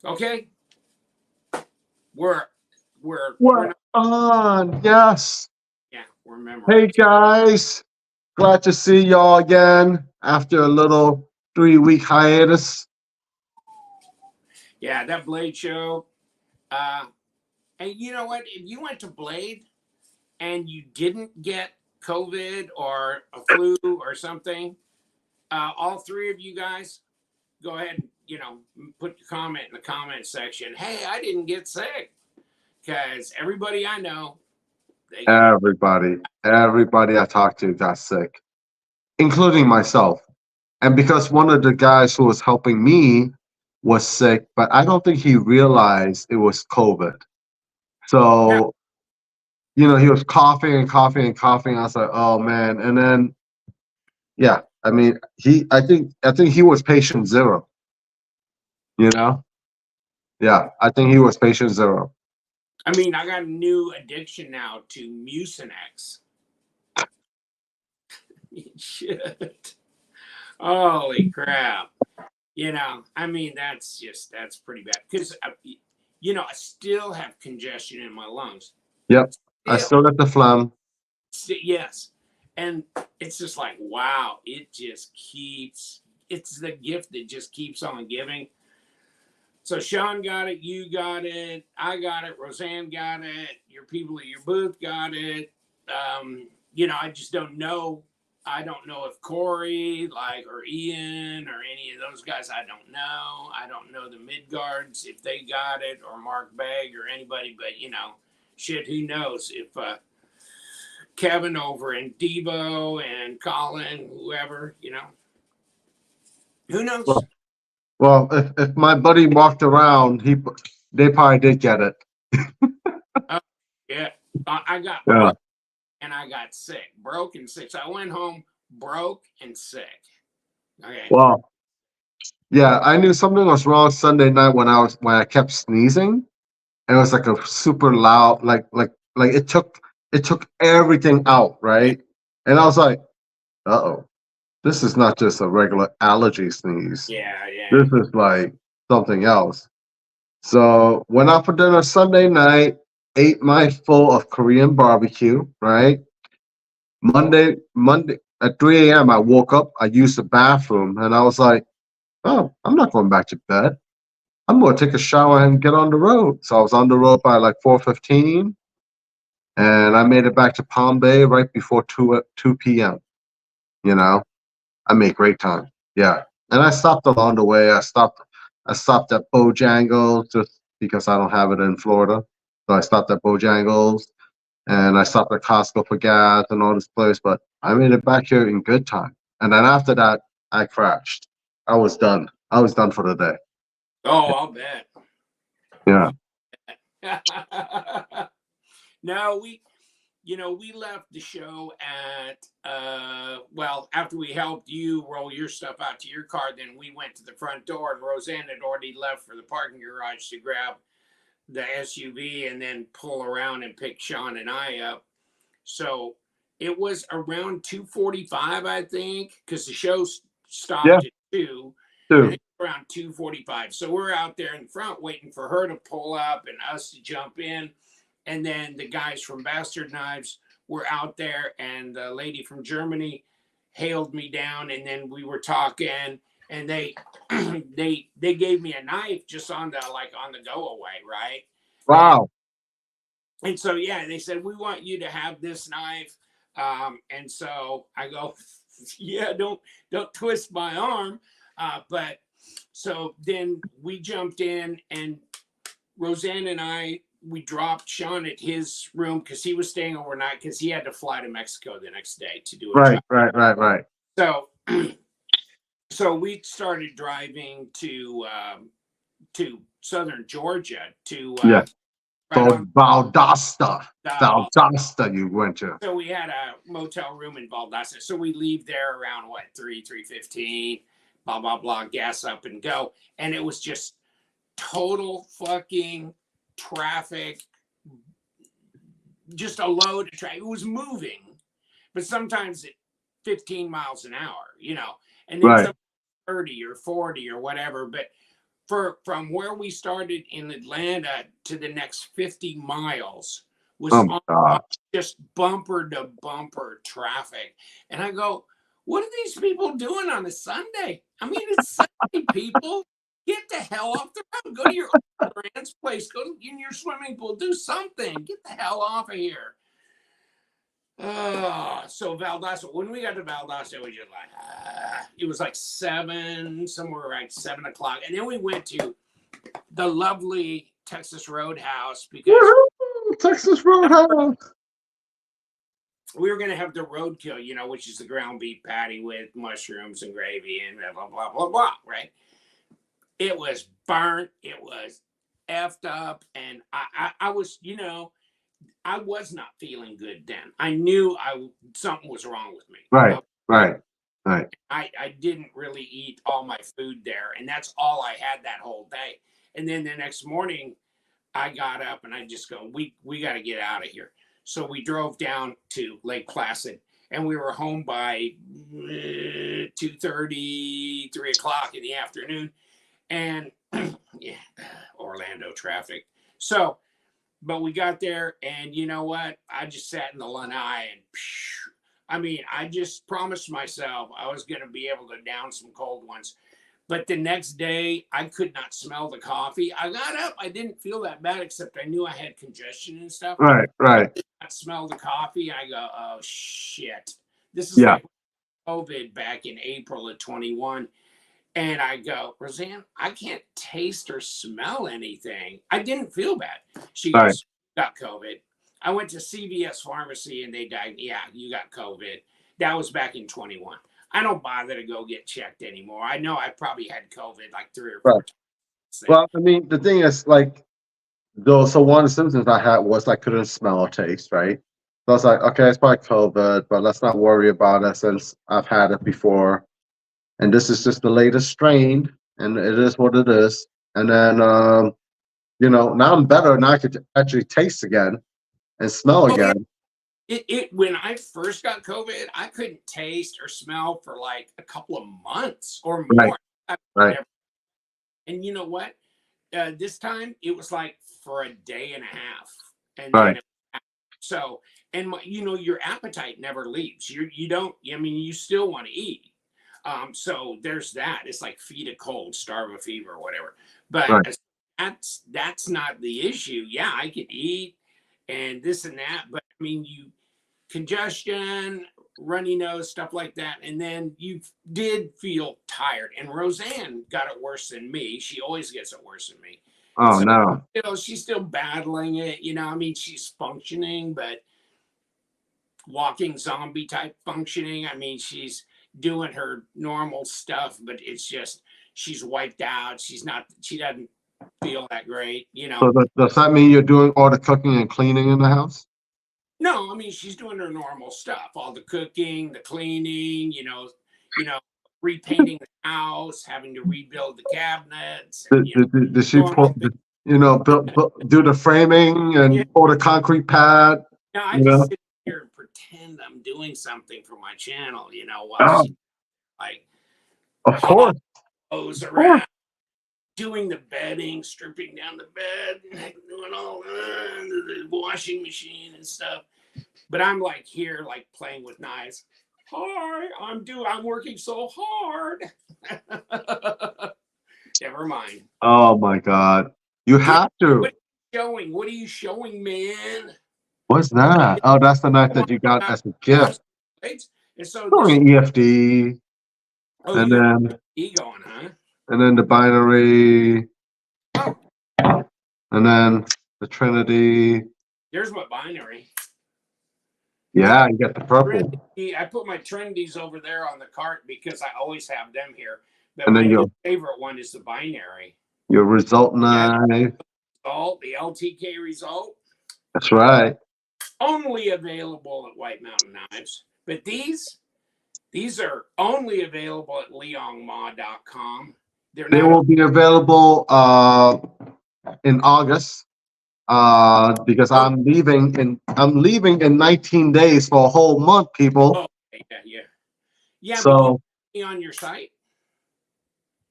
Okay, we're We're not, on. Yes. yeah, we're Hey, memorized. guys. Glad to see y'all again after a little 3-week hiatus. Yeah, that Blade show. Uh, and you know what? If you went to Blade and you didn't get COVID or a flu or something, all three of you guys, go ahead and put your comment in the comment section. Hey, I didn't get sick, because everybody I know, they got. Everybody I talked to got sick, including myself. And because one of the guys who was helping me was sick, but I don't think he realized it was COVID. Yeah, So, he was coughing and coughing and coughing. I was like, oh man. And then, yeah, I mean, I think he was patient zero, you know? Yeah, I think he was patient zero. I mean, I got a new addiction now to Mucinex. Shit. Holy crap. I mean, that's pretty bad. Because, I still have congestion in my lungs. Yep. I Still. still got the phlegm. Yes. And it's just like, wow, it's the gift that just keeps on giving. So Sean got it, you got it, I got it, Roseanne got it, your people at your booth got it. I just don't know. I don't know if Corey, or Ian, or any of those guys. I don't know. I don't know the Midgards if they got it, or Mark Begg, or anybody. But shit, who knows if Kevin over and Debo and Colin, whoever, who knows? Well, well, if my buddy walked around, they probably did get it. Oh, yeah, I got Yeah. broke and I got sick, broke and sick. So I went home broke and sick. Okay. Well, yeah, I knew something was wrong Sunday night when I kept sneezing. And it was like a super loud, like it took everything out, Yeah, right? And I was like, uh-oh, this is not just a regular allergy sneeze. yeah, yeah. This is like something else. So went out for dinner Sunday night, ate my full of Korean barbecue, right? Monday at 3 a.m. I woke up, I used the bathroom, and I was like, oh, I'm not going back to bed. I'm gonna take a shower and get on the road. So I was on the road by like 4:15, and I made it back to Palm Bay right before 2 p.m. You know, I made great time. Yeah, and I stopped along the way. I stopped at Bojangles just because I don't have it in Florida. So I stopped at Bojangles, and I stopped at Costco for gas and all this place. But I made it back here in good time. And then after that, I crashed. I was done. I was done for the day. Oh, I'll bet. Yeah. I'll bet. No, we left the show at well, after we helped you roll your stuff out to your car, then we went to the front door, and Roseanne had already left for the parking garage to grab the SUV and then pull around and pick Sean and I up. So it was around 2:45, I think, because the show Yeah. stopped at 2. I Too. think around 2:45. So we're out there in front waiting for her to pull up and us to jump in. And then the guys from Bastard Knives were out there, and the lady from Germany hailed me down, and then we were talking, and they they gave me a knife just on the go away, right? And Wow. and so yeah, they said we want you to have this knife. And so I go, yeah, don't twist my arm. But so then we jumped in, and Roseanne and we dropped Sean at his room because he was staying overnight because he had to fly to Mexico the next day to do a Right. job. Right. Right. Right. So so we started driving to southern Georgia to Yeah. right on Valdosta. the. Valdosta you went to. So we had a motel room in Valdosta. So we leave there around 3:15, blah blah blah, gas up and go. And it was just total fucking traffic, just a load of traffic. It was moving, but sometimes at 15 miles an hour, and then Right. some 30 or 40 or whatever. But from where we started in Atlanta to the next 50 miles was Oh my God. just bumper to bumper traffic. And I go, what are these people doing on a Sunday? I mean, it's Sunday, people. Get the hell off the road. Go to your aunt's place. Go in your swimming pool. Do something. Get the hell off of here. So Valdosta, when we got to Valdosta, it was just like, it was like 7, somewhere around 7 o'clock. And then we went to the lovely Texas Roadhouse because Woo-hoo! Texas Roadhouse. we were going to have the roadkill, which is the ground beef patty with mushrooms and gravy and blah, blah, blah, blah, right? It was burnt. It was effed up. And I was, I was not feeling good then. I knew something was wrong with me. Right, right. I didn't really eat all my food there. And that's all I had that whole day. And then the next morning, I got up and I just go, we got to get out of here. So we drove down to Lake Placid and we were home by 2:30, 3 o'clock in the afternoon. And yeah, Orlando traffic. So, but we got there and you know what? I just sat in the lanai and I mean, I just promised myself I was going to be able to down some cold ones. But the next day, I could not smell the coffee. I got up. I didn't feel that bad, except I knew I had congestion and stuff. Right. I smelled the coffee. I go, oh, shit. This is like COVID back in April of 21. And I go, Roseanne, I can't taste or smell anything. I didn't feel bad. She goes, got COVID. I went to CVS Pharmacy and they died. Yeah, you got COVID. That was back in 21. I don't bother to go get checked anymore. I know I probably had COVID like 3 or 4 times. Well, I mean, the thing is, like, so one of the symptoms I had was I couldn't smell or taste, right? So I was like, okay, it's probably COVID, but let's not worry about it since I've had it before. And this is just the latest strain, and it is what it is. And then, now I'm better, now I could actually taste again and smell again. When I first got COVID, I couldn't taste or smell for like a couple of months or more. Right. And you know what? This time it was like for a day and a half. And right. So, and your appetite never leaves. You don't. I mean, you still want to eat. So there's that. It's like feed a cold, starve a fever, or whatever. But that's not the issue. Yeah, I could eat and this and that, but I mean, congestion, runny nose, stuff like that. And then you did feel tired. And Roseanne got it worse than me. She always gets it worse than me. Oh, so, no. She's still battling it. I mean, she's functioning, but walking zombie type functioning. I mean, she's doing her normal stuff, but it's just, she's wiped out. She doesn't feel that great, So does that mean you're doing all the cooking and cleaning in the house? No, I mean, she's doing her normal stuff, all the cooking, the cleaning, repainting the house, having to rebuild the cabinets. And, did she do the framing and pour the concrete pad? No, I just sit here and pretend I'm doing something for my channel, while she like, of course, goes around doing the bedding, stripping down the bed, doing all the washing machine and stuff. But I'm like here, like playing with knives. Hi, I'm working so hard. Never mind. Oh my God. You have to. What are you showing, man? What's that? Oh, that's the knife that you got as a gift. And so EFD. And then going, huh? And then the binary. Oh. And then the Trinity. There's my binary. Yeah, you got the purple. I put my Trinities over there on the cart because I always have them here. But and then my favorite one is the binary. Your result knife. The LTK result. That's right. Only available at White Mountain Knives. But these are only available at LiongMah.com. They will be available in August because I'm leaving in 19 days for a whole month, people. Yeah. So be on your site.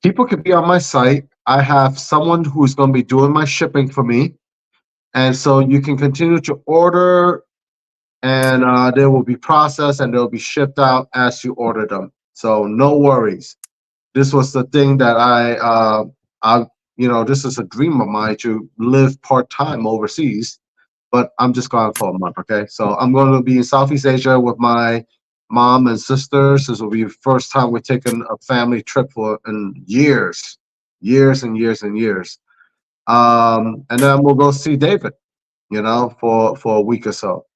people can be on my site. I have someone who's going to be doing my shipping for me. And so you can continue to order, and they will be processed and they'll be shipped out as you order them. So no worries. This was the thing that this is a dream of mine to live part-time overseas, but I'm just gone for a month. Okay. So I'm going to be in Southeast Asia with my mom and sisters. This will be the first time we're taking a family trip for in years, years and years and years. And then we'll go see David, for a week or so.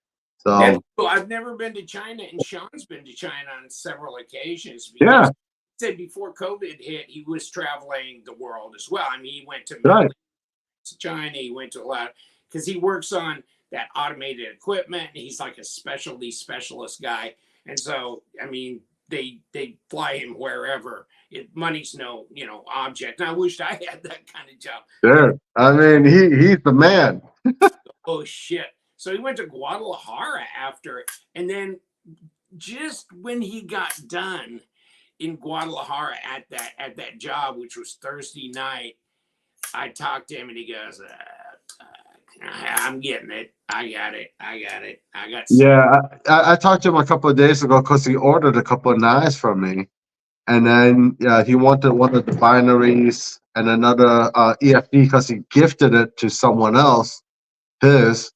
That's So cool. I've never been to China, and Sean's been to China on several occasions because yeah, he said before COVID hit, he was traveling the world as well. I mean, he went to Middle right. East, to China, he went to a lot because he works on that automated equipment. He's like a specialty specialist guy, and so I mean, they fly him wherever. Money's no object. And I wished I had that kind of job. Sure. I mean, he's the man. Oh shit! So he went to Guadalajara after, and then just when he got done in Guadalajara at that job, which was Thursday night, I talked to him and he goes, "I'm getting it. I got it. I got it. I got some." Yeah, I talked to him a couple of days ago because he ordered a couple of knives from me, and then he wanted one of the binaries and another EFD because he gifted it to someone else, his.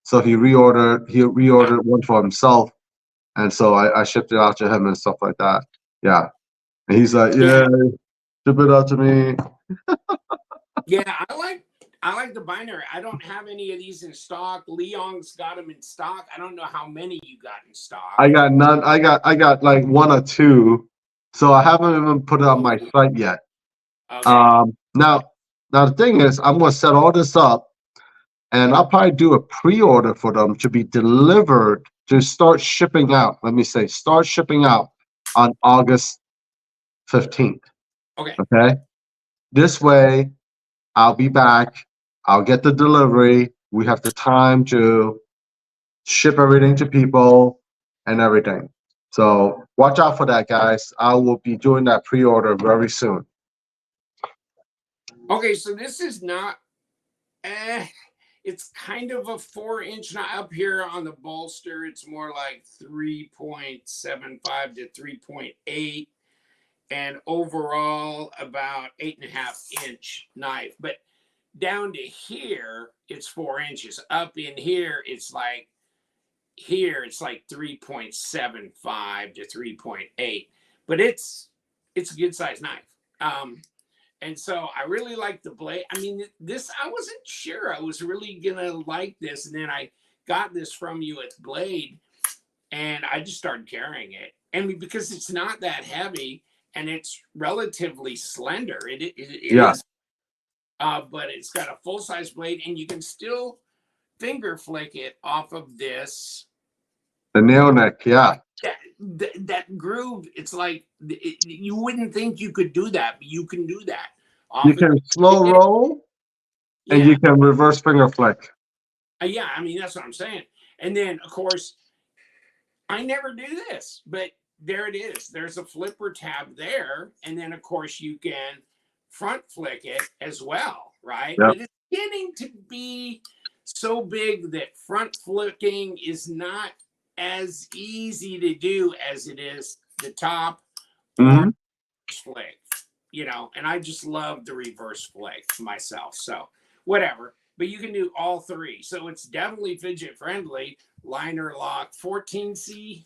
So he reordered one for himself, and so I shipped it out to him and stuff like that. Yeah, and he's like, Yeah, yeah, ship it out to me. yeah. I like the binary. I don't have any of these in stock. Leong's got them in stock. I don't know how many you got in stock. I got none. I got like one or two, so I haven't even put it on my site yet. Okay. Now the thing is, I'm gonna set all this up, and I'll probably do a pre-order for them to be delivered to start shipping out. Let me say, start shipping out on August 15th. Okay. Okay. This way, I'll be back. I'll get the delivery. We have the time to ship everything to people and everything. So watch out for that, guys. I will be doing that pre-order very soon. Okay. So this is not. It's kind of a 4-inch, not up here on the bolster. It's more like 3.75 to 3.8, and overall about 8.5-inch knife. But down to here, it's 4 inches. Up in here, it's like 3.75 to 3.8. But it's a good size knife. And so I really like the blade. I mean, this, I wasn't sure I was really gonna like this, and then I got this from you at Blade, and I just started carrying it. And because it's not that heavy and it's relatively slender, it Yeah, is, but it's got a full size blade, and you can still finger flick it off of this. the nail neck. Yeah, That groove, it's like you wouldn't think you could do that, but you can do that you off of can slow it. roll and Yeah. you can reverse finger flick. Yeah, I mean, that's what I'm saying. And then, of course, I never do this, but there it is. There's a flipper tab there. And then, of course, you can front flick it as well, right? Yep. But it's getting to be so big that front flicking is not as easy to do as it is the top or Hmm. flick, and I just love the reverse flick myself. So, whatever. But you can do all three. So it's definitely fidget friendly. Liner lock 14C.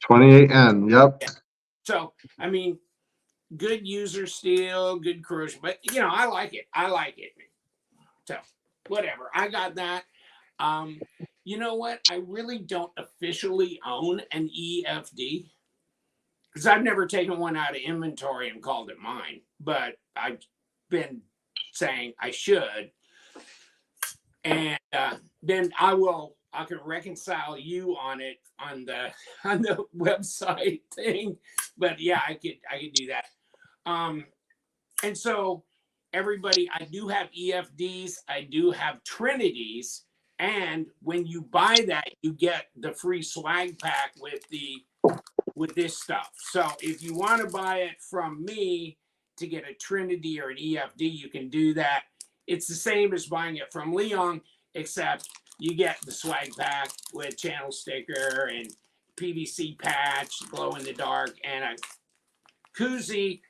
28N. Yep. So, I mean, good user steel, good corrosion. But, I like it. I like it. So, whatever. I got that. You know what? I really don't officially own an EFD because I've never taken one out of inventory and called it mine. But I've been saying I should. And then I can reconcile you on it on the website thing. But yeah, I could do that. And so everybody, I do have EFDs, I do have Trinities, and when you buy that, you get the free swag pack with this stuff. So if you want to buy it from me, to get a Trinity or an EFD, you can do that. It's the same as buying it from Liong, except you get the swag pack with channel sticker and PVC patch, glow in the dark, and a koozie.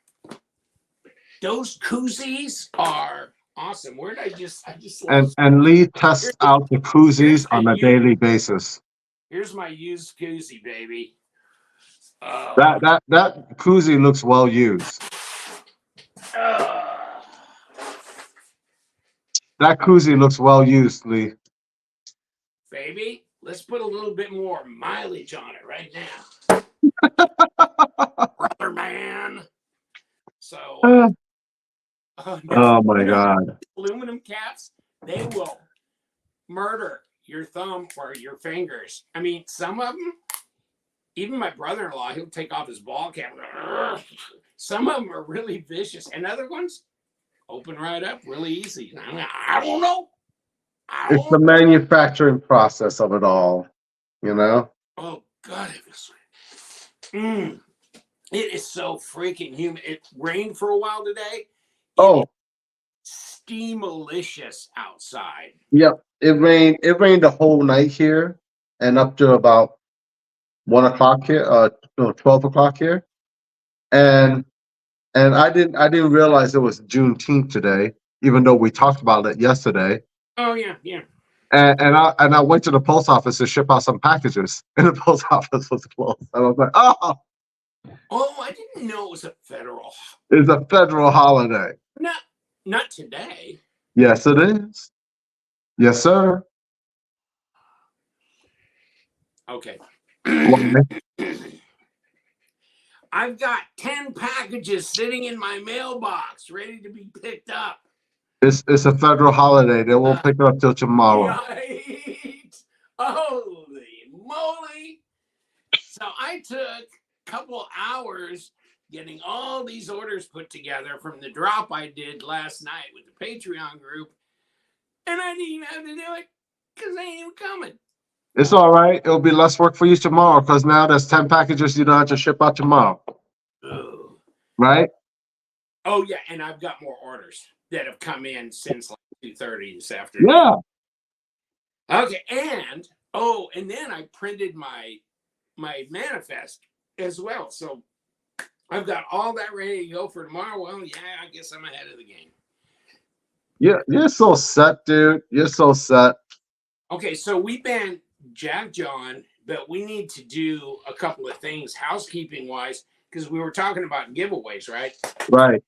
Those koozies are awesome. Where did I just lost. And Lee tests out the koozies on a daily basis. Here's my used koozie, baby. That koozie looks well used. That koozie looks well used, Lee. Baby, let's put a little bit more mileage on it right now. Brother man. So, oh my God. Aluminum caps, they will murder your thumb or your fingers. I mean, some of them, even my brother-in-law, he'll take off his ball cap. Some of them are really vicious, and other ones open right up really easy. I don't know. It's the manufacturing process of it all, you know? Oh, God. It is so freaking humid. It rained for a while today. Oh. Steamalicious outside. Yep. It rained the whole night here and up to about 1 o'clock here, 12 o'clock here. And I didn't realize it was Juneteenth today, even though we talked about it yesterday. Oh yeah, yeah. And I went to the post office to ship out some packages, and the post office was closed. And I was like, oh. Oh, I didn't know it was a federal. It's a federal holiday. Not today. Yes, it is. Yes, sir. Okay. I've got 10 packages sitting in my mailbox ready to be picked up. It's a federal holiday. They won't pick it up till tomorrow. Right. Holy moly. So I took a couple hours getting all these orders put together from the drop I did last night with the Patreon group. And I didn't even have to do it because they ain't even coming. It's all right. It'll be less work for you tomorrow because now there's 10 packages you don't have to ship out tomorrow. Ugh. Right? Oh, yeah. And I've got more orders that have come in since like 2:30 this afternoon. Yeah. Okay. And then I printed my manifest as well. So I've got all that ready to go for tomorrow. Well, yeah, I guess I'm ahead of the game. Yeah, you're so set, dude. You're so set. Okay, so we've been Jack John, but we need to do a couple of things housekeeping wise because we were talking about giveaways, right? Right.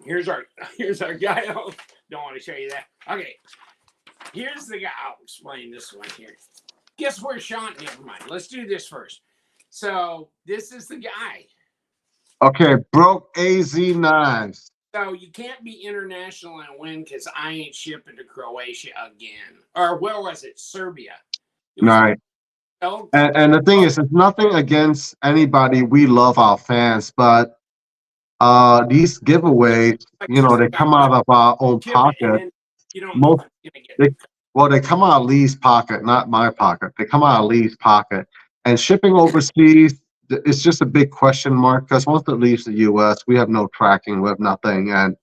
Here's our guy. Oh, don't want to show you that. Okay, here's the guy. I'll explain this one here. Guess where Sean? Never mind. Let's do this first. So this is the guy. Okay, Broke AZ Knives. So you can't be international and win because I ain't shipping to Croatia again. Or where was it? Serbia. Right. And the thing is, it's nothing against anybody. We love our fans, but these giveaways, they come out of our own pocket. They come out of Lee's pocket, not my pocket. They come out of Lee's pocket. And shipping overseas, it's just a big question mark because once it leaves the U.S., we have no tracking, we have nothing. And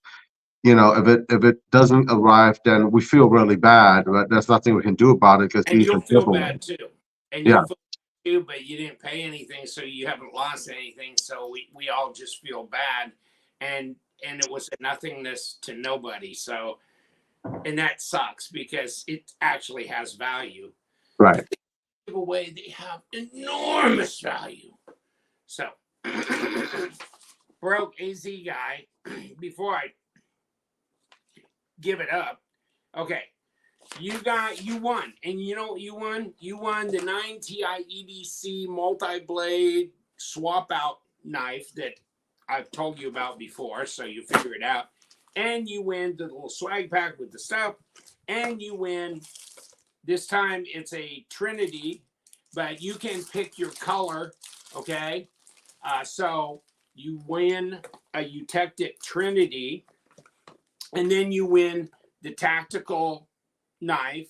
if it doesn't arrive, then we feel really bad. But there's nothing we can do about it because these you'll feel bad too. And yeah. You'll feel bad too, but you didn't pay anything, so you haven't lost anything. So we all just feel bad, and it was a nothingness to nobody. So, and that sucks because it actually has value. Right. Giveaway, they have enormous value. So, Broke AZ guy, before I give it up, okay, you won. And you know what you won? You won the 9TI EDC multi-blade swap out knife that I've told you about before, so you figure it out. And you win the little swag pack with the stuff. And you win, this time it's a Trinity, but you can pick your color, okay? So you win a Eutectic Trinity, and then you win the tactical knife,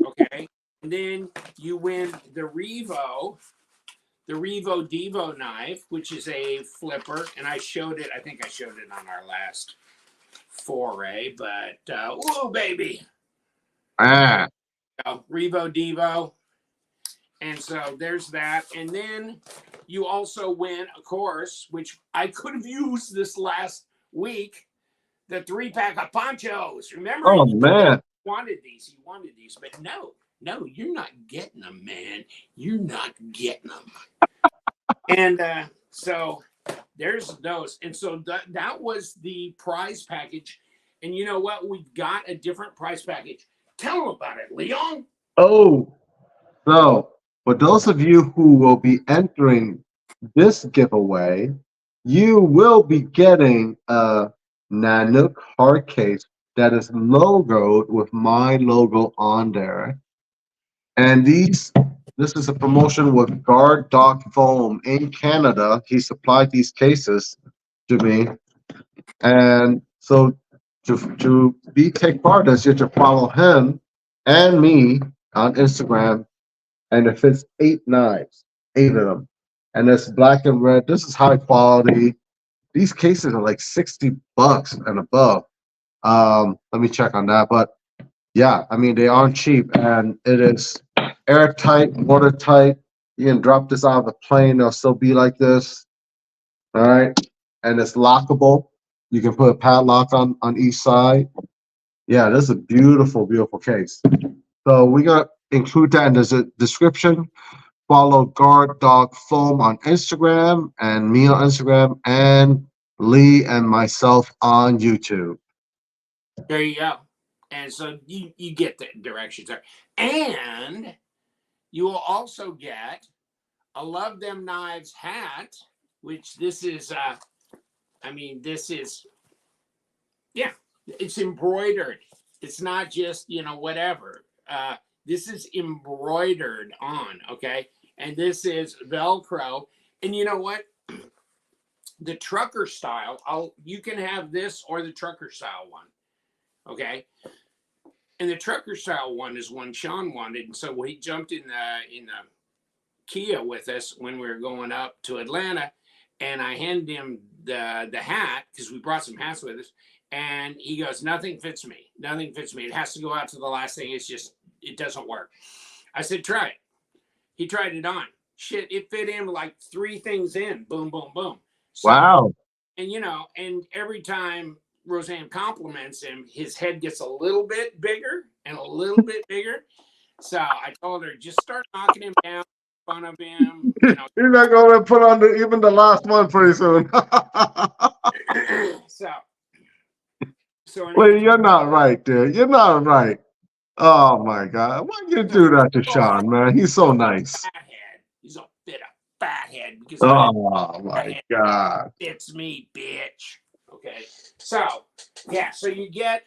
okay? And then you win the Revo, the Revo Devo knife, which is a flipper, and I showed it. I think I showed it on our last foray, but whoa, baby, Ah. Revo Devo, and so there's that. And then you also win, of course, which I could have used this last week, the 3-pack of ponchos. Remember, Oh you man. wanted these, but no, you're not getting them, man. You're not getting them. And so there's those. And so that was the prize package. And you know what? We've got a different prize package. Tell them about it, Leon. Oh, so for those of you who will be entering this giveaway, you will be getting a Nanook hard case that is logoed with my logo on there. And this is a promotion with Guard Dog Foam in Canada. He supplied these cases to me. And so to take part in this, you have to follow him and me on Instagram. And it fits 8 knives, 8 of them. And it's black and red. This is high quality. These cases are like $60 and above. Let me check on that. But yeah, I mean, they aren't cheap, and it is airtight, watertight. You can drop this out of a plane, it'll still be like this. All right. And it's lockable. You can put a padlock on each side. Yeah, this is a beautiful, beautiful case. So we're going to include that in the description. Follow Guard Dog Foam on Instagram, and me on Instagram, and Lee and myself on YouTube. There you go. And so you get the directions there. And you will also get a Luv Them Knives hat, which this is, yeah, it's embroidered. It's not just, whatever. This is embroidered on, okay? And this is Velcro. And you know what? The trucker style, you can have this or the trucker style one, okay? And the trucker style one is one Sean wanted. And so he jumped in the Kia with us when we were going up to Atlanta, and I handed him the hat because we brought some hats with us, and he goes, nothing fits me. It has to go out to the last thing. It doesn't work. I said, try it. He tried it on. Shit, it fit in like 3 things in. Boom, boom, boom. So, Wow. and and every time Roseanne compliments him, his head gets a little bit bigger and a little bit bigger. So I told her, just start knocking him down, fun of him. You're not going to put on even the last one pretty soon. So Well, you're not right, dude. You're not right. Oh my God. Why'd you do that to Sean, man? He's so nice. Fathead. He's a bit of fathead because Oh my God. It's me, bitch. Okay. So yeah, so you get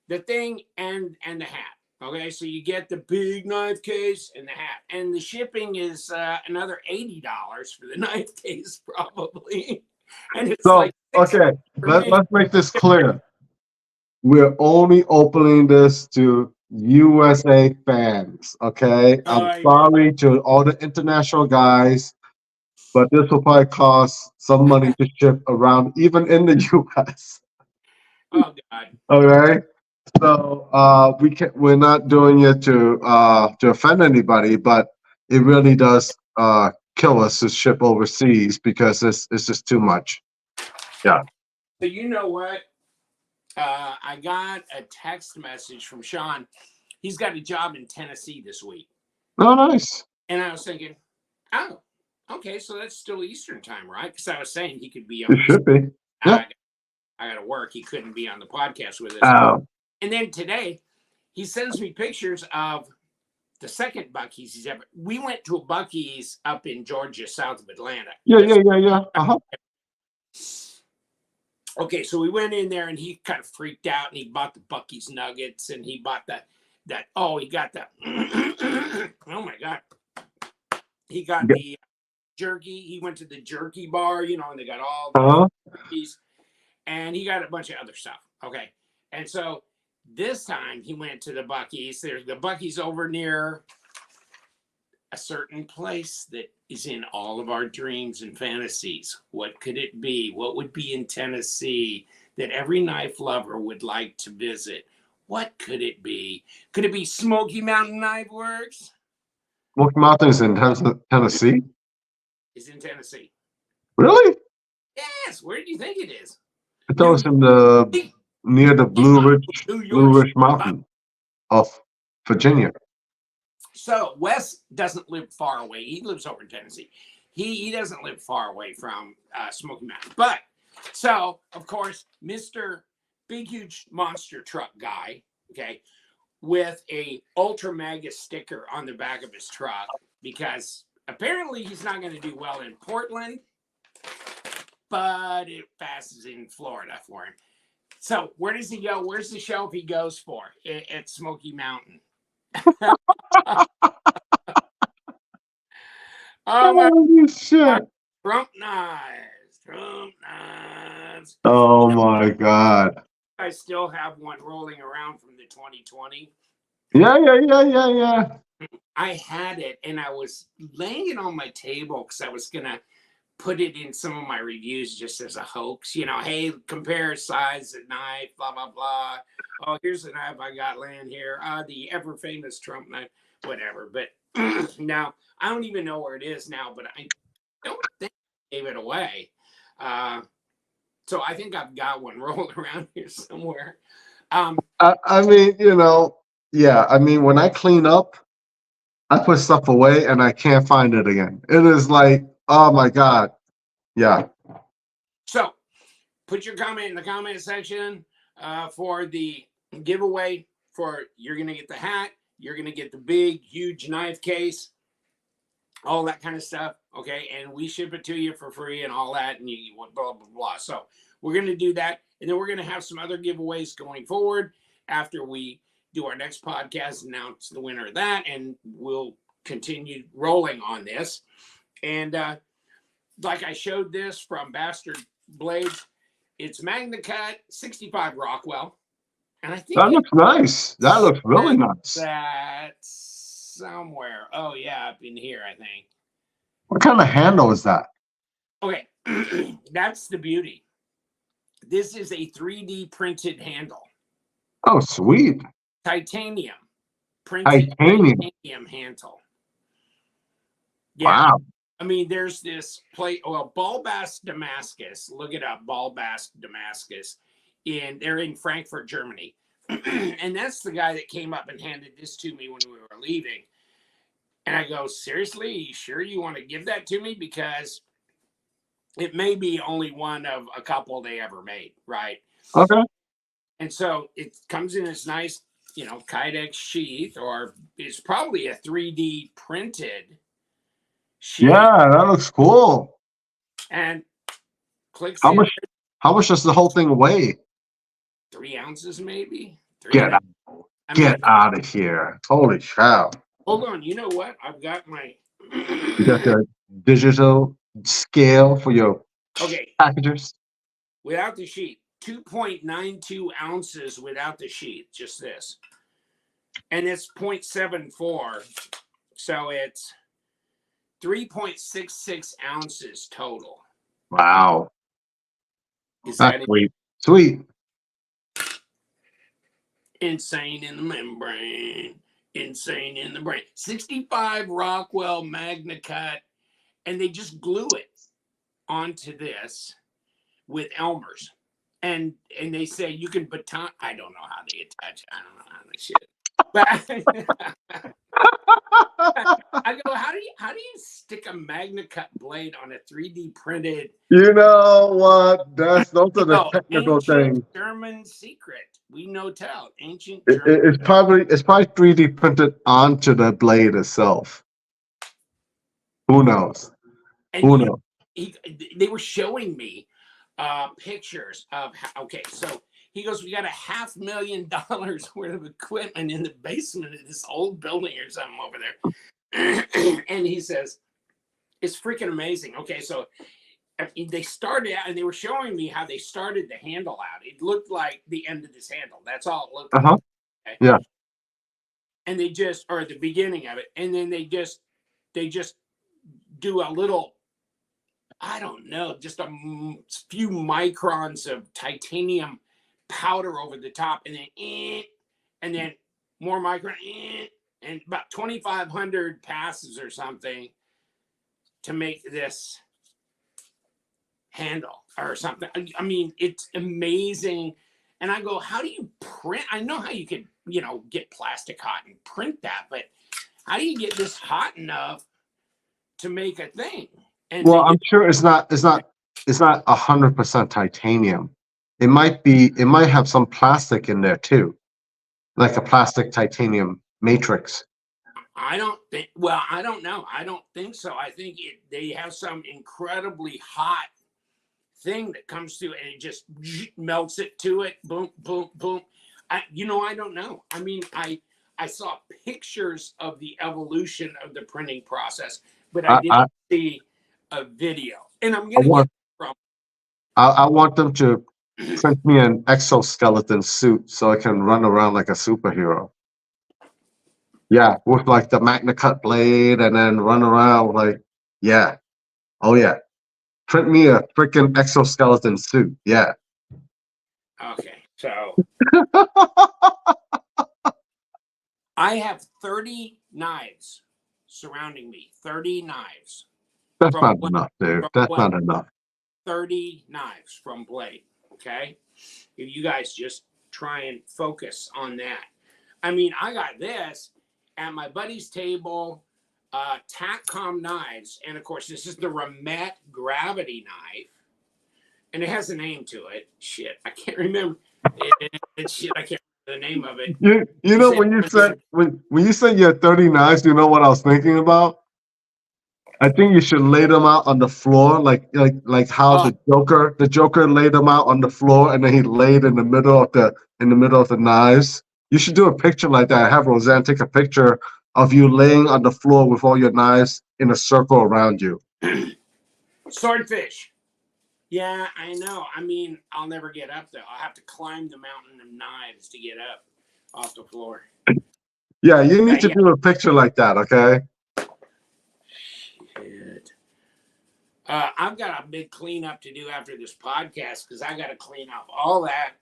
the thing and the hat. Okay, so you get the big knife case and the hat, and the shipping is another $80 for the knife case, probably. And it's So, like okay, let's make this clear. We're only opening this to USA fans, okay? I'm sorry to all the international guys, but this will probably cost some money to ship around, even in the US. Oh God. Okay. So we're not doing it to offend anybody, but it really does kill us to ship overseas because it's just too much. Yeah. So you know what? I got a text message from Sean. He's got a job in Tennessee this week. Oh, nice. And I was thinking, oh, okay, so that's still Eastern time, right? Because I was saying he could be on. It should be. Yeah. I got to work. He couldn't be on the podcast with us. Oh. And then today, he sends me pictures of the second Buc-ee's he's ever. We went to a Buc-ee's up in Georgia, south of Atlanta. Yeah. Uh-huh. Okay, so we went in there and he kind of freaked out and he bought the Buc-ee's nuggets and he bought he got the oh my God. He got the jerky. He went to the jerky bar, and they got all the jerkies, and he got a bunch of other stuff. Okay. And so this time he went to the Buc-ee's. There's the Buc-ee's over near a certain place that is in all of our dreams and fantasies. What could it be? What would be in Tennessee that every knife lover would like to visit? What could it be? Could it be Smoky Mountain Knife Works? Smoky Mountains in Tennessee? It's in Tennessee. Really? Yes. Where do you think it is? I thought it was in the near the Blue York. Ridge Mountain of Virginia. So Wes doesn't live far away. He lives over in Tennessee. He doesn't live far away from Smoky Mountain. But so of course, Mr. Big Huge Monster Truck guy, okay, with a Ultra Mega sticker on the back of his truck, because apparently he's not going to do well in Portland, but it passes in Florida for him. So where does he go? Where's the shelf he goes for? At Smoky Mountain. Oh my Holy shit. Trump knives. Trump knives. Oh my God. I still have one rolling around from the 2020. Yeah. I had it and I was laying it on my table because I was going to put it in some of my reviews just as a hoax. You know, hey, compare size of knife, blah, blah, blah. Oh, here's the knife I got laying here. The ever famous Trump knife, whatever. But now I don't even know where it is now, but I don't think I gave it away. So I think I've got one rolled around here somewhere. I mean, you know, yeah. I mean, when I clean up, I put stuff away and I can't find it again. It is like, oh my God. Yeah. So put your comment in the comment section for the giveaway. You're going to get the hat. You're going to get the big, huge knife case, all that kind of stuff. Okay. And we ship it to you for free and all that. And you blah, blah, blah. So we're going to do that. And then we're going to have some other giveaways going forward after we do our next podcast, announce the winner of that. And we'll continue rolling on this. And like I showed this from Bastard Blades, it's Magna Cut 65 Rockwell. And I think that looks nice. That looks really nice. That somewhere. Oh, yeah, up in here, I think. What kind of handle is that? Okay, that's the beauty. This is a 3D printed handle. Oh, sweet. Titanium. Printed titanium handle. Yeah. Wow. I mean, there's this plate, Ballbast Damascus. Look it up, Ballbast Damascus. They're in Frankfurt, Germany. And that's the guy that came up and handed this to me when we were leaving. And I go, seriously, you sure you want to give that to me? Because it may be only one of a couple they ever made, right? Okay. And so it comes in this nice, Kydex sheath, or it's probably a 3D printed sheath. Yeah, that looks cool. And clicks how much does the whole thing weigh? 3 ounces, maybe. Get out of here. Holy cow. Hold on. You know what? I've got my You got the digital scale for your packages? Without the sheet. 2.92 ounces without the sheet. Just this. And it's 0.74. So it's 3.66 ounces total. Wow. Is that sweet? Sweet. Insane in the membrane. Insane in the brain. 65 Rockwell Magna Cut. And they just glue it onto this with Elmer's. And they say you can baton. I don't know how they attach. I don't know how they shit. But I go, how do you stick a Magna Cut blade on a 3D printed? You know what? Those are the technical things. German secret. We know tell. Ancient German. It's probably 3D printed onto the blade itself. Who knows? Who knows? They were showing me pictures of so he goes, we got $500,000 worth of equipment in the basement of this old building or something over there. And he says, it's freaking amazing. Okay, so they started out and they were showing me how they started the handle out. It looked like the end of this handle. That's all it looked like. Okay? Yeah. And they just, or the beginning of it, and then they just they just do a little, I don't know, just a few microns of titanium powder over the top, and then more micron, and about 2,500 passes or something to make this handle or something. I mean, it's amazing. And I go, how do you print? I know how you could, get plastic hot and print that, but how do you get this hot enough to make a thing? And well, I'm sure it's not 100% titanium. It might have some plastic in there too, like a plastic titanium matrix. I don't think. Well, I don't know. I don't think so. I think they have some incredibly hot thing that comes through and it just melts it to it. Boom, boom, boom. I don't know. I mean, I saw pictures of the evolution of the printing process, but I didn't see a video. And I'm gonna get from. I want them to print me an exoskeleton suit so I can run around like a superhero. Yeah, with like the Magna Cut blade and then run around like, yeah. Oh yeah. Print me a freaking exoskeleton suit. Yeah. Okay, so I have 30 knives surrounding me. 30 knives. That's not enough, dude. That's not enough. 30 knives from Blade. Okay, if you guys just try and focus on that. I mean, I got this at my buddy's table. Tatcom knives, and of course, this is the Ramet gravity knife, and it has a name to it. Shit, I can't remember. Shit, I can't remember the name of it. You know when you said you had 30 knives, you know what I was thinking about? I think you should lay them out on the floor, like how the Joker laid them out on the floor, and then he laid in the middle of the knives. You should do a picture like that. Have Roseanne take a picture of you laying on the floor with all your knives in a circle around you. Swordfish. Yeah, I know. I mean, I'll never get up though. I'll have to climb the mountain of knives to get up off the floor. Yeah, you need to do a picture like that, okay? Shit. I've got a big cleanup to do after this podcast because I got to clean up all that.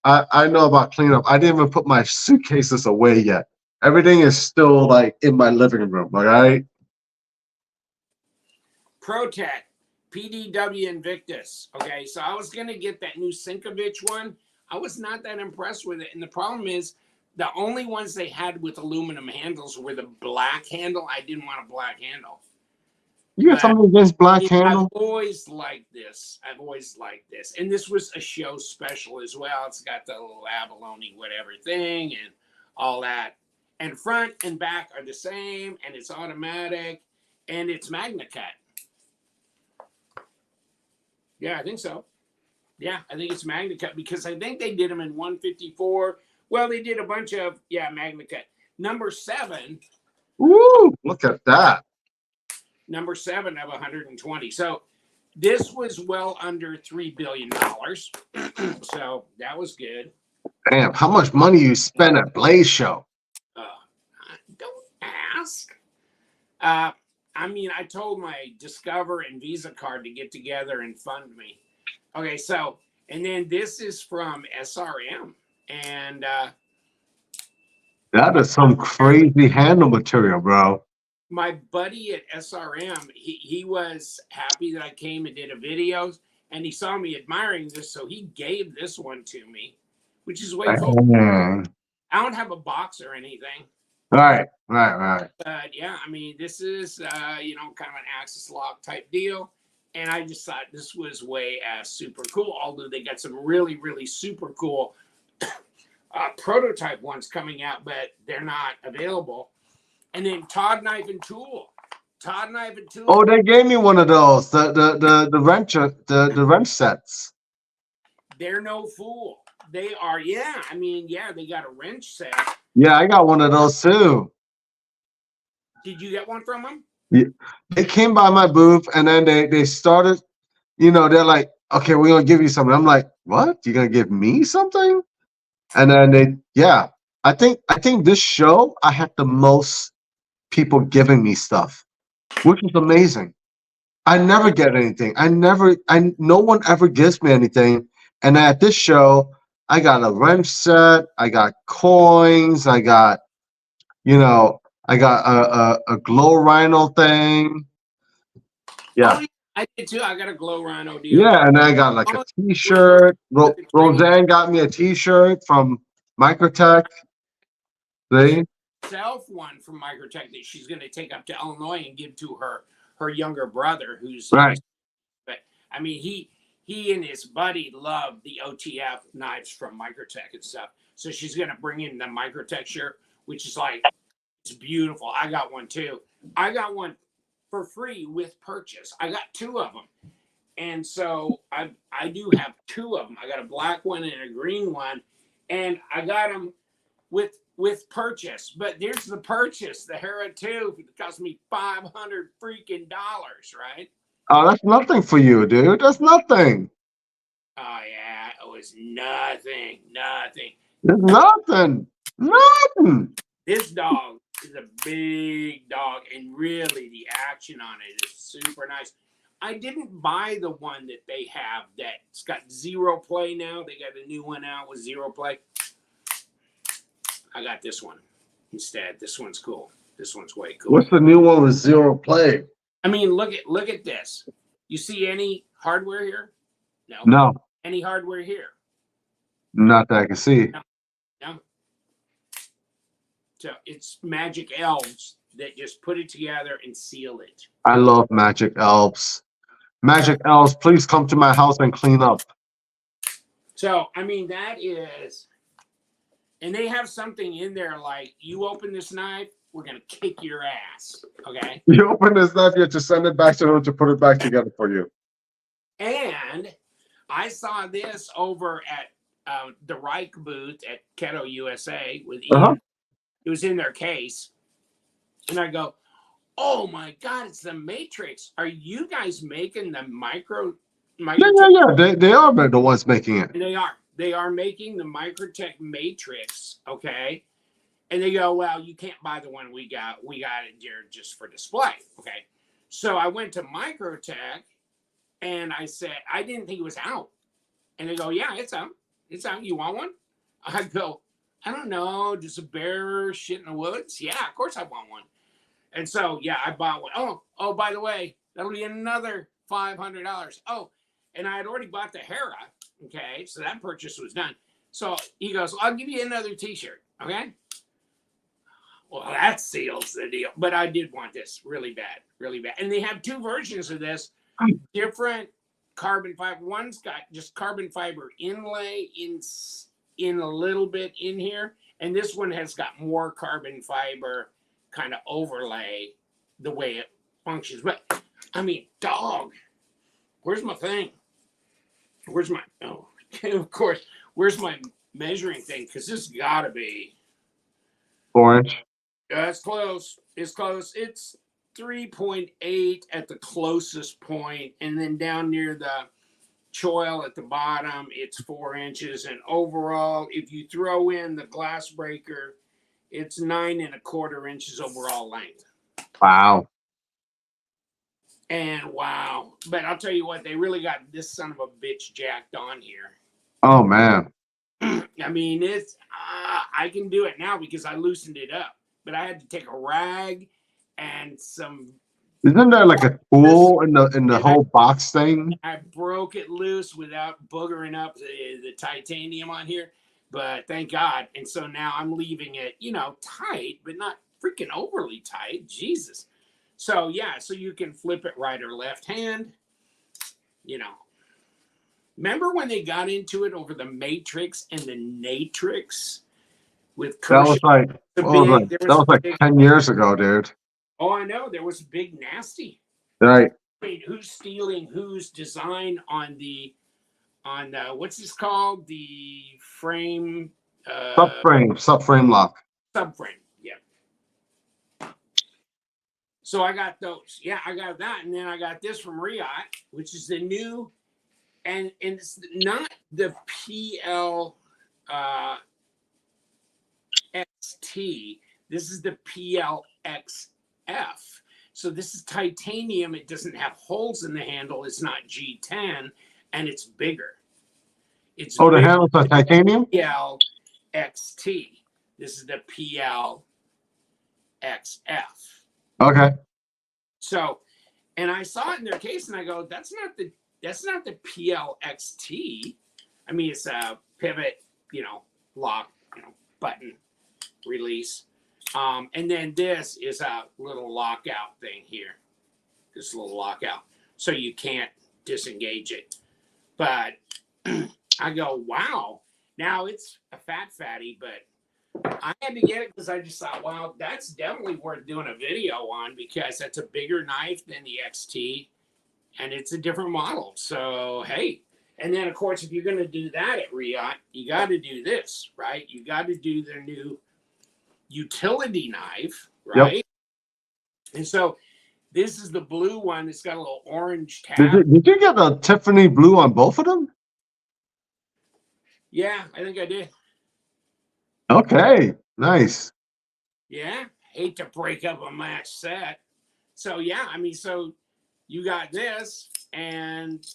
I know about cleanup. I didn't even put my suitcases away yet. Everything is still like in my living room, all right? ProTech, PDW Invictus. Okay, so I was going to get that new Sinkovich one. I was not that impressed with it. And the problem is the only ones they had with aluminum handles were the black handle. I didn't want a black handle. You got something against black handle? I've always liked this. And this was a show special as well. It's got the little abalone whatever thing and all that. And front and back are the same, and it's automatic, and it's Magna Cut. Yeah, I think so. Yeah, I think it's Magna Cut because I think they did them in 154. Well, they did a bunch of, Magna Cut. Number 7. Ooh, look at that. Number 7 of 120. So this was well under $3 billion. So that was good. Damn, how much money you spent at Blaze Show? Don't ask. I mean, I told my Discover and Visa card to get together and fund me. Okay, so, and then this is from SRM. And that is some crazy handle material, bro. My buddy at SRM, he was happy that I came and did a video, and he saw me admiring this, so he gave this one to me, which is way cool. I don't have a box or anything. Right. But yeah, I mean, this is kind of an Axis lock type deal, and I just thought this was way super cool. Although they got some really, really super cool prototype ones coming out, but they're not available. And then Todd Knife and Tool. Oh, they gave me one of those. The wrench sets. They're no fool. They are, they got a wrench set. Yeah, I got one of those too. Did you get one from them? Yeah. They came by my booth and then they started, they're like, okay, we're gonna give you something. I'm like, what? You're gonna give me something? And then I think this show I had the most people giving me stuff, which is amazing. I never get anything. No one ever gives me anything. And at this show, I got a wrench set, I got coins, I got, I got a glow rhino thing. Yeah. Oh, yeah, I did too. I got a glow rhino deal. Yeah, and I got like a Oh, t-shirt. the training Roseanne got me a t-shirt from Microtech. See? itself one from Microtech that she's going to take up to Illinois and give to her younger brother, who's Right. but I mean he and his buddy love the OTF knives from Microtech and stuff. So she's going to bring in the Microtech shirt, which is like it's beautiful. I got one too. I got one for free with purchase. I got two of them. And so I do have two of them. I got a black one and a green one, and I got them with purchase. But there's the purchase, the Hera 2. It cost me $500 freaking dollars, right? Oh, that's nothing for you, dude. That's nothing. Oh yeah, it was nothing. There's nothing. Nothing. This dog is a big dog, and really the action on it is super nice. I didn't buy the one that they have that's got zero play now. They got a new one out with zero play. I got this one instead. This one's cool. This one's way cool. What's the new one with zero play? I mean, look at this. You see any hardware here? No. No, Any hardware here? not that I can see. No. So it's magic elves that just put it together and seal it. I love magic elves. Magic elves, please come to my house and clean up. So, I mean, that is, and they have something in there like, you open this knife, we're going to kick your ass. Okay. You open this knife, you have to send it back to them to put it back together for you. And I saw this over at the Reich booth at Keto USA with Ian. It was in their case. And I go, oh my God, it's the Matrix. Are you guys making the micro? Yeah. They are the ones making it. And they are making the Microtech Matrix. Okay. And they go, well, you can't buy the one we got. We got it here just for display. Okay. So I went to Microtech and I said, I didn't think it was out. And they go, yeah, it's out. It's out. You want one? I go, I don't know. Just a bear shit in the woods? Yeah, of course I want one. And so, yeah, I bought one. Oh, by the way, that'll be another $500. Oh, and I had already bought the Hera. Okay, so that purchase was done. So he goes, well, I'll give you another t-shirt. Okay. Well, that seals the deal. But I did want this really bad, really bad. And they have two versions of this, different carbon fiber. One's got just carbon fiber inlay in a little bit in here. And this one has got more carbon fiber kind of overlay the way it functions. But, I mean, dog, where's my thing? Where's my, oh, of course, where's my measuring thing? Because this got to be 4 inch. It's close. It's close. It's 3.8 at the closest point, and then down near the choil at the bottom, it's 4 inches. And overall, if you throw in the glass breaker, it's 9.25 inches overall length. Wow. And wow. But I'll tell you what, they really got this son of a bitch jacked on here. Oh, man. I mean, it's I can do it now because I loosened it up. But I had to take a rag and some. Isn't there like a tool in the whole box thing? I broke it loose without boogering up the titanium on here, but thank God. And so now I'm leaving it, tight, but not freaking overly tight. Jesus. So yeah, so you can flip it right or left hand. Remember when they got into it over the Matrix and the Natrix with That was like 10 years ago, dude. Oh, I know. There was big nasty. Right. I mean, who's stealing whose design on what's this called? The frame. Subframe lock. Subframe. Yeah. So I got those. Yeah, I got that, and then I got this from Riot, which is the new, and it's not the PL. XT. This is the PLXL. So this is titanium. It doesn't have holes in the handle. It's not G10, and it's bigger. It's Oh, the bigger. handles are titanium? PLXT. This is the PLXF. Okay. So, and I saw it in their case, and I go, that's not the PLXT. I mean, it's a pivot, lock, button release. And then this is a little lockout thing here. This little lockout. So you can't disengage it. But I go, wow. Now it's a fatty, but I had to get it because I just thought, wow, that's definitely worth doing a video on because that's a bigger knife than the XT and it's a different model. So, hey. And then, of course, if you're going to do that at Riot, you got to do this, right? You got to do their new utility knife, right? Yep. And so this is the blue one. It's got a little orange tab. Did you get a Tiffany blue on both of them? Yeah, I think I did. Okay, nice. Yeah, hate to break up a match set. So yeah, I mean, so you got this, and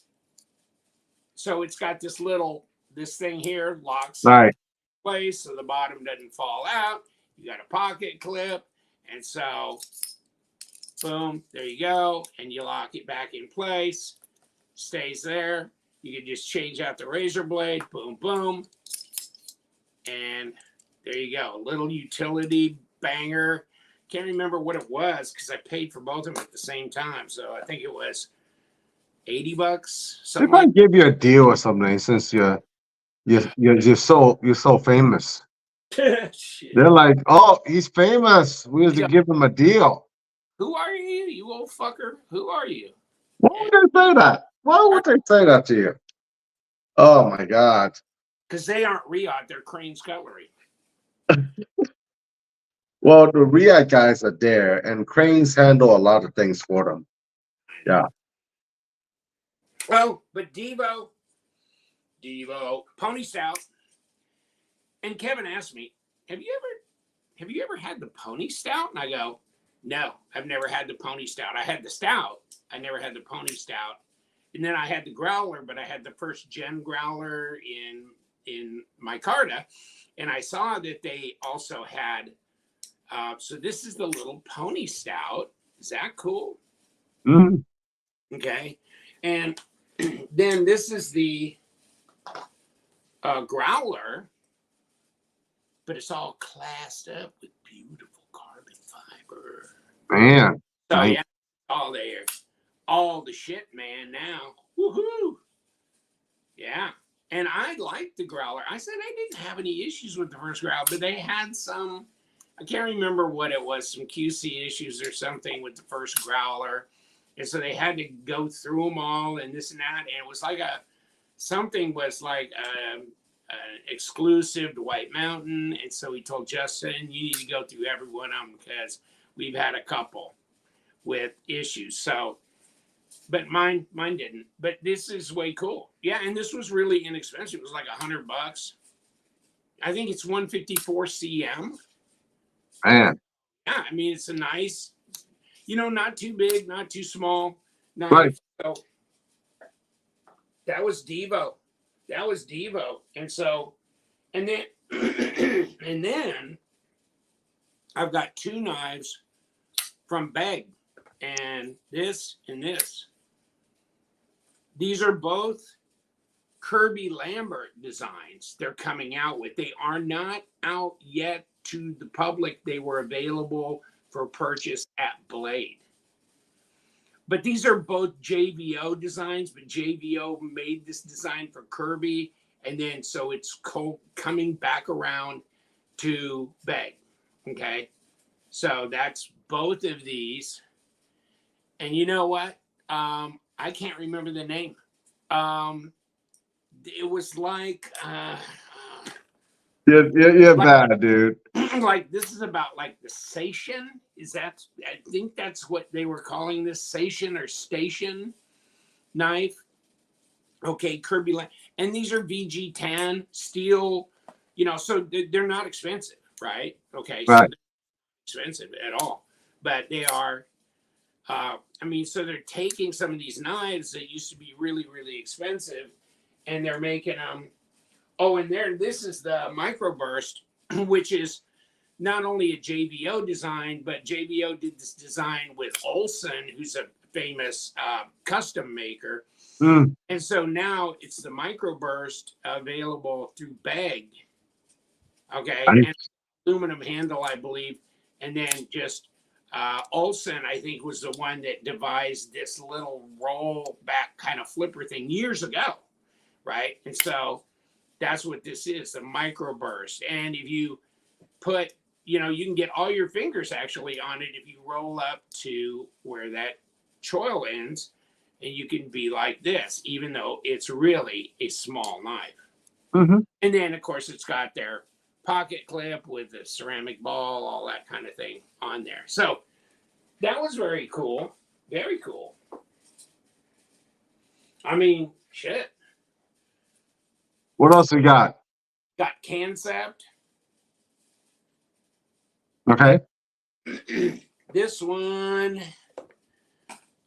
so it's got this thing here locks right in place so the bottom doesn't fall out. You got a pocket clip, and so boom, there you go, and you lock it back in place. Stays there. You can just change out the razor blade. Boom, boom, and there you go. A little utility banger. Can't remember what it was because I paid for both of them at the same time. So I think it was $80. They might give you a deal or something since you're so famous. They're like, oh, he's famous. We have to give him a deal. Who are you, you old fucker? Who are you? Why would they say that? Why would they say that to you? Oh my God. Because they aren't Riot, they're Crane's Cutlery. Well, the Riot guys are there, and Cranes handle a lot of things for them. Yeah. Oh, but Devo, Pony Stout. And Kevin asked me, have you ever had the Pony Stout? And I go, no, I've never had the Pony Stout. I had the Stout. I never had the Pony Stout. And then I had the Growler, but I had the first gen Growler in micarta. And I saw that they also had, so this is the little Pony Stout. Is that cool? Mm-hmm. Okay. And then this is the Growler, but it's all classed up with beautiful carbon fiber. Man. So nice. Yeah, all there. All the shit, man, now. Woohoo! Yeah. And I liked the Growler. I said I didn't have any issues with the first Growler, but they had some, I can't remember what it was, some QC issues or something with the first Growler. And so they had to go through them all and this and that. And it was like something was like an exclusive to White Mountain. And so he told Justin, you need to go through every one of them because we've had a couple with issues. So, but mine didn't. But this is way cool. Yeah, and this was really inexpensive. It was like $100. I think it's 154 cm. Man. Yeah, I mean it's a nice, not too big, not too small knife. Right. So that was Devo. And so, and then I've got two knives from Beg, and this and this. These are both Kirby Lambert designs they're coming out with. They are not out yet to the public. They were available for purchase at Blade. But these are both JVO designs, but JVO made this design for Kirby. And then so it's coming back around to Beg. Okay. So that's both of these. And you know what? I can't remember the name. It was like you're bad, dude. Like this is about like the Station. I think that's what they were calling this, Station or Station knife. Okay, Kirby and these are VG tan steel, so they're not expensive, right? Okay, right. So they're not expensive at all. but they are. I mean, so they're taking some of these knives that used to be really, really expensive, and they're making them. Oh, and there, this is the microburst, which is not only a JVO design, but JVO did this design with Olson, who's a famous custom maker. Mm. And so now it's the microburst available through Bag. Okay. And aluminum handle, I believe. And then just Olson, I think, was the one that devised this little roll back kind of flipper thing years ago. Right. And so that's what this is, the microburst. And if you put, you know, you can get all your fingers actually on it if you roll up to where that choil ends, and you can be like this, even though it's really a small knife. Mm-hmm. And then, of course, it's got their pocket clip with the ceramic ball, all that kind of thing on there. So that was very cool. Very cool. I mean, shit. What else we got? Got Cancept. Okay. This one,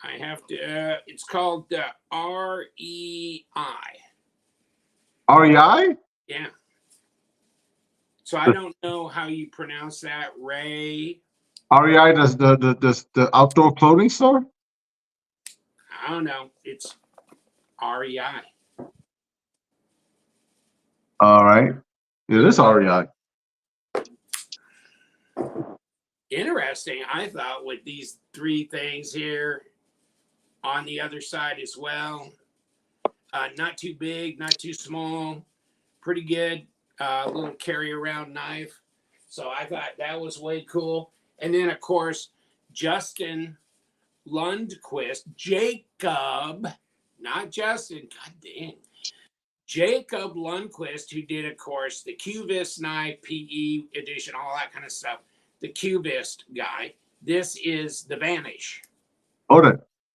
I have to, it's called the REI. REI? Yeah. So I don't know how you pronounce that, Ray. REI does the outdoor clothing store? I don't know. It's REI. All right. It is REI. Interesting, I thought, with these three things here on the other side as well. Not too big, not too small. Pretty good. Little carry around knife. So I thought that was way cool. And then, of course, Justin Lundquist, Jacob, not Justin, god dang. Jacob Lundquist, who did, of course, the Cubist knife, PE edition, all that kind of stuff. The Cubist guy. This is the Vanish. Oh,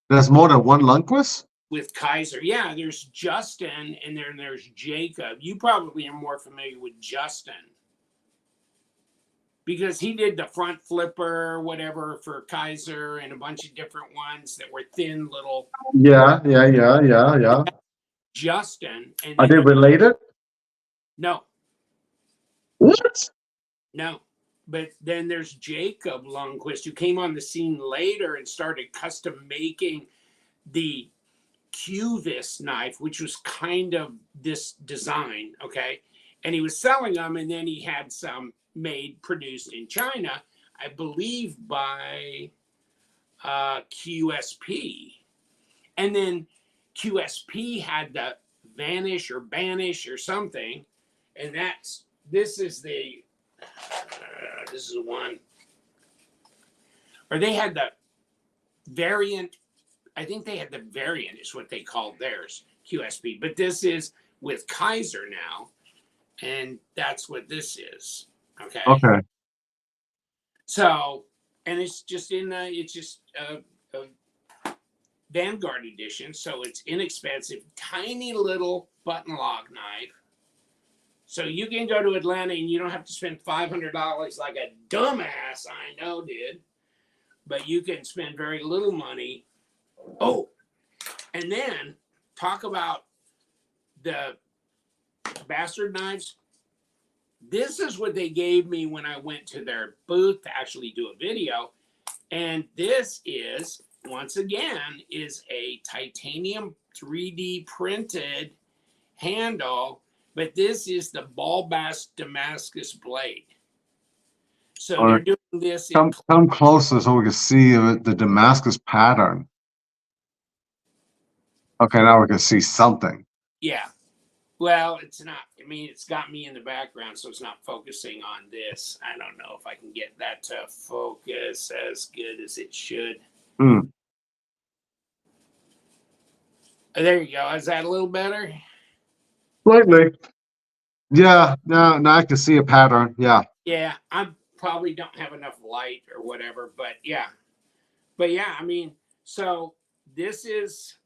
there's more than one Lundquist? With Kaiser. Yeah, there's Justin and then there's Jacob. You probably are more familiar with Justin because he did the front flipper, whatever, for Kaiser and a bunch of different ones that were thin little. Yeah. Justin. And Are they related? No. What? No. But then there's Jacob Lundquist, who came on the scene later and started custom making the Cubist knife, which was kind of this design, okay? And he was selling them, and then he had some made, produced in China, I believe by QSP. And then QSP had the Vanish or Banish or something, and this is one, or they had the variant. I think they had the variant is what they called theirs, QSP. But this is with Kaiser now, and that's what this is. Okay. Okay. So, and it's just a Vanguard edition, so it's inexpensive, tiny little button lock knife. So you can go to Atlanta and you don't have to spend $500 like a dumbass I know did, but you can spend very little money. Oh, and then talk about the bastard knives. This is what they gave me when I went to their booth to actually do a video. And this is, once again, is a titanium 3D printed handle, but this is the Ballbast Damascus blade. So they're doing this. Come closer so we can see the Damascus pattern. Okay, now we can see something. Yeah. Well, it's not. I mean, it's got me in the background, so it's not focusing on this. I don't know if I can get that to focus as good as it should. There you go. Is that a little better? Slightly. Yeah, now I can see a pattern. Yeah. Yeah, I probably don't have enough light or whatever, but yeah. But yeah, I mean, so this is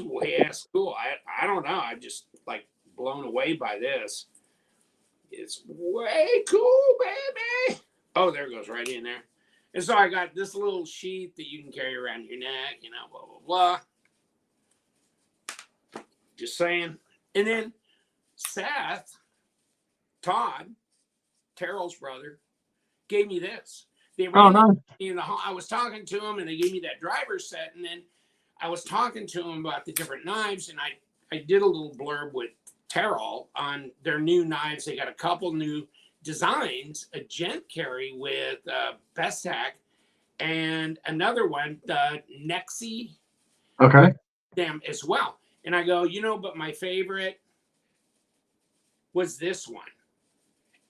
way ass cool. I don't know. I'm just like blown away by this. It's way cool, baby. Oh, there it goes right in there. And so I got this little sheath that you can carry around your neck, you know, blah, blah, blah. Just saying. And then Seth, Todd, Terrell's brother, gave me this. They Oh, ran nice. in the hall. I was talking to him, and they gave me that driver's set. And then I was talking to him about the different knives, and I did a little blurb with Terrell on their new knives. They got a couple new designs, a gent carry with Bestac, and another one, the Nexi, Okay. them as well. And I go, you know, but my favorite was this one.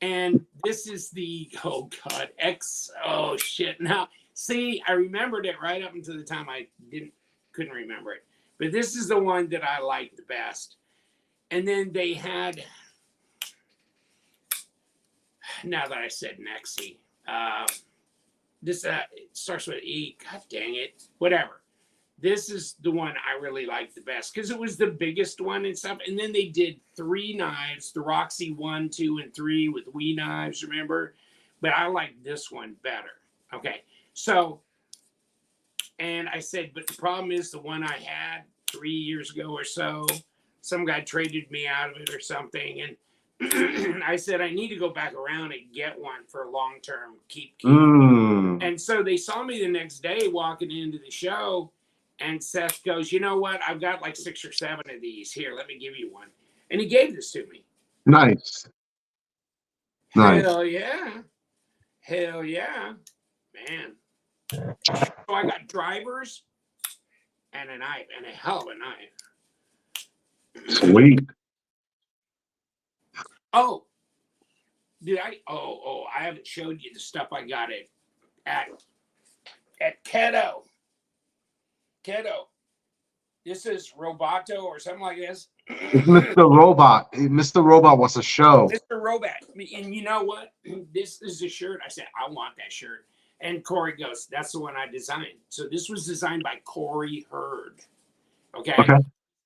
And this is the, oh God, oh shit. Now, see, I remembered it right up until the time I couldn't remember it. But this is the one that I liked the best. And then they had, now that I said Nexi, this it starts with E. God dang it. Whatever. This is the one I really liked the best because it was the biggest one and stuff. And then they did 3 knives, the Roxy 1, 2, and 3 with Wee knives, remember? But I like this one better. Okay. So, and I said, but the problem is the one I had 3 years ago or so, some guy traded me out of it or something. And I said, I need to go back around and get one for a long-term keep. And so they saw me the next day walking into the show. And Seth goes, you know what? I've got like 6 or 7 of these. Here, let me give you one. And he gave this to me. Nice. Nice. Hell yeah. Hell yeah. Man. So I got drivers and a knife, and a hell of a knife. Sweet. Oh. Did I? I haven't showed you the stuff I got at Keto. Keto. This is Roboto or something like this. It's Mr. Robot. Mr. Robot was a show. Mr. Robot. And you know what? This is a shirt. I said, I want that shirt. And Corey goes, that's the one I designed. So this was designed by Corey Hurd. Okay.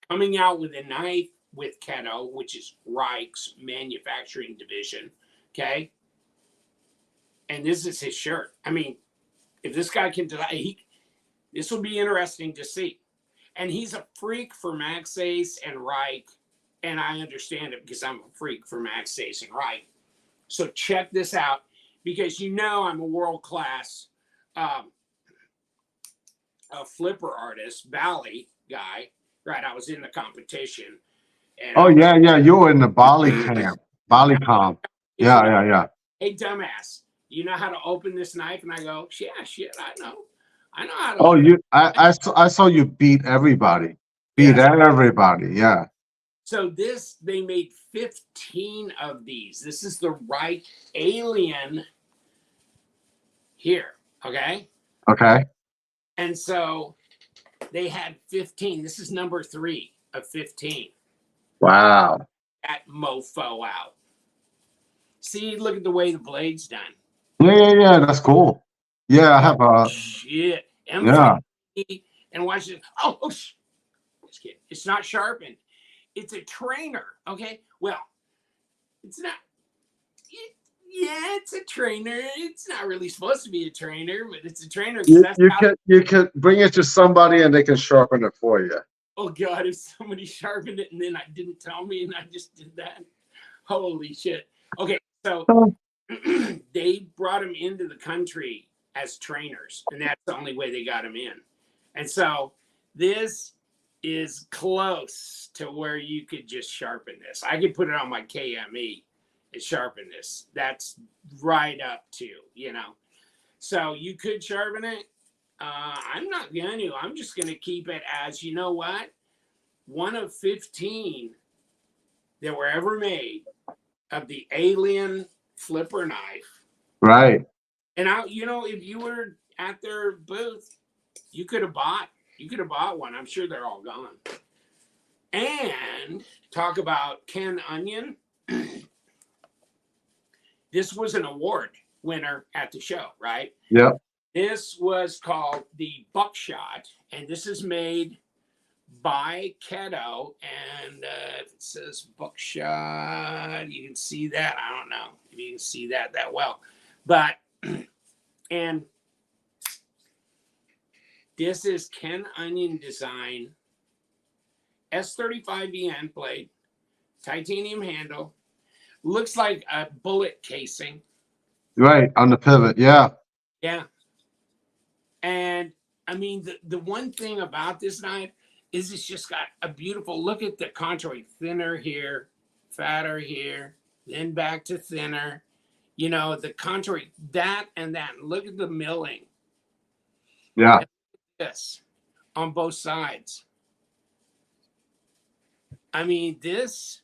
Coming out with a knife with Keto, which is Reich's manufacturing division. Okay. And this is his shirt. I mean, if this guy can design, this will be interesting to see. And he's a freak for Max Ace and Reich. And I understand it because I'm a freak for Max Ace and Reich. So check this out because you know I'm a world-class flipper artist, Valley guy. Right, I was in the competition. And oh, yeah. You were in the Bali camp. Bali comp. Yeah. Hey, dumbass, you know how to open this knife? And I go, yeah, shit, I know how to. Oh, I saw you beat everybody. Everybody, yeah. So they made 15 of these. This is the right alien here, okay? Okay. And so they had 15. This is number 3 of 15. Wow. That mofo out. See, look at the way the blade's done. Yeah. That's cool. Yeah, I have a shit. Yeah. And watch this. Oh, just kidding. It's not sharpened. It's a trainer. Okay. Well, it's not. It's a trainer. It's not really supposed to be a trainer, but it's a trainer. You can bring it to somebody and they can sharpen it for you. Oh God, if somebody sharpened it and then I didn't tell me and I just did that. Holy shit. Okay, so they brought him into the country as trainers, and that's the only way they got him in. And so this is close to where you could just sharpen this. I could put it on my KME and sharpen this. That's right up to, So you could sharpen it. I'm not going to. I'm just going to keep it as, you know what? One of 15 that were ever made of the alien flipper knife. Right. And if you were at their booth, you could have bought one. I'm sure they're all gone. And talk about Ken Onion. This was an award winner at the show, right? Yeah. This was called the Buckshot, and this is made by Keto. And if it says Buckshot, you can see that. I don't know if you can see that well, but and This is Ken Onion design, S35E end plate, titanium handle. Looks like a bullet casing. Right, on the pivot, yeah. Yeah. And I mean, the one thing about this knife is it's just got a beautiful look at the contour. Thinner here, fatter here, then back to thinner. You know, the contour, that and that. Look at the milling. Yeah. This on both sides. I mean, this,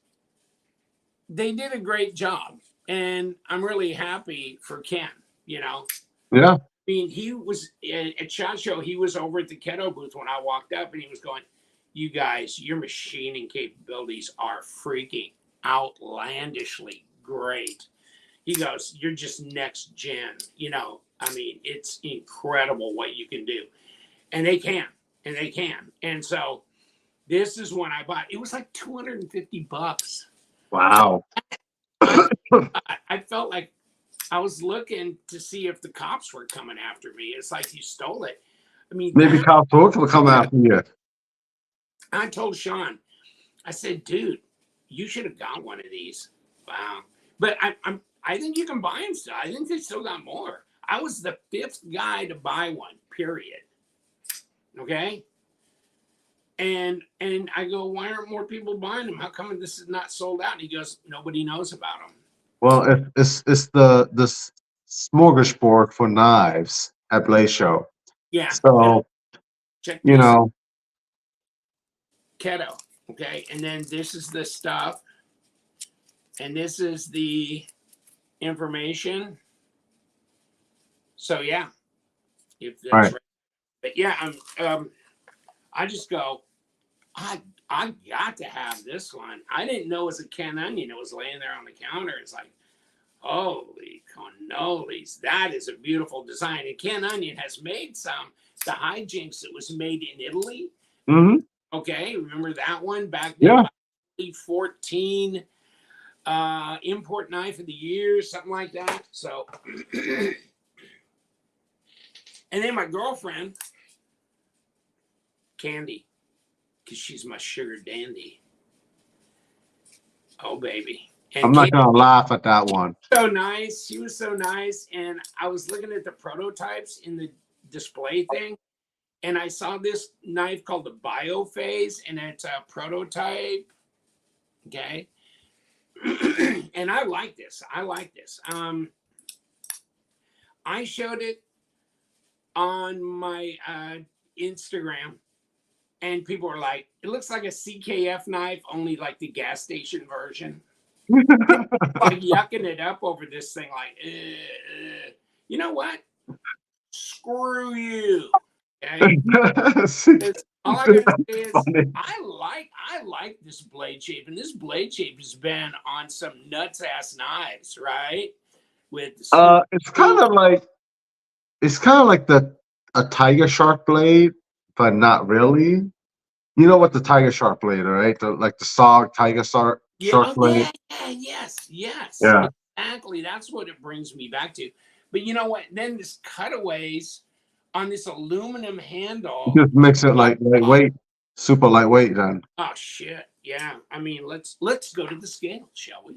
they did a great job. And I'm really happy for Ken, you know. Yeah. I mean, he was at SHOT Show. He was over at the Keto booth when I walked up, and he was going, "You guys, your machining capabilities are freaking outlandishly great." He goes, "You're just next gen." You know, I mean, it's incredible what you can do, and they can, and they can. And so, this is when I bought. It was like $250. Wow. I felt like I was looking to see if the cops were coming after me. It's like you stole it. I mean, Maybe cops will come after you. I told Sean, I said, dude, you should have got one of these. Wow. But I think you can buy them still. I think they still got more. I was the 5th guy to buy one, period. Okay. And I go, why aren't more people buying them? How come this is not sold out? And he goes, nobody knows about them. Well, it's the smorgasbord for knives at Blaze Show. Yeah. So, check you know. Keto. Okay. And then this is the stuff. And this is the information. So yeah. If that's right. But yeah, I just go, I got to have this one. I didn't know it was a Ken Onion. It was laying there on the counter. It's like, holy cannolis, that is a beautiful design. And Ken Onion has made some. The Hijinks, it was made in Italy. Mm-hmm. Okay, remember that one back then? Yeah. 2014 import knife of the year, something like that. So, and then my girlfriend, Candy, because she's my sugar dandy. Oh, baby. And I'm not going to laugh at that one. So nice. She was so nice. And I was looking at the prototypes in the display thing, and I saw this knife called the Biophase, and it's a prototype. Okay. And I like this. I showed it on my Instagram, and people were like, it looks like a CKF knife, only like the gas station version. Like yucking it up over this thing, like, you know what? Screw you. Okay? All I gotta say is I like this blade shape, and this blade shape has been on some nuts ass knives, right? With it's kind of like a tiger shark blade, but not really. You know what the tiger shark blade, right? The SOG tiger shark blade. Yes. Yeah. Exactly. That's what it brings me back to. But you know what? Then this cutaways on this aluminum handle. Just makes it like lightweight, super lightweight then. Oh shit. Yeah. I mean, let's go to the scale, shall we?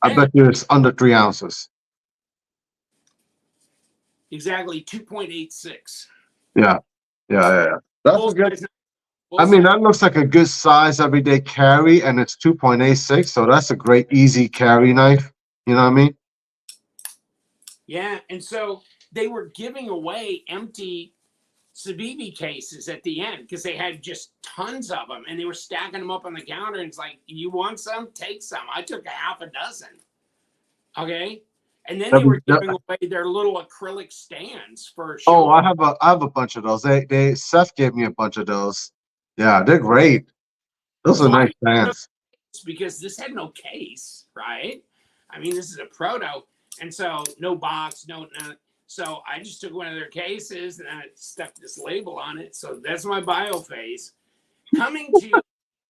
I bet you it's under 3 ounces. Exactly, 2.86. Yeah. That's good. I mean, that looks like a good size everyday carry, and it's 2.86, so that's a great easy carry knife. You know what I mean? Yeah, and so they were giving away empty Sabibi cases at the end because they had just tons of them, and they were stacking them up on the counter. And it's like, you want some? Take some. I took a half a dozen. Okay, and then they were giving away their little acrylic stands for. Oh, I have a bunch of those. Seth gave me a bunch of those. Yeah, they're great. Those are nice stands. Because this had no case, right? I mean, this is a proto, and so no box, no. So I just took one of their cases and I stuck this label on it. So that's my Biophase coming to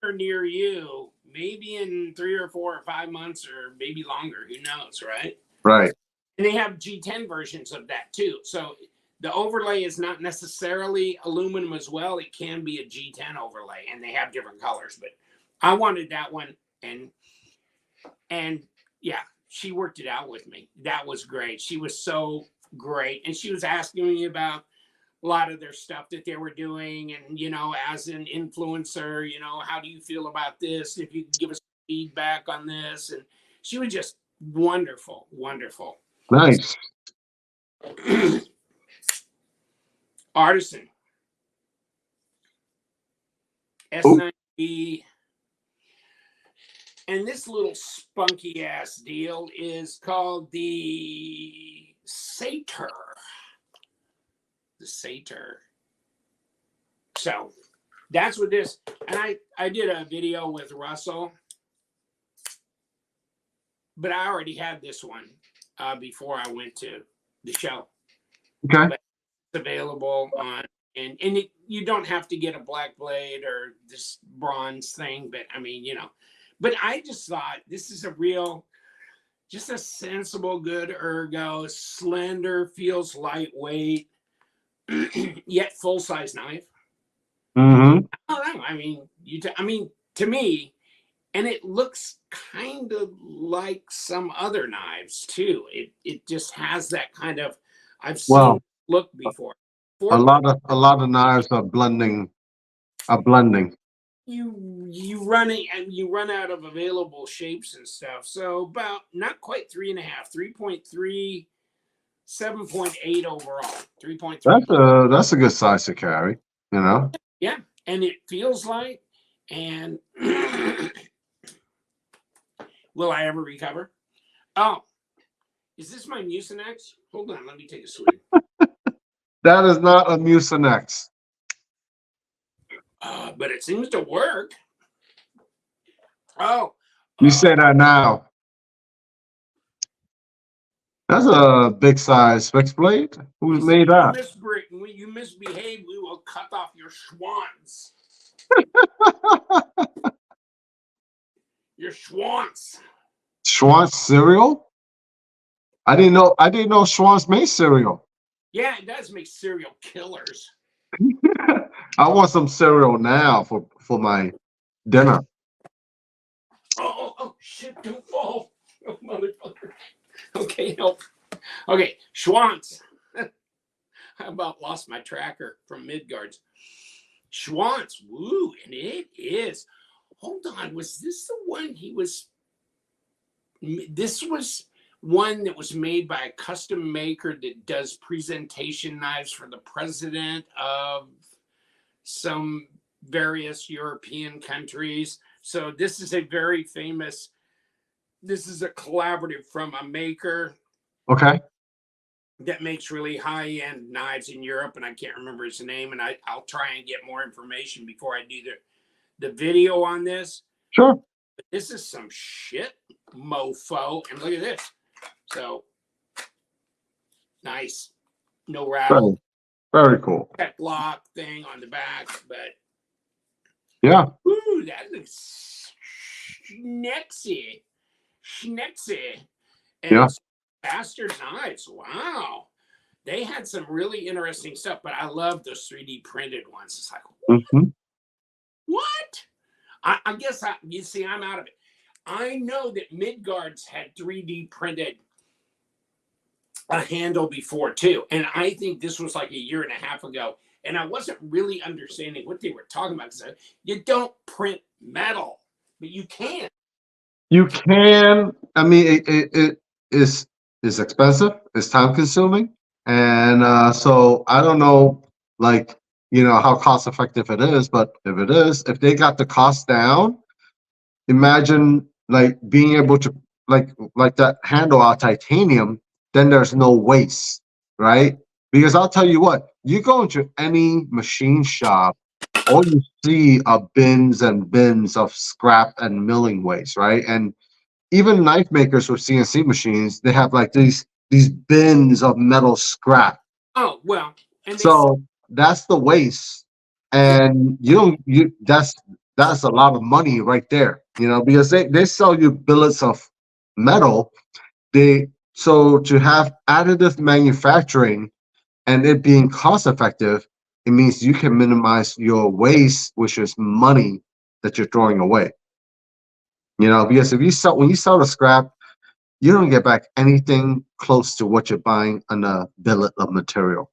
or near you, maybe in 3 or 4 or 5 months, or maybe longer. Who knows, right? Right. And they have G10 versions of that too. So The overlay is not necessarily aluminum as well. It can be a G10 overlay, and they have different colors. But I wanted that one, and yeah, she worked it out with me. That was great. She was so great, and she was asking me about a lot of their stuff that they were doing, and as an influencer, how do you feel about this? If you can give us feedback on this, and she was just wonderful, wonderful. Nice. Artisan S9B, and this little spunky ass deal is called the Satyr. The Satyr. So that's what this, and I did a video with Russell, but I already had this one before I went to the show. Okay. But it's available on, and you don't have to get a black blade or this bronze thing, but I mean, but I just thought this is just a sensible, good ergo, slender, feels lightweight, yet full size knife. Mm-hmm. I don't know. I mean, to me, and it looks kind of like some other knives too. It just has that kind of, I've seen look before. A lot of knives are blending. You run out of available shapes and stuff. So about not quite 3.5, 3.3, 7.8 overall. 3.3. That's a good size to carry. Yeah, and it feels light. And will I ever recover? Oh, is this my Mucinex? Hold on, let me take a swig. That is not a Mucinex. But it seems to work. Oh. You say that now. That's a big size fixed blade. Who's made that? When you misbehave, we will cut off your schwanz. Your schwanz. Schwanz cereal? I didn't know Schwanz made cereal. Yeah, it does make cereal killers. I want some cereal now for my dinner. Oh, shit, don't fall. Oh, motherfucker. Okay, help. Okay, Schwanz. I about lost my tracker from Midgard's. Schwanz, woo, and it is. Hold on, was this the one this was one that was made by a custom maker that does presentation knives for the president of some various European countries. So this is a very famous, this is a collaborative from a maker. Okay. That makes really high-end knives in Europe, and I can't remember his name, and I'll try and get more information before I do the video on this. Sure. But this is some shit mofo, and look at this. So, nice. No rattle. Very cool. Tech lock thing on the back, but yeah. Ooh, that looks schnexy. And yeah. Bastard knives. Wow. They had some really interesting stuff, but I love those 3D printed ones. It's like, what? I guess you see, I'm out of it. I know that Midgard's had 3D printed a handle before too. And I think this was like 1.5 years ago. And I wasn't really understanding what they were talking about. Because you don't print metal, but you can. You can. I mean, it is expensive. It's time consuming. And so I don't know, like, how cost effective it is. But if they got the cost down, imagine like being able to like that handle out titanium, then there's no waste, right? Because I'll tell you what, you go into any machine shop, all you see are bins and bins of scrap and milling waste, right? And even knife makers with CNC machines, they have like these bins of metal scrap. Oh, well. And so that's the waste. And that's a lot of money right there, because they sell you billets of metal. So to have additive manufacturing, and it being cost effective, it means you can minimize your waste, which is money that you're throwing away. You know, because if you sell when you sell the scrap, you don't get back anything close to what you're buying on a billet of material,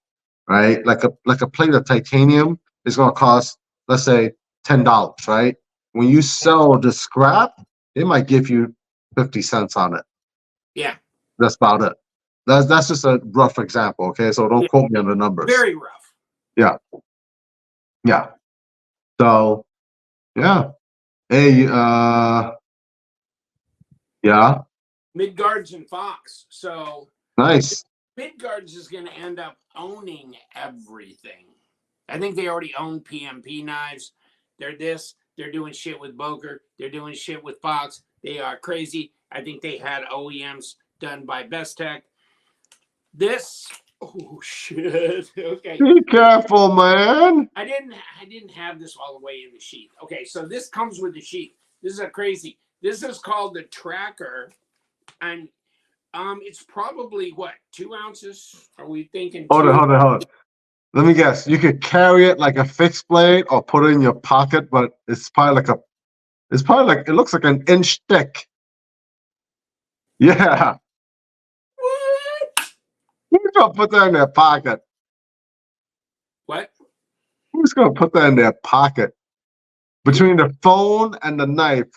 right? Like a plate of titanium is going to cost, let's say, $10, right? When you sell the scrap, they might give you 50 cents on it. Yeah. That's about it. That's just a rough example, okay? So don't Yeah. quote me on the numbers. Very rough. Yeah, yeah. So yeah. Hey, yeah, Midgard's and Fox. So nice. Midgard's is going to end up owning everything. I think they already own PMP knives. They're doing shit with Boker. They're doing shit with Fox. They are crazy. I think they had OEMs done by Best Tech. This, oh shit. Okay. Be careful, man. I didn't have this all the way in the sheet. Okay, so this comes with the sheet. This is a crazy. This is called the Tracker, and it's probably what, 2 ounces? Are we thinking? Hold on. Let me guess. You could carry it like a fixed blade or put it in your pocket, but it's probably like it looks like an inch thick. Yeah. What? Who's gonna put that in their pocket? What? Who's gonna put that in their pocket? Between the phone and the knife,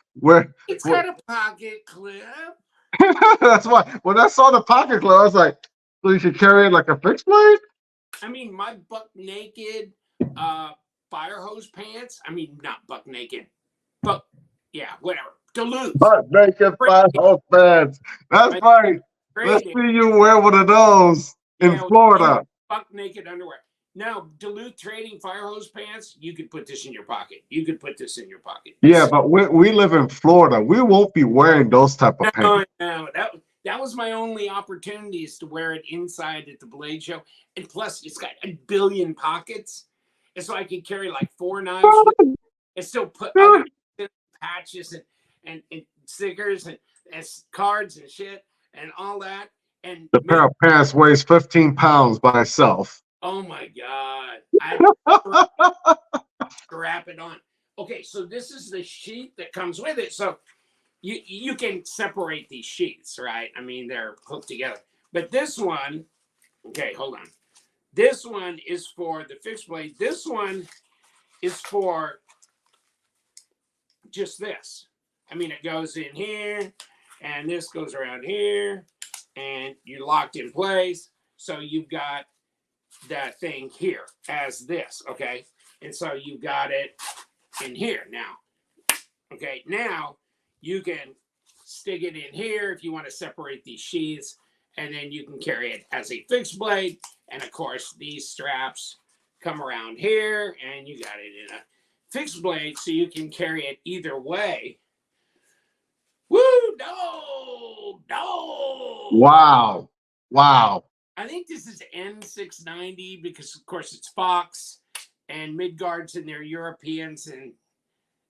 It's got a pocket clip. that's why when I saw the pocket clip, I was like, so you should carry it like a fixed blade? I mean, my buck naked fire hose pants. I mean, not buck naked, but yeah, whatever. Duluth. But naked fire hose pants. That's funny. Let's see you wear one of those in Florida. Buck naked underwear. Now, Duluth trading fire hose pants, you could put this in your pocket. You could put this in your pocket. Yeah, but we live in Florida. We won't be wearing those type of pants. No, that was my only opportunity, is to wear it inside at the Blade Show. And plus, it's got a billion pockets. And so I could carry like 4 knives with it and still put other patches and stickers and cards and shit and all that. And the pair of pants weighs 15 pounds by itself. Oh my God. I strap it on. Okay, so this is the sheet that comes with it. So you can separate these sheets, right? I mean, they're hooked together. But this one, okay, hold on. This one is for the fixed blade. This one is for just this. I mean, it goes in here, and this goes around here, and you're locked in place. So you've got that thing here as this, okay? And so you got it in here now. Okay, now you can stick it in here if you want to separate these sheaths, and then you can carry it as a fixed blade. And of course, these straps come around here, and you got it in a fixed blade, so you can carry it either way. Woo! No! Wow. I think this is N690 because, of course, it's Fox and Midgard's, and they're Europeans, and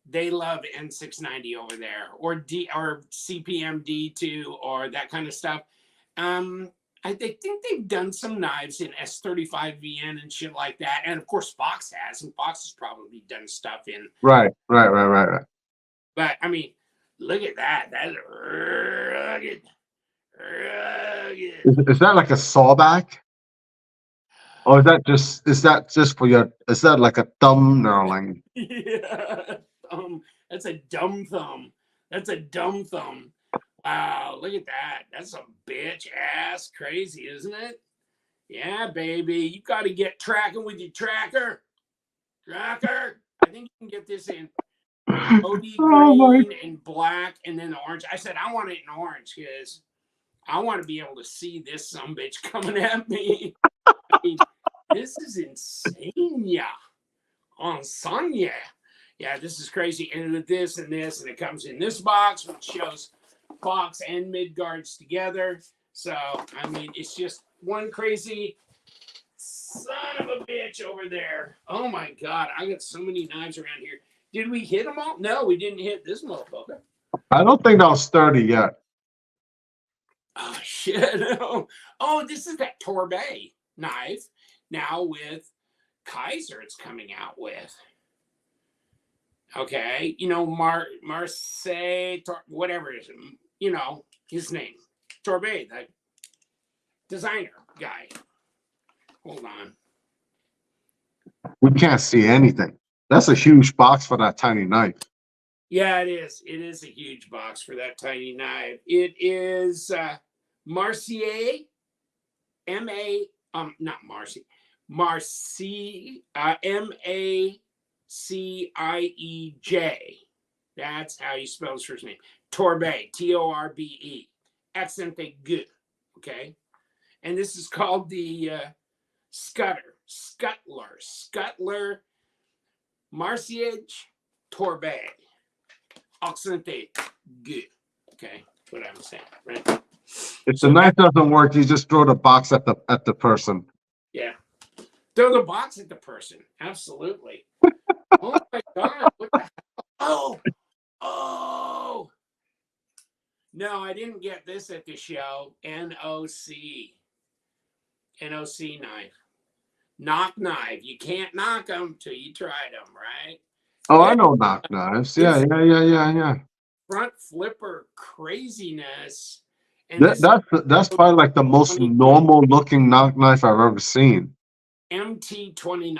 they love N690 over there, or CPM D2 or that kind of stuff. I think they've done some knives in S35VN and shit like that, and of course Fox has, and Fox has probably done stuff in. Right. But I mean, look at that. That's rugged. Is that like a sawback? Or is that just for your? Is that like a thumbnailing? Yeah, that's a dumb thumb. Wow, look at that. That's a bitch ass crazy, isn't it? Yeah, baby. You got to get tracking with your tracker. I think you can get this in OD green and black, and then the orange. I said I want it in orange because I want to be able to see this sumbitch coming at me. I mean, this is insane, yeah. On Sonya. Yeah, this is crazy. And with this and this, and it comes in this box, which shows Fox and Midgard's together. So, I mean, it's just one crazy son of a bitch over there. Oh my God, I got so many knives around here. Did we hit them all? No, we didn't hit this motherfucker. I don't think that was sturdy yet. Oh shit! Oh, this is that Torbay knife. now with Kaiser, it's coming out with. Okay, you know, Marseille, whatever it is, you know, his name, Torbay, the designer guy. Hold on. We can't see anything. That's a huge box for that tiny knife. Yeah, it is. It is a huge box for that tiny knife. It is Marcier, not Marcy, Marcy, Macieej. That's how you spell his first name. Torbe, Torbe, accent aigu. Okay, and this is called the Scuttler, Marciej Torbe, accent aigu. Okay, that's what I'm saying, right? If So the knife doesn't work, you just throw the box at the person. yeah, throw the box at the person. Absolutely. Oh my God! What the hell? Oh! No, I didn't get this at the show. NOC knife. Knock knife. You can't knock them till you try them, right? Oh, I There know knock knives. Yeah, is yeah. front flipper craziness. And this That's probably like the most 22 normal looking knock knife I've ever seen. MT29.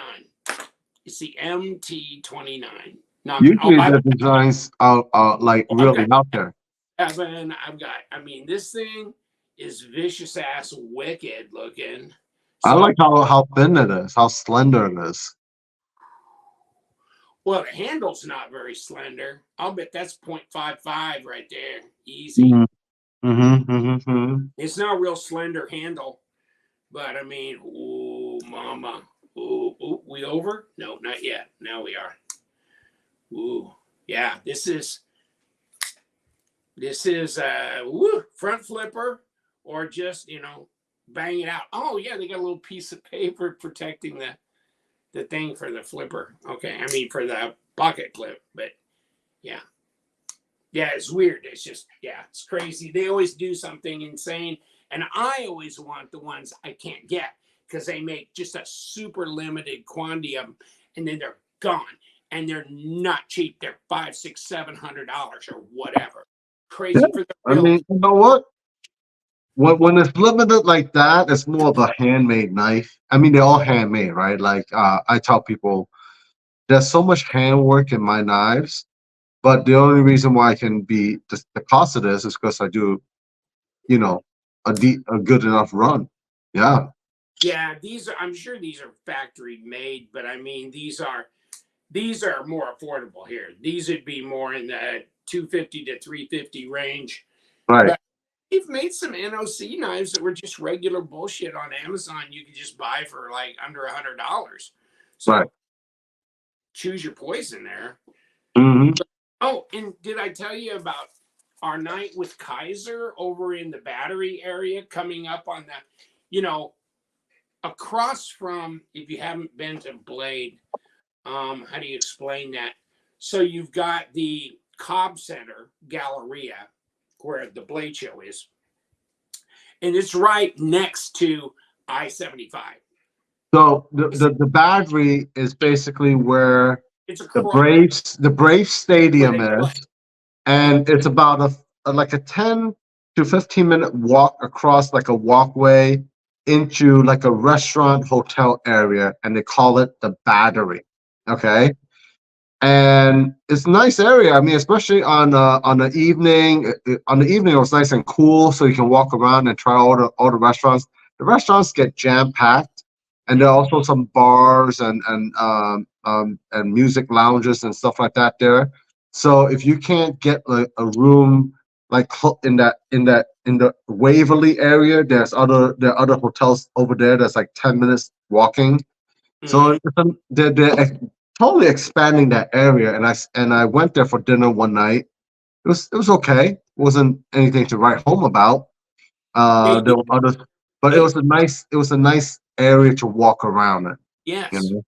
It's the MT29. Knock. Oh, Usually the designs are like I've really got out there. Evan. I mean, this thing is vicious ass wicked looking. I So, like how thin it is, how slender it is. well, the handle's not very slender. I'll bet that's 0.55 right there. Easy. It's not a real slender handle, but I mean, ooh, mama. Ooh, we over? No, not yet. Now we are. Ooh, yeah, this is front flipper or just, you know, bang it out. Oh yeah, they got a little piece of paper protecting the thing for the flipper. Okay, I mean for the pocket clip, but yeah. Yeah, it's weird. It's just, yeah, it's crazy. They always do something insane. And I always want the ones I can't get because they make just a super limited quantity of them and then they're gone. And they're not cheap. They're $500, $600, $700 or whatever. Yeah, Crazy for the I real. mean, you know what? When it's limited like that, it's more of a handmade knife. I mean, they're all handmade, right? Like I tell people, there's so much handwork in my knives, but the only reason why I can be the cost of this is because I do, you know, a good enough run. Yeah. Yeah, I'm sure these are factory made, but I mean, these are more affordable here. These would be more in the 250 to 350 range. Right. But they've made some NOC knives that were just regular bullshit on Amazon. You could just buy for like under $100. So Right. choose your poison there. Hmm. Oh, and did I tell you about our night with Kaiser over in the Battery area coming up on the, you know, across from, if you haven't been to Blade, how do you explain that? So you've got the Cobb Center Galleria where the Blade Show is, and it's right next to I-75. So the Battery is basically where It's the across Braves where Stadium they play. is, and it's about like a 10 to 15-minute walk across like a walkway into like a restaurant hotel area, and they call it the Battery. Okay. And it's a nice area. I mean, especially on the evening. On the evening, it was nice and cool, so you can walk around and try all the restaurants. The restaurants get jam packed, and there are also some bars and music lounges and stuff like that there. So if you can't get like a room like in the Waverly area, there are other hotels over there. That's like 10 minutes walking. So Mhm. they're totally expanding that area, and I went there for dinner one night. It was okay. It wasn't anything to write home about. They There were others, but they it was a nice area to walk around in. You yes, know?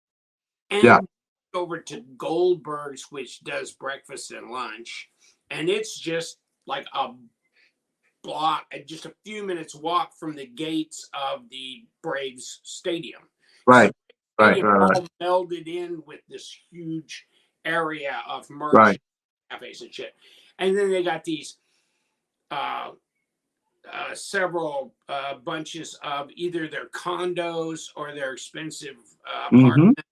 Yeah. and over to Goldberg's, which does breakfast and lunch, and it's just like a block, just a few minutes walk from the gates of the Braves Stadium. So Right. Right. it Right. all melded in with this huge area of merch, Right. cafes and shit. And then they got these uh, several bunches of either their condos or their expensive Mm-hmm. apartments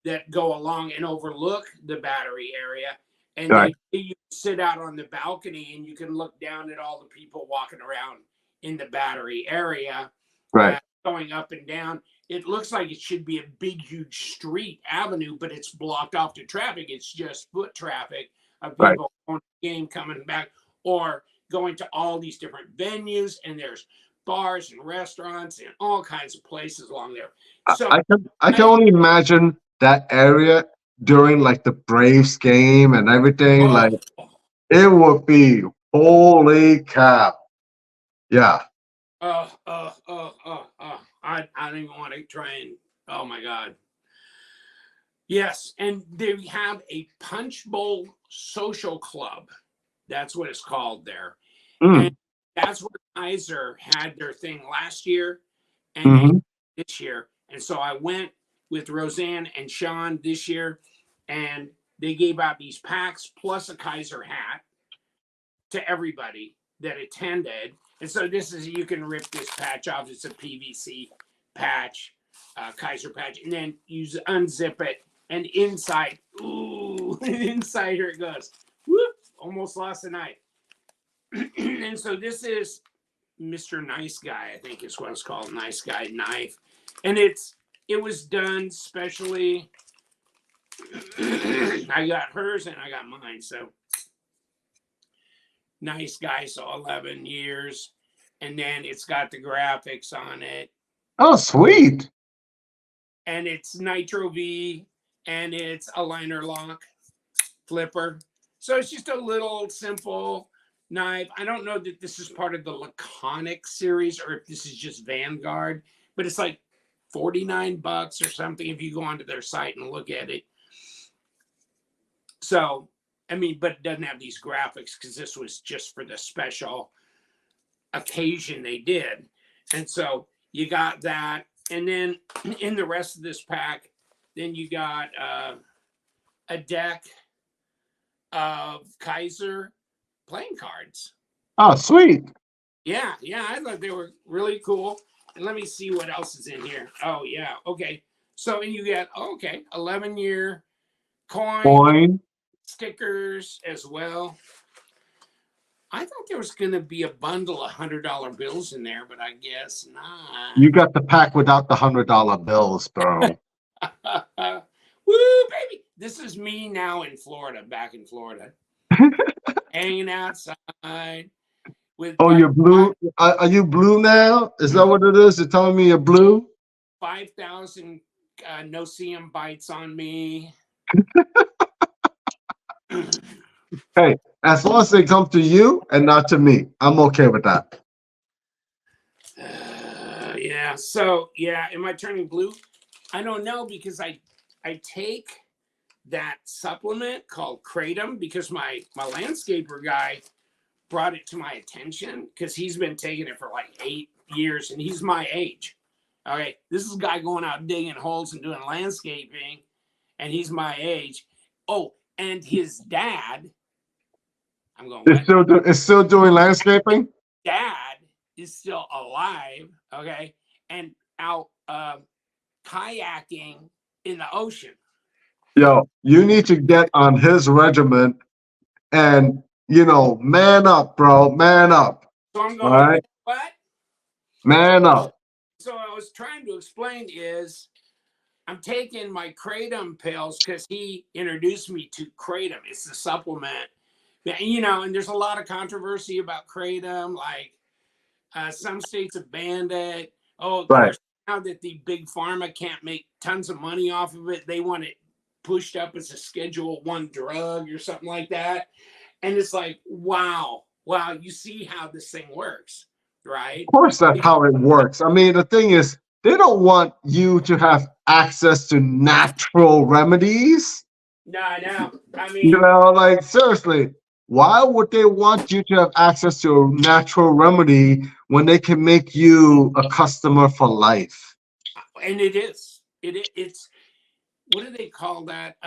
that go along and overlook the Battery area. And Right. you sit out on the balcony and you can look down at all the people walking around in the Battery area, Right. going up and down. It looks like it should be a big, huge street avenue, but it's blocked off to traffic. It's just foot traffic of Right. people on the game coming back or going to all these different venues. And there's bars and restaurants and all kinds of places along there. So I can only imagine that area during like the Braves game and everything. Like oh, it would be holy cow. Yeah. I don't even want to try and, oh my God. Yes. And they have a punch bowl social club. That's what it's called there. And Mm. that's where Kaiser had their thing last year and they Mm-hmm. this year. And so I went with Roseanne and Sean this year, and they gave out these packs plus a Kaiser hat to everybody that attended. And so this is, you can rip this patch off. It's a PVC patch, Kaiser patch, and then you unzip it, and inside, ooh, inside here it goes. Whoop, almost lost a knife. And so this is Mr. Nice Guy, I think is what it's called, Nice Guy knife. And it was done specially. I got hers and I got mine. So Nice Guy, so 11 years. And then it's got the graphics on it. Oh, sweet. And it's Nitro V and it's a liner lock flipper. So it's just a little simple knife. I don't know that this is part of the Laconic series or if this is just Vanguard, but it's like $49 or something if you go onto their site and look at it. So, I mean, but it doesn't have these graphics because this was just for the special occasion they did. And so you got that. And then in the rest of this pack, then you got a deck of Kaiser playing cards. Oh, sweet. Yeah, I thought they were really cool. And let me see what else is in here. Oh, yeah. Okay. So, and you get, 11-year coin stickers as well. I thought there was going to be a bundle of $100 bills in there, but I guess not. You got the pack without the $100 bills, bro. Woo, baby. This is me now in Florida, back in Florida. Hanging outside. With Oh, you're blue? Are you blue now? Is that what it is? You're telling me you're blue? 5,000 no-see-em bites on me. Hey, as long as they come to you and not to me, I'm okay with that. Yeah. So, yeah. Am I turning blue? I don't know because I take that supplement called Kratom because my landscaper guy brought it to my attention because he's been taking it for like 8 years and he's my age. Okay. This is a guy going out digging holes and doing landscaping and he's my age. Oh, and his dad, I'm going, what? It's still doing landscaping? Dad is still alive, okay, and out kayaking in the ocean. Yo, you need to get on his regiment and, man up, bro. Man up. So I'm All going, right? what? Man up. So I was trying to explain is I'm taking my Kratom pills because he introduced me to Kratom. It's the supplement. And there's a lot of controversy about Kratom. Like some states have banned it. Oh, of course, now that the big pharma can't make tons of money off of it, they want it pushed up as a Schedule I drug or something like that. And it's like, wow, you see how this thing works, right? Of course, that's how it works. I mean, the thing is, they don't want you to have access to natural remedies. No, I know. I mean, Like, seriously, why would they want you to have access to a natural remedy when they can make you a customer for life? and it is. It's what do they call that?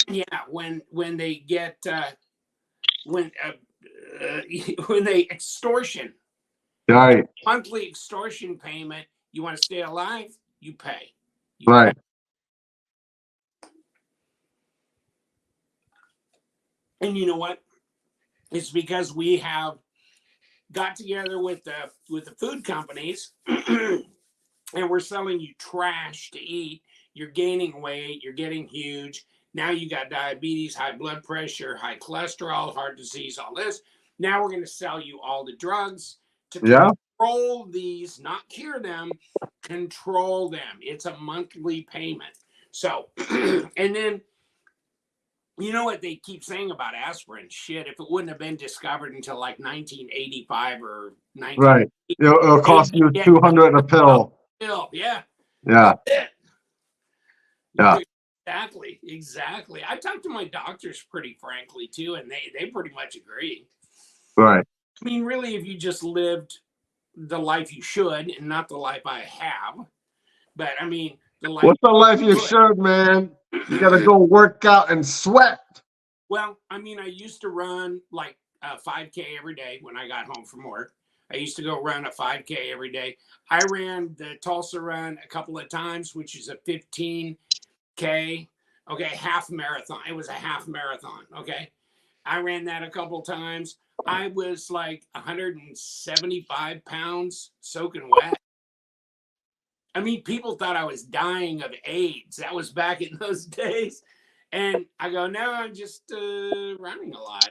Yeah, when they get when when they extortion, Right, monthly extortion payment. You want to stay alive? You pay. You right. pay. And you know what? It's because we have got together with the food companies and we're selling you trash to eat. You're gaining weight, you're getting huge. Now you got diabetes, high blood pressure, high cholesterol, heart disease, all this. Now we're going to sell you all the drugs to Yeah, control these, not cure them, control them. It's a monthly payment. So, and then you know what they keep saying about aspirin? Shit, if it wouldn't have been discovered until like 1985 or 19, right. It'll they'd cost be you getting 200 a pill. pill. Yeah, Yeah, that's it. yeah, Exactly. I talked to my doctors pretty frankly too, and they pretty much agree. right. I mean, really, if you just lived the life you should and not the life I have, but I mean, the life What's the life you you should, man? You gotta could. go work out and sweat. Well, I mean, I used to run like a 5K every day when I got home from work. I used to go run a 5K every day. I ran the Tulsa run a couple of times, which is a 15K, okay, half marathon. It was a half marathon, okay. I ran that a couple times. I was like 175 pounds soaking wet. I mean, people thought I was dying of AIDS. That was back in those days. And I go, no, I'm just running a lot.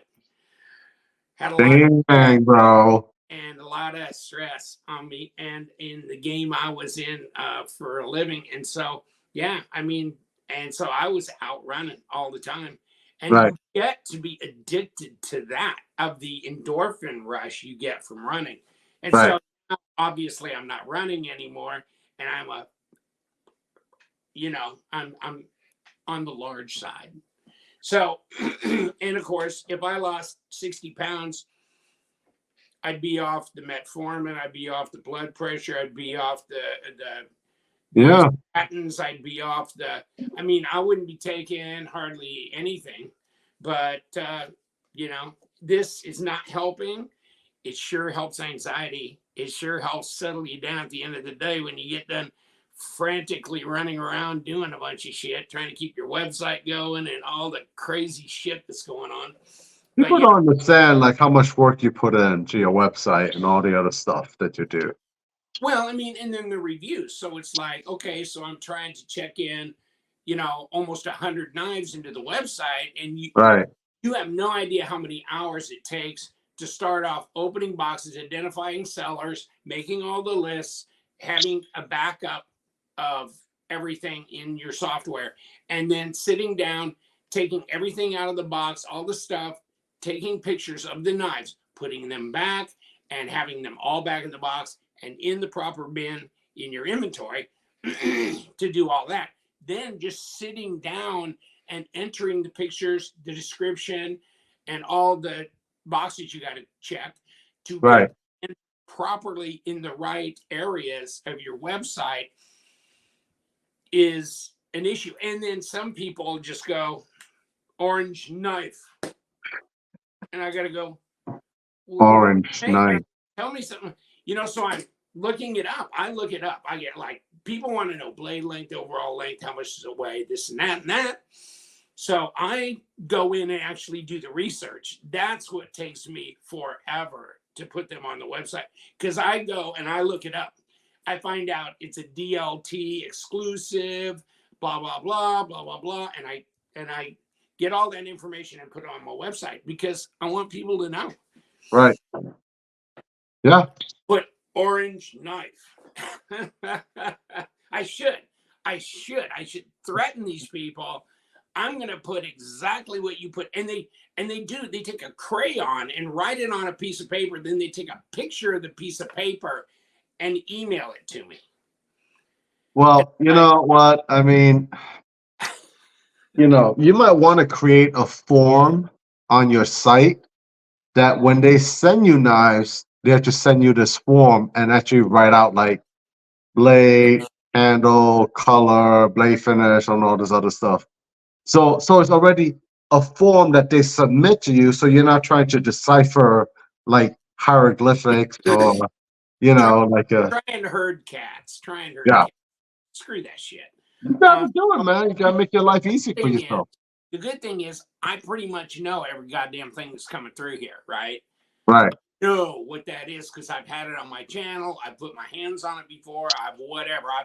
Had a lot of stress Dang, bro. and a lot of stress on me and in the game I was in for a living. And so, yeah, I mean, and so I was out running all the time. And Right, you get to be addicted to that, of the endorphin rush you get from running. And right. so obviously I'm not running anymore. And I'm a, you know, I'm on the large side. So, and of course, if I lost 60 pounds, I'd be off the metformin, I'd be off the blood pressure, I'd be off the Yeah, statins, I'd be off the, I mean, I wouldn't be taking hardly anything, but, you know, this is not helping. It sure helps anxiety. It sure helps settle you down at the end of the day when you get done frantically running around doing a bunch of shit, trying to keep your website going and all the crazy shit that's going on. But people yeah, don't understand like how much work you put into your website and all the other stuff that you do. well, I mean, and then the reviews. So it's like, okay, so I'm trying to check in, you know, almost 100 knives into the website, and Right, you have no idea how many hours it takes to start off opening boxes, identifying sellers, making all the lists, having a backup of everything in your software, and then sitting down, taking everything out of the box, all the stuff, taking pictures of the knives, putting them back, and having them all back in the box and in the proper bin in your inventory to do all that. Then just sitting down and entering the pictures, the description, and all the boxes you got to check to right. get properly in the right areas of your website is an issue. And then some people just go, orange knife. And I got to go, well, Orange hey, night. tell me something. You know, so I'm looking it up. I look it up. I get like, people want to know blade length, overall length, how much does it weigh, this and that and that. So I go in and actually do the research. That's what takes me forever to put them on the website, because I go and I look it up. I find out it's a DLT exclusive, blah blah blah blah blah blah, and I get all that information and put it on my website because I want people to know. Right. Yeah. Put orange knife. I should. I should threaten these people. I'm going to put exactly what you put. And they do. They take a crayon and write it on a piece of paper. Then they take a picture of the piece of paper and email it to me. Well, you know what? I mean, you might want to create a form on your site that when they send you knives, they have to send you this form and actually write out like blade, handle, color, blade finish, and all this other stuff. So it's already a form that they submit to you, so you're not trying to decipher like hieroglyphics or Try, like a try and herd cats. Try and herd yeah. cats. Screw that shit. You gotta Um, do it, man. You gotta make your life easy for thing is, yourself. the good thing is, I pretty much know every goddamn thing that's coming through here, right? Right. Know what that is because I've had it on my channel. I've put my hands on it before. I've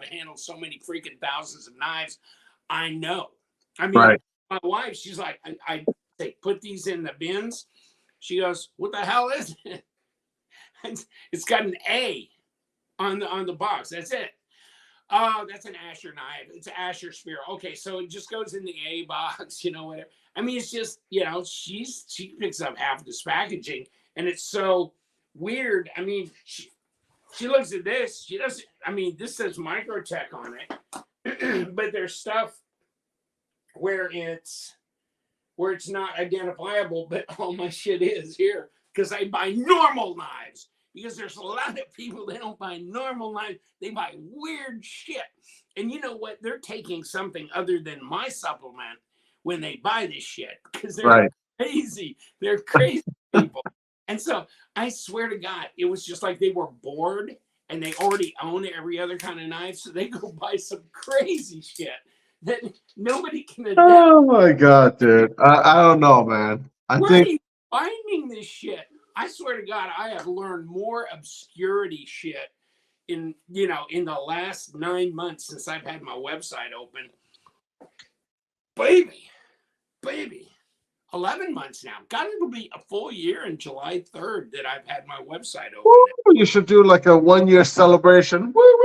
handled so many freaking thousands of knives. I know. I mean, Right. my wife, she's like, I say, put these in the bins. She goes, what the hell is it? It's got an A on the box. That's it. Oh, that's an Asher knife. It's an Asher spear. Okay, so it just goes in the A box, whatever. I mean, it's just, she picks up half this packaging, and it's so weird. I mean, she looks at this. She doesn't. I mean, this says Microtech on it, but there's stuff where it's not identifiable, but all my shit is here because I buy normal knives. Because there's a lot of people that don't buy normal knives, they buy weird shit. And you know what? They're taking something other than my supplement when they buy this shit because they're Right. crazy. They're crazy people. And so I swear to God, it was just like they were bored and they already own every other kind of knife. So they go buy some crazy shit that nobody can adapt. Oh my God, dude. I don't know, man. Where are you finding this shit? I swear to God, I have learned more obscurity shit in the last 9 months since I've had my website open. Baby, 11 months now. God, it'll be a full year in July 3rd that I've had my website open. Woo, you should do like a 1-year celebration. Woo-woo.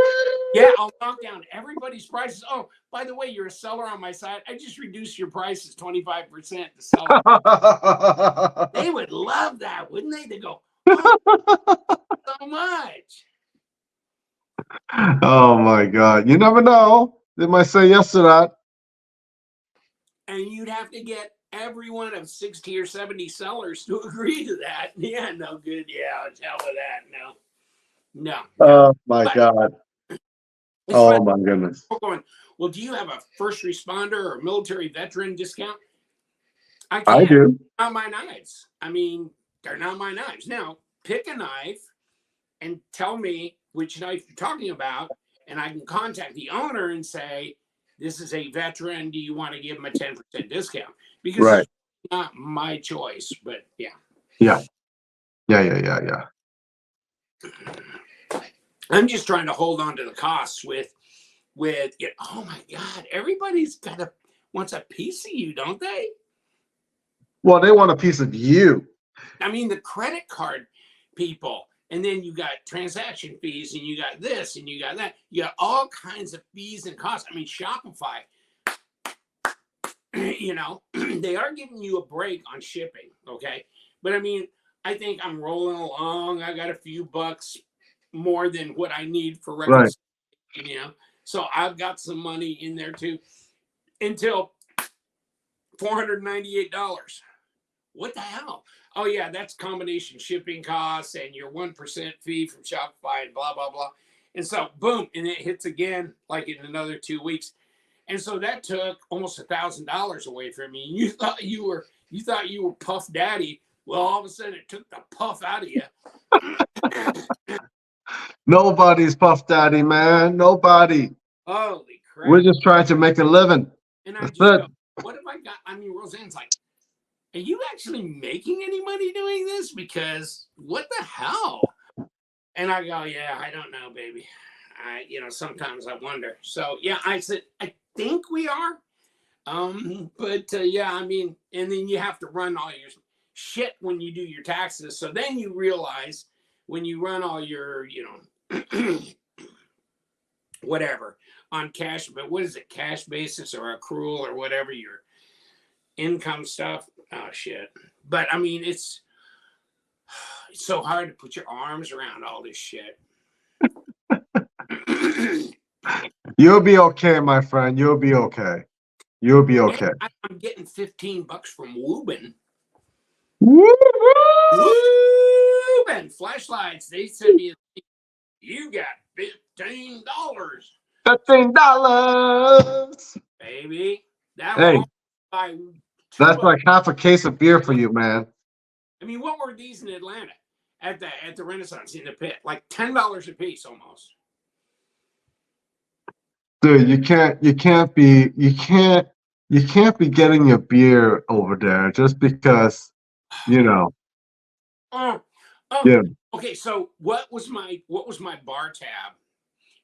Yeah, I'll knock down everybody's prices. Oh, by the way, you're a seller on my site. I just reduced your prices 25% to sell it. They would love that, wouldn't they? They go, oh, so much. Oh my God. You never know. They might say yes to that. And you'd have to get every one of 60 or 70 sellers to agree to that. Yeah, no good. Yeah, hell with that. No. Oh my God. Oh my goodness. We're going, well, do you have a first responder or military veteran discount? I do. Not my knives. I mean, they're not my knives. Now, pick a knife and tell me which knife you're talking about, and I can contact the owner and say, this is a veteran. Do you want to give him a 10% discount? Because it's not my choice, but yeah. Yeah. I'm just trying to hold on to the costs with oh my God, everybody's wants a piece of you, don't they? Well, they want a piece of you. I mean, the credit card people, and then you got transaction fees, and you got this, and you got that. You got all kinds of fees and costs. I mean, Shopify, they are giving you a break on shipping, okay? But I mean, I think I'm rolling along. I got a few bucks more than what I need for reconciliation, So I've got some money in there too. Until $498. What the hell? Oh yeah, that's combination shipping costs and your 1% fee from Shopify and blah blah blah. And so boom, and it hits again like in another 2 weeks. And so that took almost $1,000 away from me. And you thought you were Puff Daddy. Well, all of a sudden it took the puff out of you. Nobody's Puff Daddy, man. Nobody. Holy crap. We're just trying to make a living. And I just go, what have I got? I mean, Roseanne's like, are you actually making any money doing this? Because what the hell? And I go, yeah, I don't know, baby. Sometimes I wonder. So yeah, I said, I think we are. Yeah, I mean, and then you have to run all your shit when you do your taxes. So then you realize when you run all your, whatever on cash, but what is it, cash basis or accrual or whatever your income stuff? Oh shit. But I mean, it's so hard to put your arms around all this shit. You'll be okay, my friend. You'll be okay. You'll be okay. I'm getting $15 from Woobin. Woo-hoo! Woobin flashlights. They sent me, you got $15. $15. baby. That'll Hey, almost buy two. that's like half a case of beer for you, man. I mean, what were these in Atlanta at the Renaissance in the pit? Like $10 a piece almost. Dude, you can't be getting your beer over there just because, you know, Oh, oh. yeah. Okay, so what was my bar tab?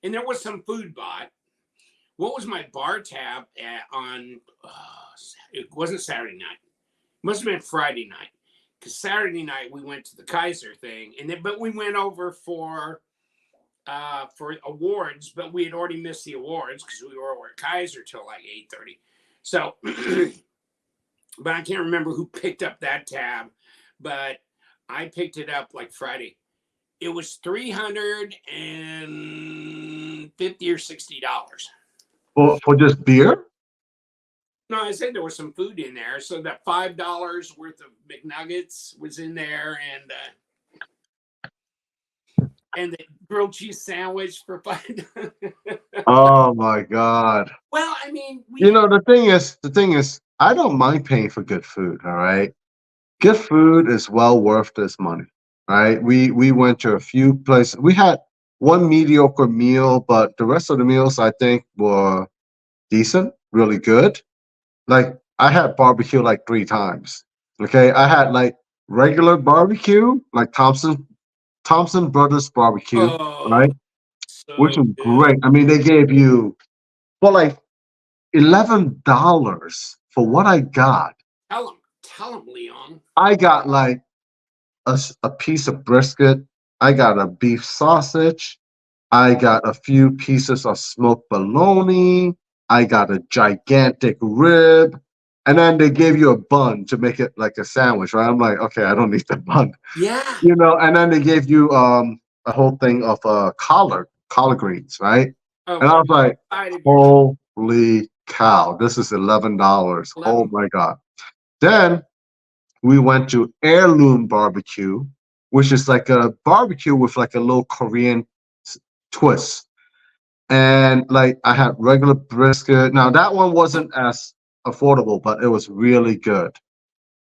And there was some food bought. What was my bar tab on? It wasn't Saturday night. It must have been Friday night. Because Saturday night we went to the Kaiser thing, but we went over for awards, but we had already missed the awards because we were over at Kaiser till like 8:30. So, but I can't remember who picked up that tab, but I picked it up like Friday. It was $350 or $60. For just beer? No, I said there was some food in there, so that $5 worth of McNuggets was in there, and the grilled cheese sandwich for $5. Oh my God. Well, I mean, You know, the thing is, I don't mind paying for good food, all right? Good food is well worth this money. Right? We went to a few places. We had one mediocre meal, but the rest of the meals I think were decent, really good. Like I had barbecue like 3 times. Okay, I had like regular barbecue, like Thompson Brothers barbecue, Oh, right? Which so was good. great. I mean, they gave you for like $11 for what I got. Tell him, Leon. I got like a piece of brisket. I got a beef sausage. I got a few pieces of smoked bologna. I got a gigantic rib. And then they gave you a bun to make it like a sandwich, right? I'm like, okay, I don't need the bun, Yeah. and then they gave you a whole thing of collard greens, right? And I Okay. was like, Side of your holy cow, this is $11. Oh 11. my God. Then we went to Heirloom Barbecue, which is like a barbecue with like a little Korean twist. And like I had regular brisket. Now that one wasn't as affordable, but it was really good.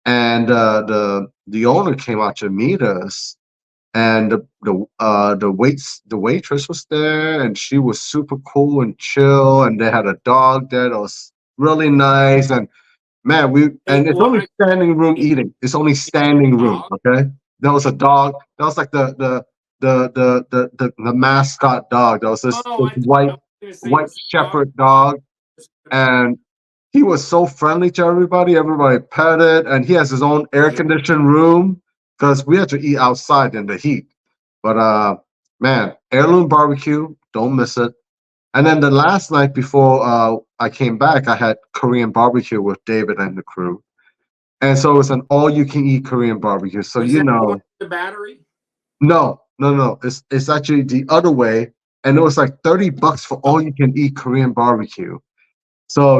And the owner came out to meet us, and the waitress was there, and she was super cool and chill. And they had a dog there that was really nice. And man, Hey, and it's well, only standing room eating. It's only standing room. dog. Okay, there was a dog. That was like the mascot dog. That was Oh, this I white was gonna say it white was a dog. shepherd dog, and he was so friendly to everybody. Everybody petted, and he has his own air conditioned room because we had to eat outside in the heat. But man, Heirloom Barbecue, don't miss it. And then the last night before I came back, I had Korean barbecue with David and the crew. And so it's an all-you-can-eat Korean barbecue. So Was that the one with the battery? no, no, no. It's actually the other way, and it was like $30 for Oh, all-you-can-eat Korean barbecue. So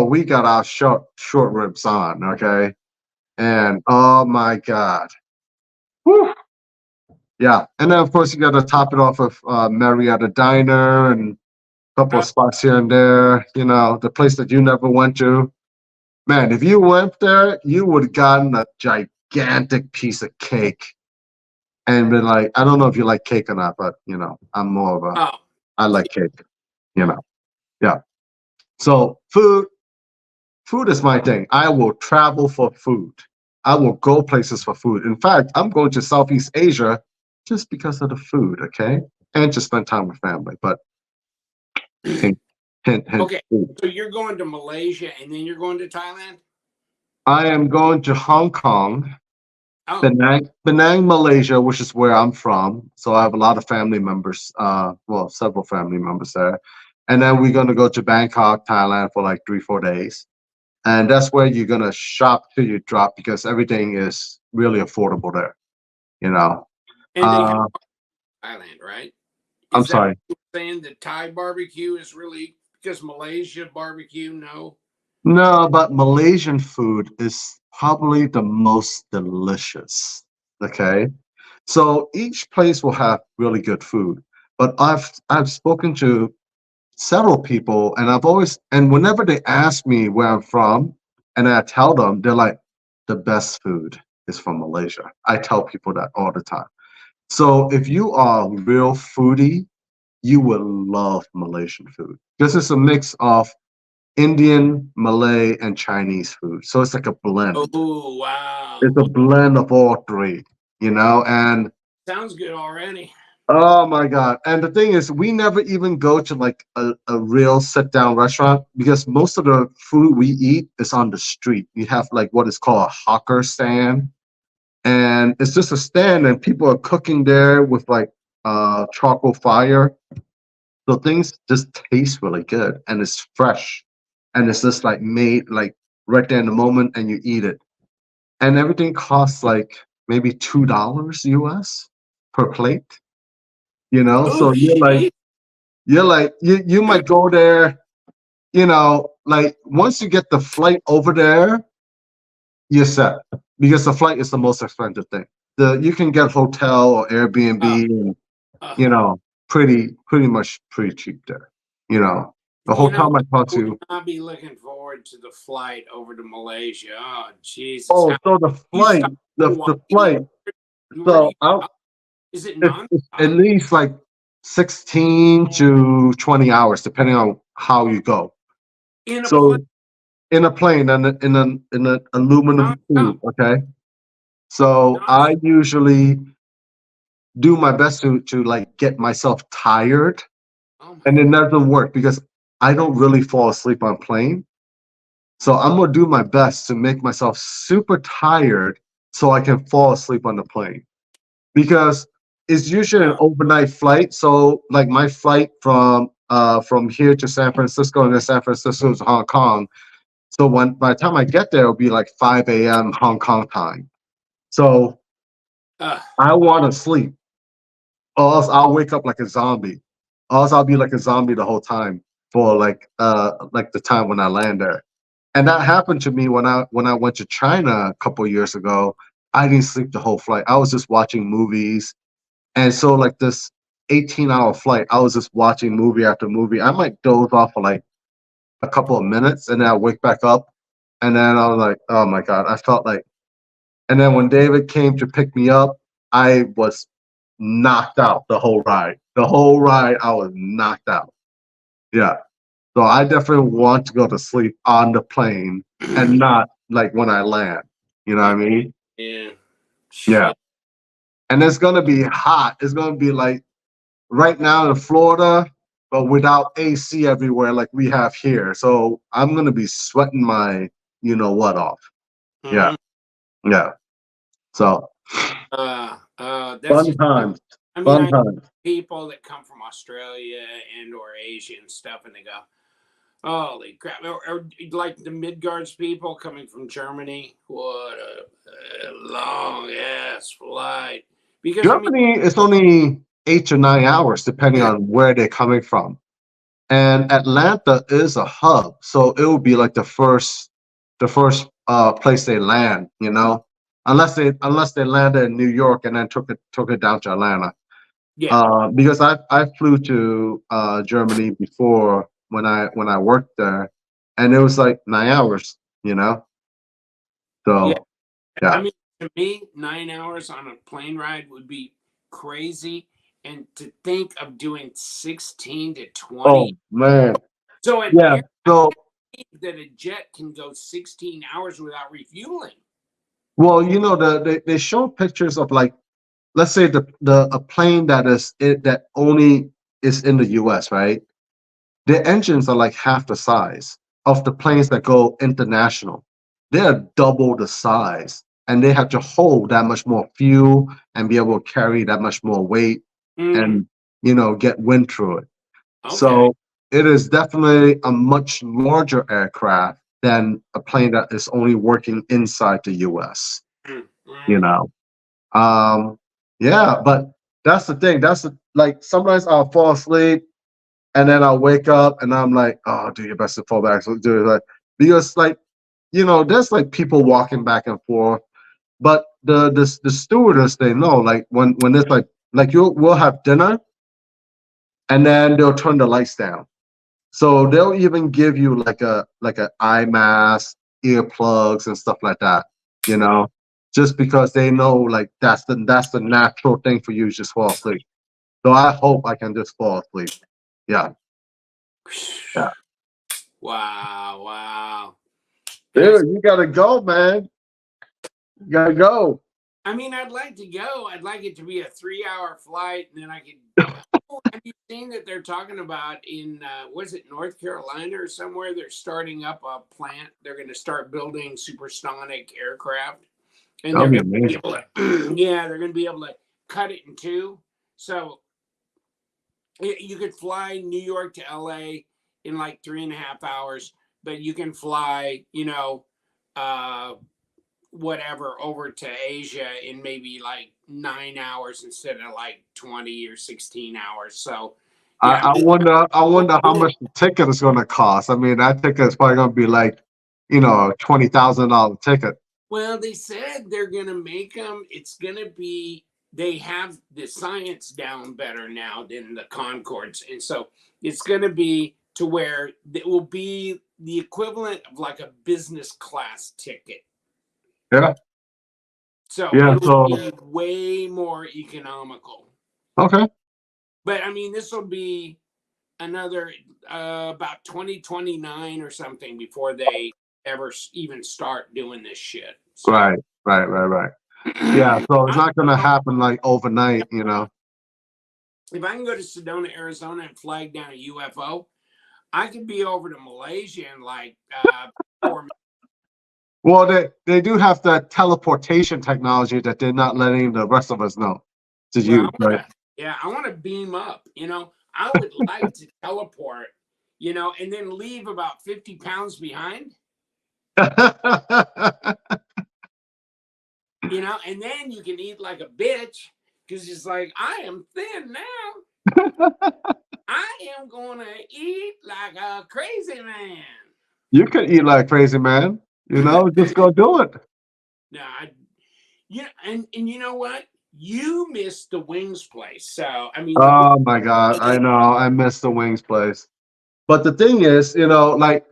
we got our short ribs on, okay? And oh my God. Whew. Yeah. And then of course you gotta top it off with Marietta Diner and a couple uh, of spots here and there, the place that you never went to. Man, if you went there, you would have gotten a gigantic piece of cake and been like, I don't know if you like cake or not, but I'm more of a oh, I like cake, you know. Yeah. So food is my thing. I will travel for food. I will go places for food. In fact, I'm going to Southeast Asia just because of the food, okay? And to spend time with family. But hint, hint, hint, okay. food. So you're going to Malaysia and then you're going to Thailand? I am going to Hong Kong, Oh, Penang, Malaysia, which is where I'm from. So I have a lot of family members, well, several family members there. And then we're going to go to Bangkok, Thailand for like 3, 4 days. And that's where you're going to shop till you drop because everything is really affordable there, you know. and they have Uh, Thailand, right? I'm Is that sorry. what you're saying? The Thai barbecue is really because Malaysia barbecue? No. No, but Malaysian food is probably the most delicious. Okay. So each place will have really good food. But I've spoken to several people, and and whenever they ask me where I'm from, and I tell them, they're like, the best food is from Malaysia. I tell people that all the time. So if you are a real foodie, you will love Malaysian food. This is a mix of Indian, Malay, and Chinese food. So it's like a blend. Oh, wow. It's a blend of all three, and Sounds good already. oh my God. And the thing is, we never even go to like a real sit down restaurant because most of the food we eat is on the street. You have like what is called a hawker stand. And it's just a stand and people are cooking there with like charcoal fire. So things just taste really good and it's fresh. And it's just like made like right there in the moment and you eat it. And everything costs like maybe $2 US per plate. Oh, So shit. you might go there, like once you get the flight over there, you're set because the flight is the most expensive thing. You can get hotel or Airbnb Uh, and uh, you know pretty much pretty cheap there. You know, the you know hotel what? might cost I would you. not be looking forward to the flight over to Malaysia. Oh, Jesus. Oh, How so the you flight, stop in the Hawaii? flight. Where do So you is it it's at non-stop? least like 16 to 20 hours depending on how you go. In a plane So in a plane and in an aluminum non-stop. tube, okay? So Non I usually do my best to like get myself tired, Oh my and it God. doesn't work because I don't really fall asleep on plane. So I'm gonna do my best to make myself super tired so I can fall asleep on the plane because it's usually an Uh, overnight flight. So like my flight from here to San Francisco and then San Francisco to Hong Kong. So when by the time I get there, it'll be like 5 a.m. Hong Kong time. So uh, I want to sleep, or else I'll wake up like a zombie. Or else I'll be like a zombie the whole time for like the time when I land there. And that happened to me when I went to China a couple of years ago. I didn't sleep the whole flight. I was just watching movies. And so like this 18-hour flight, I was just watching movie after movie. I might doze off for like a couple of minutes and then I wake back up and then I was like, oh my God, I felt like and then when David came to pick me up, I was knocked out the whole ride. The whole ride, I was knocked out. Yeah. So I definitely want to go to sleep on the plane and not like when I land. You know what yeah, I mean? yeah. Yeah. Shit. And it's gonna be hot. It's gonna be like right now in Florida, but without AC everywhere like we have here. So I'm gonna be sweating my you know what off. Yeah. Mhm. Yeah. So That's fun just, times. I mean, Fun I times. people that come from Australia and or Asia and stuff, and they go, "Holy crap!" Or like the Midgards people coming from Germany. What a long ass flight! Because I mean, Germany is only 8 to 9 hours, depending on where they're coming from. And Atlanta is a hub, so it will be like the first place they land. Unless they landed in New York and then took it down to Atlanta. yeah, Because I flew to Germany before when I worked there, and it was like 9 hours. You know, yeah. so I yeah. mean, to me, 9 hours on a plane ride would be crazy. And to think of doing 16 to 20. Oh man, So an yeah. air So that a jet can go 16 hours without refueling. well, they show pictures of like let's say the a plane that only is in the US, right? Their engines are like half the size of the planes that go international. They are double the size, and they have to hold that much more fuel and be able to carry that much more weight Mm, and get wind through it. okay. So it is definitely a much larger aircraft than a plane that is only working inside the US, Mm, you mm. know. Yeah, but that's the thing. Like sometimes I'll fall asleep and then I'll wake up and I'm like, oh, do your best to fall back. So do it like because like there's like people walking back and forth, but the stewardess they know like when it's like we'll have dinner and then they'll turn the lights down So they'll even give you like a eye mask, earplugs, and stuff like that. You know, just because they know like that's the natural thing for you is just fall asleep. So I hope I can just fall asleep. Yeah. Yeah. Wow, wow. That's, Dude, you gotta go, man. You gotta go. I mean, I'd like to go. I'd like it to be a 3-hour flight, and then I could. Oh, have you seen that they're talking about in was it North Carolina or somewhere? They're starting up a plant. They're going to start building supersonic aircraft, and That'll they're be going to be amazing. able to. Yeah, they're going to be able to cut it in two. So you could fly New York to LA in like 3.5 hours, but you can fly, uh, whatever over to Asia in maybe like 9 hours instead of like 20 or 16 hours. So yeah, I I mean, wonder. I oh, wonder how cool. much the ticket is going to cost. I mean, that ticket is probably going to be like, $20,000 ticket. Well, they said they're gonna make them. It's gonna be. They have the science down better now than the Concords, and so it's gonna be to where it will be the equivalent of like a business class ticket. Yeah. So Yeah. it'll So be way more economical. okay. But I mean, this will be another about 2029 or something before they ever even start doing this shit. So Right. Right. Right. Right. Yeah. So it's I, not going to happen like overnight. if I can go to Sedona, Arizona, and flag down a UFO, I could be over to Malaysia in like 4 minutes. Well, they do have that teleportation technology that they're not letting the rest of us know to Well, use, right? I want to beam up. I would like to teleport. And then leave about 50 pounds behind. And then you can eat like a bitch because it's like I am thin now. I am gonna eat like a crazy man. You can eat like crazy, man. Just go do it. No, and you know what? You missed the wings place. So I mean, Oh my God, I know. I miss the wings place. But the thing is, like,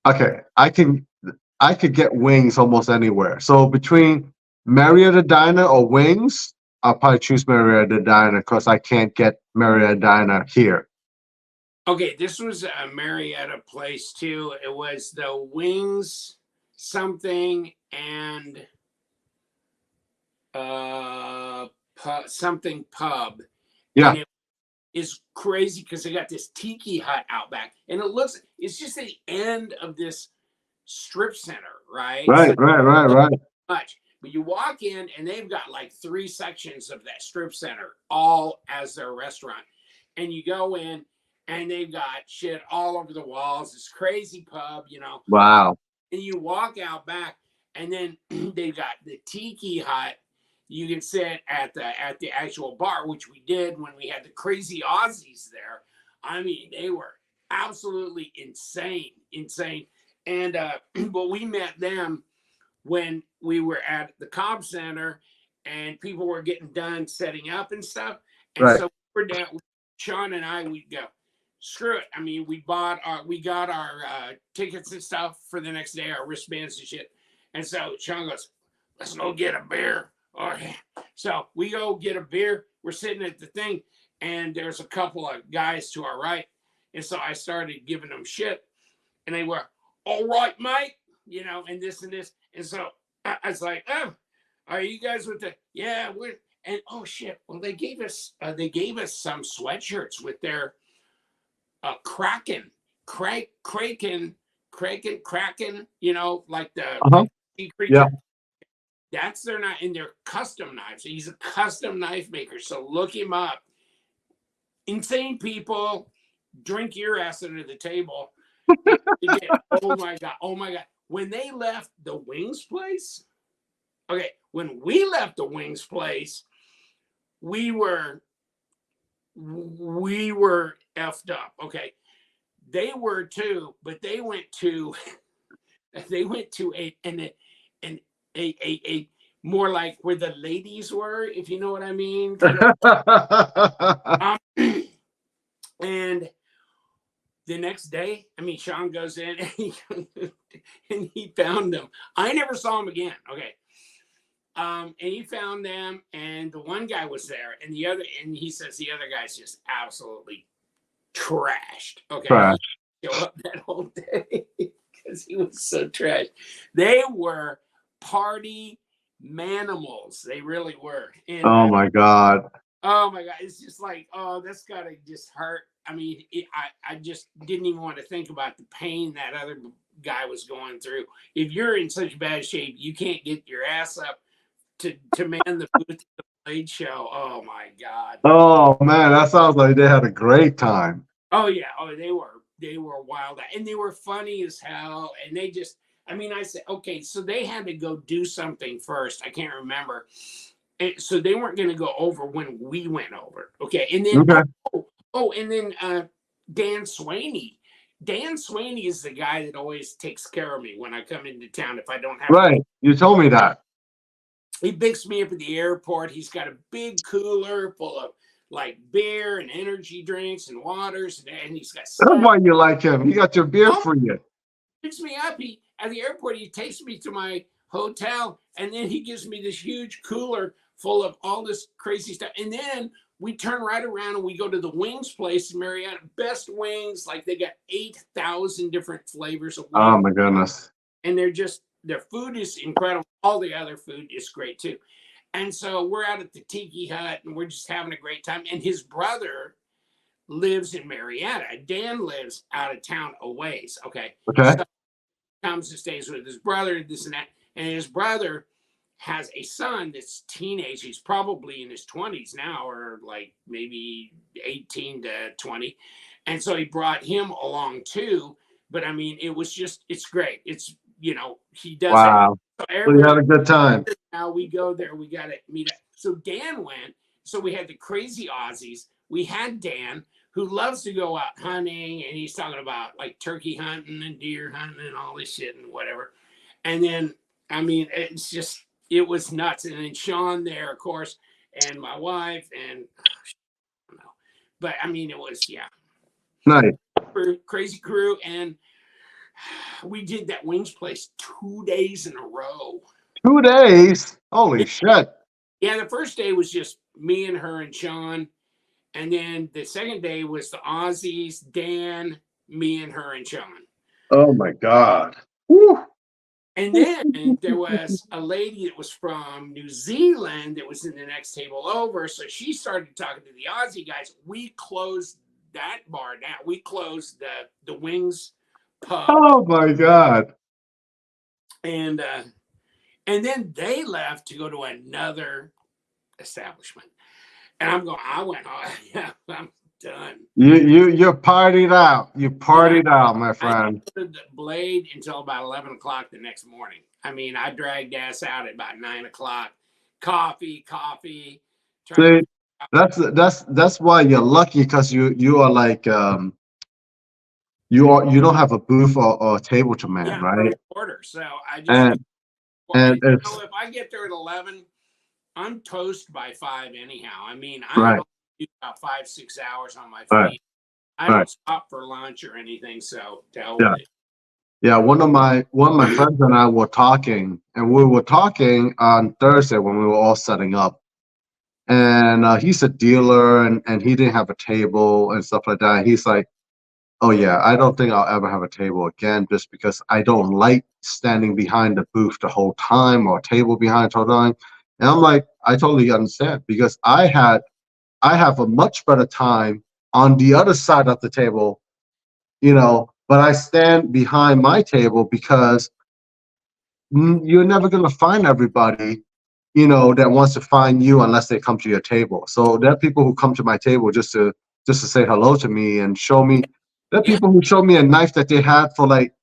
okay, I could get wings almost anywhere. So between Marietta Diner or wings, I'll probably choose Marietta Diner because I can't get Marietta Diner here. okay, this was a Marietta place too. It was the wings something and something pub, Yeah, and it is crazy because they got this tiki hut out back, and it's just the end of this strip center, right? So right, right, right, right. much, but you walk in and they've got like 3 sections of that strip center all as their restaurant, and you go in and they've got shit all over the walls. This crazy pub. Wow. And you walk out back, and then they've got the tiki hut. You can sit at the actual bar, which we did when we had the crazy Aussies there. I mean, they were absolutely insane, insane. And but we met them when we were at the Cobb Center, and people were getting done setting up and stuff. And Right. so we're down. Sean and I, we'd go, screw it. I mean, we got our tickets and stuff for the next day, our wristbands and shit. And so Sean goes, let's go get a beer. Okay. So we go get a beer. We're sitting at the thing, and there's a couple of guys to our right. And so I started giving them shit, and they were, all right, mate, and this and this. And so I was like, oh, are you guys with the, yeah, we're, and oh shit. Well, they gave us some sweatshirts with their Kraken, like Uh-huh. the sea Yeah. creature. That's their knife, and they're custom knives. He's a custom knife maker. So look him up. Insane people, drink your ass under the table. Oh my God. Oh my God. When they left the wings place, okay, when we left the wings place, we were effed up. Okay. They were too, but they went to a more like where the ladies were, if you know what I mean. Kind of, and the next day, I mean, Sean goes in and he found them. I never saw him again. Okay. And he found them, and the one guy was there, and he says the other guy's just absolutely trashed. Okay. Trash. He showed up that whole day because he was so trashed. They were party manimals. They really were. And, Oh my God. oh my God. It's just like, oh, that's got to just hurt. I mean, I just didn't even want to think about the pain that other guy was going through. If you're in such bad shape, you can't get your ass up to man the booth at the Blade show. Oh my God. Oh man, that sounds like they had a great time. Oh yeah. Oh, they were wild, and they were funny as hell. And they just, I mean, I said, okay, so they had to go do something first. I can't remember. And so they weren't going to go over when we went over. Okay. And then, Okay. and then Dan Swaney. Dan Swaney is the guy that always takes care of me when I come into town. If I don't have Right. You told me that. He picks me up at the airport. He's got a big cooler full of like beer and energy drinks and waters, and he's got That's stuff. why you like him. He got your beer for you. Picks me up. He at the airport. He takes me to my hotel, and then he gives me this huge cooler full of all this crazy stuff. And then we turn right around and we go to the wings place in Marietta. Best wings, like they got 8,000 different flavors of wings. Oh my goodness. And their food is incredible. All the other food is great too. And so we're out at the Tiki Hut and we're just having a great time. And his brother lives in Marietta. Dan lives out of town a ways. Okay. Okay. So he comes and stays with his brother, this and that. And his brother has a son that's teenage. He's probably in his 20s now, or like maybe 18 to 20. And so he brought him along too. But I mean, it's great. It's, he does. Wow. So We had a good time. now we go there. We got to meet up. So Dan went. So we had the crazy Aussies. We had Dan, who loves to go out hunting, and he's talking about like turkey hunting and deer hunting and all this shit and whatever. And then, I mean, it was nuts. And then Sean there, of course, and my wife, and I don't know. But I mean, it was, yeah. Nice. Crazy crew. And we did that wings place 2 days in a row. 2 days? Holy shit. Yeah, the first day was just me and her and Sean. And then the second day was the Aussies, Dan, me and her and Sean. Oh my God. Woo. And then there was a lady that was from New Zealand that was in the next table over. So she started talking to the Aussie guys. We closed that bar down. We closed the Wings pub. Oh my God. And then they left to go to another establishment. And I went, oh, yeah, I'm done. You're partied out. You partied out, my friend. I did the Blade until about 11 o'clock the next morning. I mean, I dragged ass out at about 9 o'clock. Coffee. See, that's why you're lucky, because you are like you don't have a booth or a table to man, right? Order. So I just if I get there at 11, I'm toast by 5 anyhow. I mean, I do about 5-6 hours on my feet. Right. I don't stop for lunch or anything. So yeah. One of my friends and I were talking, and we were talking on Thursday when we were all setting up. And he's a dealer, and he didn't have a table and stuff like that. And he's like, oh yeah, I don't think I'll ever have a table again, just because I don't like standing behind the booth the whole time, or a table behind the whole time. And I'm like, I totally understand, because I have a much better time on the other side of the table, but I stand behind my table because you're never going to find everybody, that wants to find you unless they come to your table. So there are people who come to my table just to say hello to me and show me. There are people who show me a knife that they had for like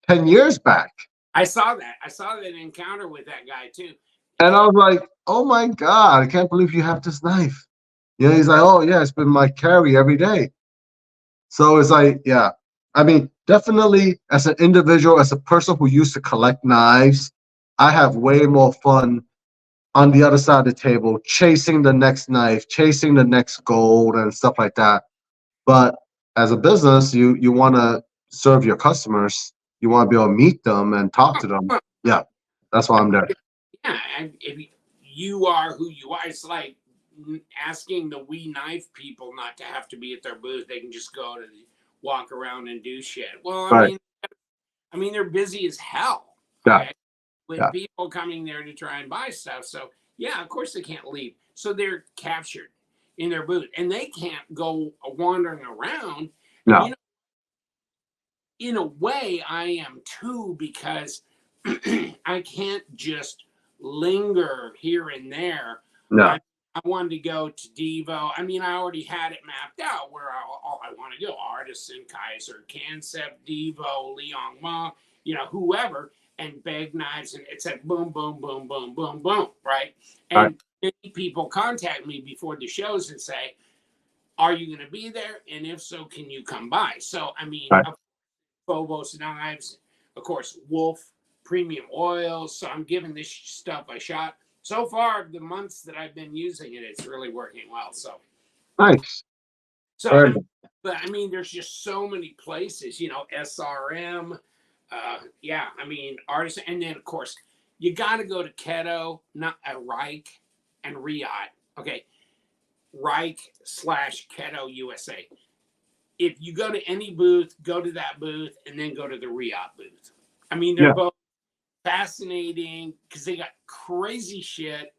10 years back. I saw that. I saw that encounter with that guy too. And I was like, oh my God, I can't believe you have this knife. He's like, oh yeah, it's been my carry every day. So it's like, yeah. I mean, definitely as an individual, as a person who used to collect knives, I have way more fun on the other side of the table, chasing the next knife, chasing the next gold and stuff like that. But as a business, you want to serve your customers. You want to be able to meet them and talk to them. Yeah, that's why I'm there. Yeah, and if you are who you are, it's like asking the We Knife people not to have to be at their booth. They can just go to walk around and do shit. Well, Right. I mean, they're busy as hell. Yeah. Okay, with Yeah. people coming there to try and buy stuff. So yeah, of course they can't leave. So they're captured in their booth, and they can't go wandering around. And No. you know, in a way, I am too, because I can't just linger here and there. No. I wanted to go to Devo. I mean, I already had it mapped out where I want to go. Artisan, Kaiser, Concept, Devo, Liong Mah, whoever, and Beg Knives. And it's like boom, boom, boom, boom, boom, boom, right? Right. And many people contact me before the shows and say, are you going to be there? And if so, can you come by? So, I mean, Right. Phobos Knives, of course, Wolf Premium Oils. So I'm giving this stuff a shot. So far, the months that I've been using it, it's really working well. So Nice. so Very good. but I mean, there's just so many places, SRM. Yeah, I mean, artists, and then of course you got to go to Keto, not Reich and Riot. Okay, Reich/Keto USA. If you go to any booth, go to that booth and then go to the Riot booth. I mean, they're Yeah. both fascinating because they got crazy shit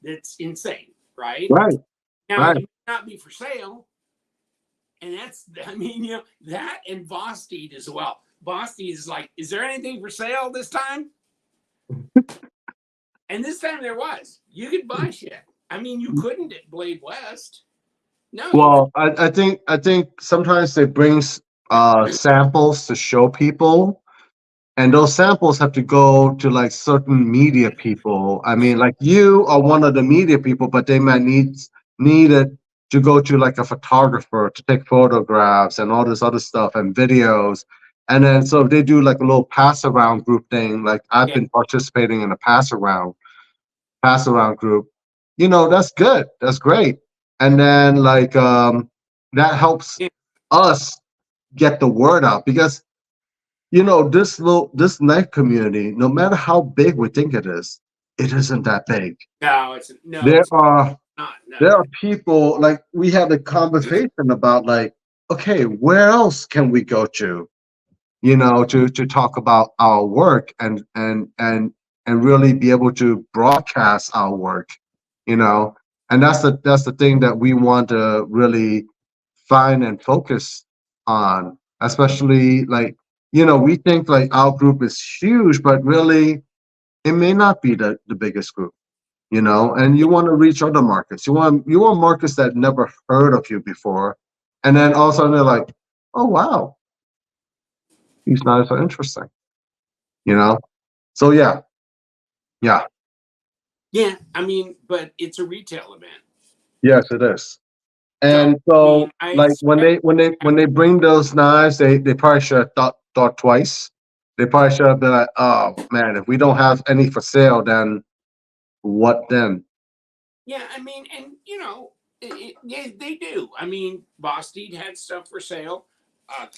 that's insane, right? Right. Now, Right. it may not be for sale. And I mean, that and Vosteed as well. Vosteed is like, is there anything for sale this time? And this time there was. You could buy shit. I mean, you couldn't at Blade West. No, Well, I think sometimes they bring samples to show people, and those samples have to go to like certain media people. I mean, like you are one of the media people, but they might need it to go to like a photographer to take photographs and all this other stuff and videos. And then so if they do like a little pass around group thing, like I've Yeah. been participating in a pass around group, that's good. That's great. And then like that helps us get the word out because this knife community, no matter how big we think it isn't that big. it's There are not. No. there are people like we had a conversation about like, okay, where else can we go to, to talk about our work and really be able to broadcast our work, and that's the thing that we want to really find and focus on, especially like, we think like our group is huge, but really it may not be the biggest group, and you want to reach other markets. You want markets that never heard of you before, and then all of a sudden they're like, oh wow, these knives are interesting, so yeah. Yeah, I mean, but it's a retail event. Yes, it is. So, And I mean, so I like when expect they bring those knives, they probably should have thought twice. They probably should have been like, oh man, if we don't have any for sale, then what then? Yeah, I mean, and yeah, they do. I mean, Vosteed had stuff for sale.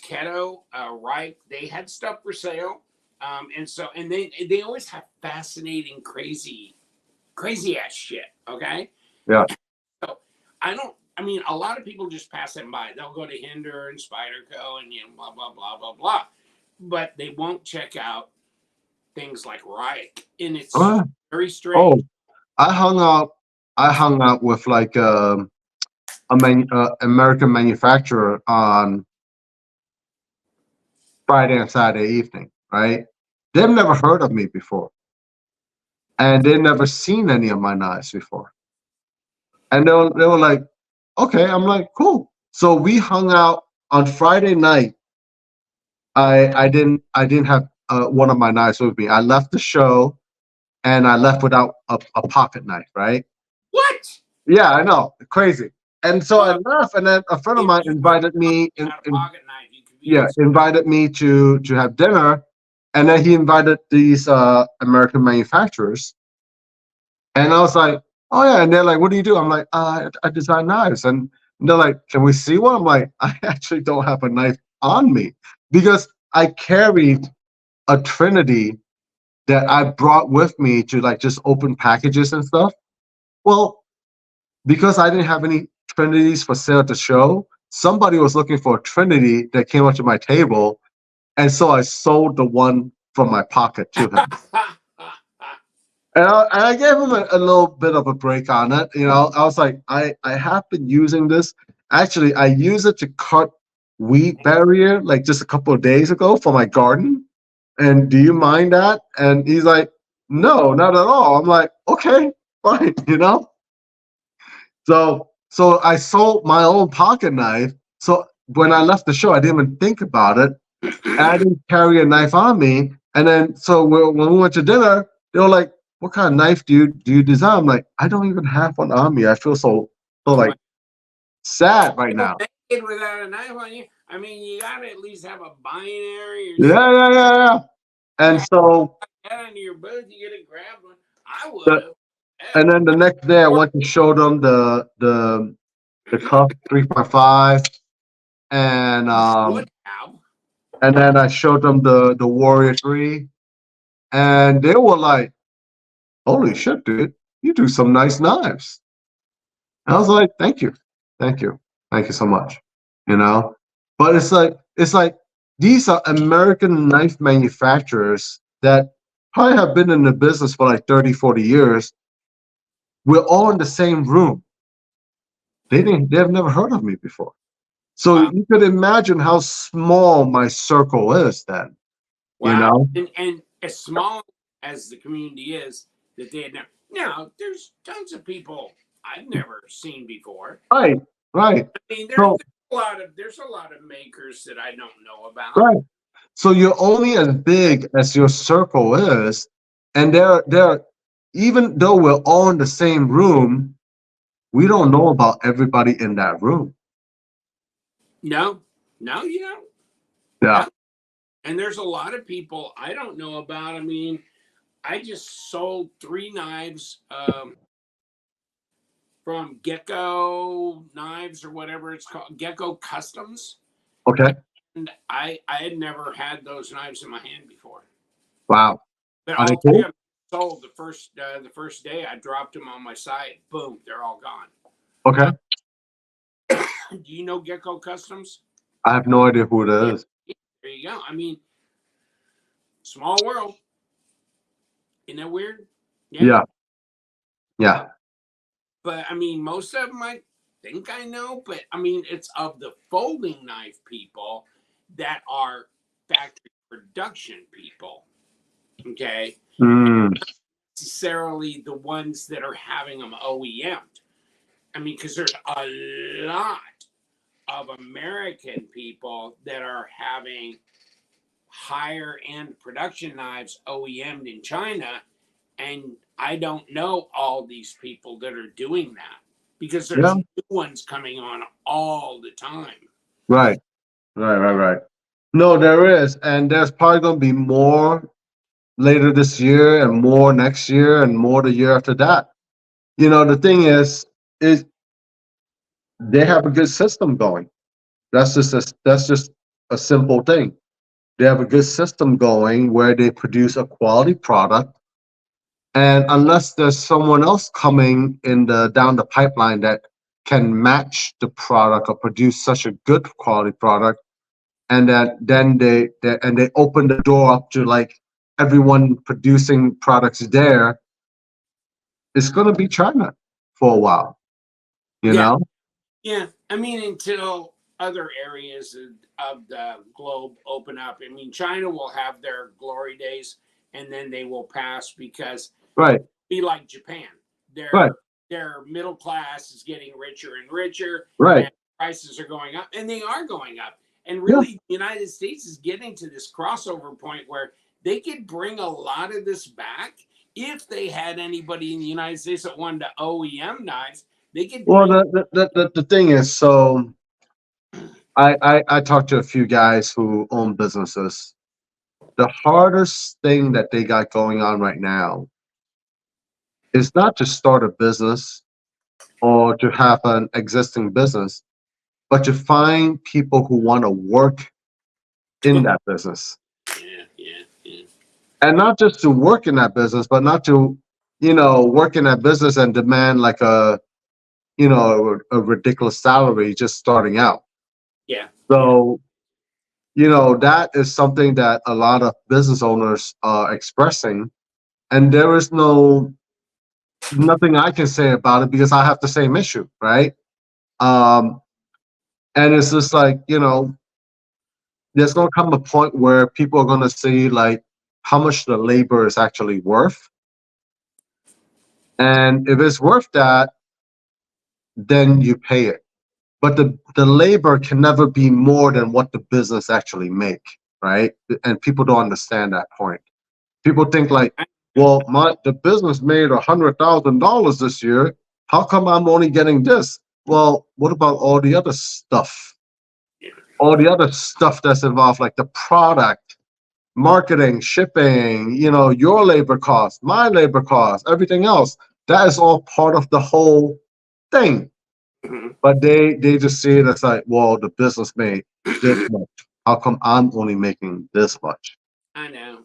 Keto, Reich, they had stuff for sale. And they always have fascinating, crazy ass shit. Okay. Yeah. So I mean, a lot of people just pass them by. They'll go to Hinder and Spyderco and blah blah blah blah blah, but they won't check out things like Reich, and it's Ah, very strange. oh, I hung out with like American manufacturer on Friday and Saturday evening, right? They've never heard of me before, and they've never seen any of my knives before. And they were like, okay. I'm like, cool. So we hung out on Friday night. I didn't have one of my knives with me. I left the show and I left without a pocket knife, right? What? Yeah, I know, crazy. And so I Uh, left, and then a friend of if mine you were invited me out a pocket knife, you could be yeah, invited me to have dinner, and then he invited these American manufacturers, and I was like, oh yeah, and they're like, what do you do? I'm like, I design knives, and They're like, can we see one? I'm like, I actually don't have a knife on me because I carried a Trinity that I brought with me to like just open packages and stuff. Well, because I didn't have any Trinities for sale to show, somebody was looking for a Trinity that came up to my table, and so I sold the one from my pocket to him. And I gave him a little bit of a break on it. You know, I was like, I have been using this. Actually, I use it to cut weed barrier like just a couple of days ago for my garden. And do you mind that? And he's like, no, not at all. I'm like, okay, fine, you know? So I sold my own pocket knife. So when I left the show, I didn't even think about it. I didn't carry a knife on me. And then so when we went to dinner, they were like, "What kind of knife do you design?" I'm like, "I don't even have one on me. I feel so like sad right You now." make it without a knife on you. I mean, you gotta at least have a binary or something. Yeah. And Yeah, so get under your booth, you get to grab one. I would the, have. and then the next day I went to show them the Cuff 3.5 and Would have. and then I showed them the Warrior 3 and they were like, "Holy shit, dude, you do some nice knives." And I was like, "Thank you, thank you, thank you so much." You know, but it's like these are American knife manufacturers that probably have been in the business for like 30, 40 years. We're all in the same room. They've never heard of me before. So Wow. you could imagine how small my circle is then, you Wow. know? And as small as the community is, that they had never. Now, there's tons of people I've never seen before. Right, right. I mean, So there's a lot of makers that I don't know about. right. So you're only as big as your circle is, and there even though we're all in the same room, we don't know about everybody in that room. No, no, you don't. Yeah. No. And there's a lot of people I don't know about. I mean, I just sold 3 knives from Gecko Knives or whatever it's called, Gecko Customs. Okay. And I had never had those knives in my hand before. Wow. But Are they all 3 of cool? them sold the first day. I dropped them on my site. Boom, they're all gone. Okay. Do you know Gecko Customs? I have no idea who it Yeah, is. there you go. I mean, small world. Isn't that weird? Yeah. Yeah. Yeah. But I mean, most of them I think I know, but I mean, it's of the folding knife people that are factory production people. Okay. Mm, Necessarily the ones that are having them OEM'd. I mean, because there's a lot of American people that are having higher end production knives OEM'd in China. And I don't know all these people that are doing that because yeah. there's new ones coming on all the time. Right. Right. No, there is, and there's probably going to be more later this year, and more next year, and more the year after that. You know, the thing is they have a good system going. That's just a simple thing. They have a good system going where they produce a quality product, and unless there's someone else coming in the down the pipeline that can match the product or produce such a good quality product, and that then they open the door up to like everyone producing products there, it's going to be China for a while, you Yeah, know? yeah. I mean, until other areas of the globe open up. I mean, China will have their glory days and then they will pass because Right, be like Japan. right, Their middle class is getting richer and richer, right. and prices are going up, and they are going up. And Yeah. really, the United States is getting to this crossover point where they could bring a lot of this back if they had anybody in the United States that wanted to OEM knives. They could Well, bring. the thing is, so I talked to a few guys who own businesses. The hardest thing that they got going on right now is not to start a business or to have an existing business. but you find people who want to work in that business. Yeah. And not just to work in that business, but not to, work in that business and demand like a ridiculous salary just starting out. Yeah. So, that is something that a lot of business owners are expressing. And there is nothing I can say about it because I have the same issue, right? Um, and it's just like, there's going to come a point where people are going to see like how much the labor is actually worth. And if it's worth that, then you pay it. But the labor can never be more than what the business actually make, right? And people don't understand that point. People think like, well, the business made $100,000 this year. How come I'm only getting this? Well, what about all the other stuff? Yeah. All the other stuff that's involved, like the product, marketing, shipping, your labor costs, my labor costs, everything else. That is all part of the whole thing. Mhm. But they just see it as like, well, the business made this much. How come I'm only making this much? I know.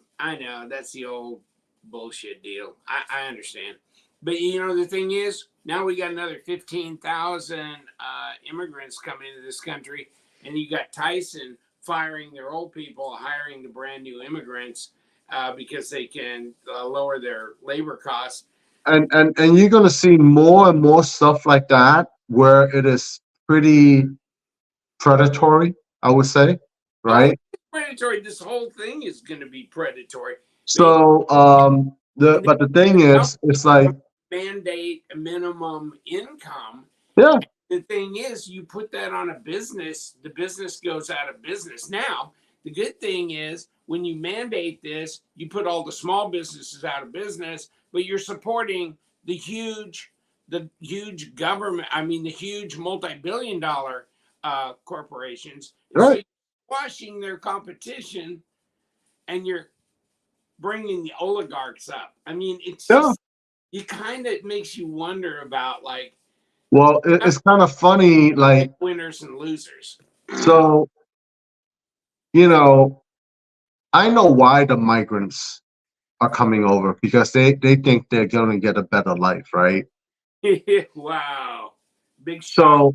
That's the old bullshit deal. I understand. But you know, the thing is, now we got another 15,000 immigrants coming into this country, and you got Tyson firing their old people, hiring the brand new immigrants because they can lower their labor costs. And you're gonna see more and more stuff like that where it is pretty predatory, I would say, Oh, right? it's predatory. This whole thing is going to be predatory. But So and the thing they is, it's like, mandate a minimum income. yeah, The thing is, you put that on a business, the business goes out of business. Now, the good thing is when you mandate this, you put all the small businesses out of business, but you're supporting the huge government, I mean, the huge multi-billion dollar corporations. And so right, you're squashing their competition and you're bringing the oligarchs up. I mean, it's yeah. just, you kind of makes you wonder about like, Well, it's kind of funny, like, winners and losers. so, you know, I know why the migrants are coming over because they think they're going to get a better life, right? Wow. Big shock.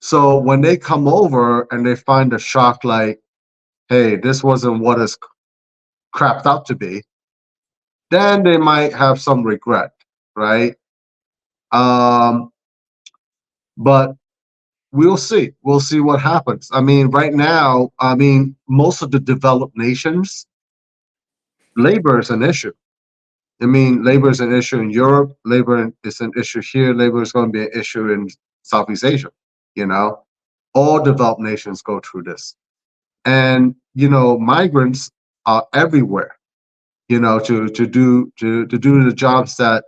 So when they come over and they find a shock like, hey, this wasn't what it's crapped out to be, then they might have some regret, right? Um, but we'll see. We'll see what happens. I mean, right now, I mean, most of the developed nations, labor is an issue. I mean, labor is an issue in Europe. Labor is an issue here. Labor is going to be an issue in Southeast Asia. You know, all developed nations go through this, and migrants are everywhere. To do the jobs that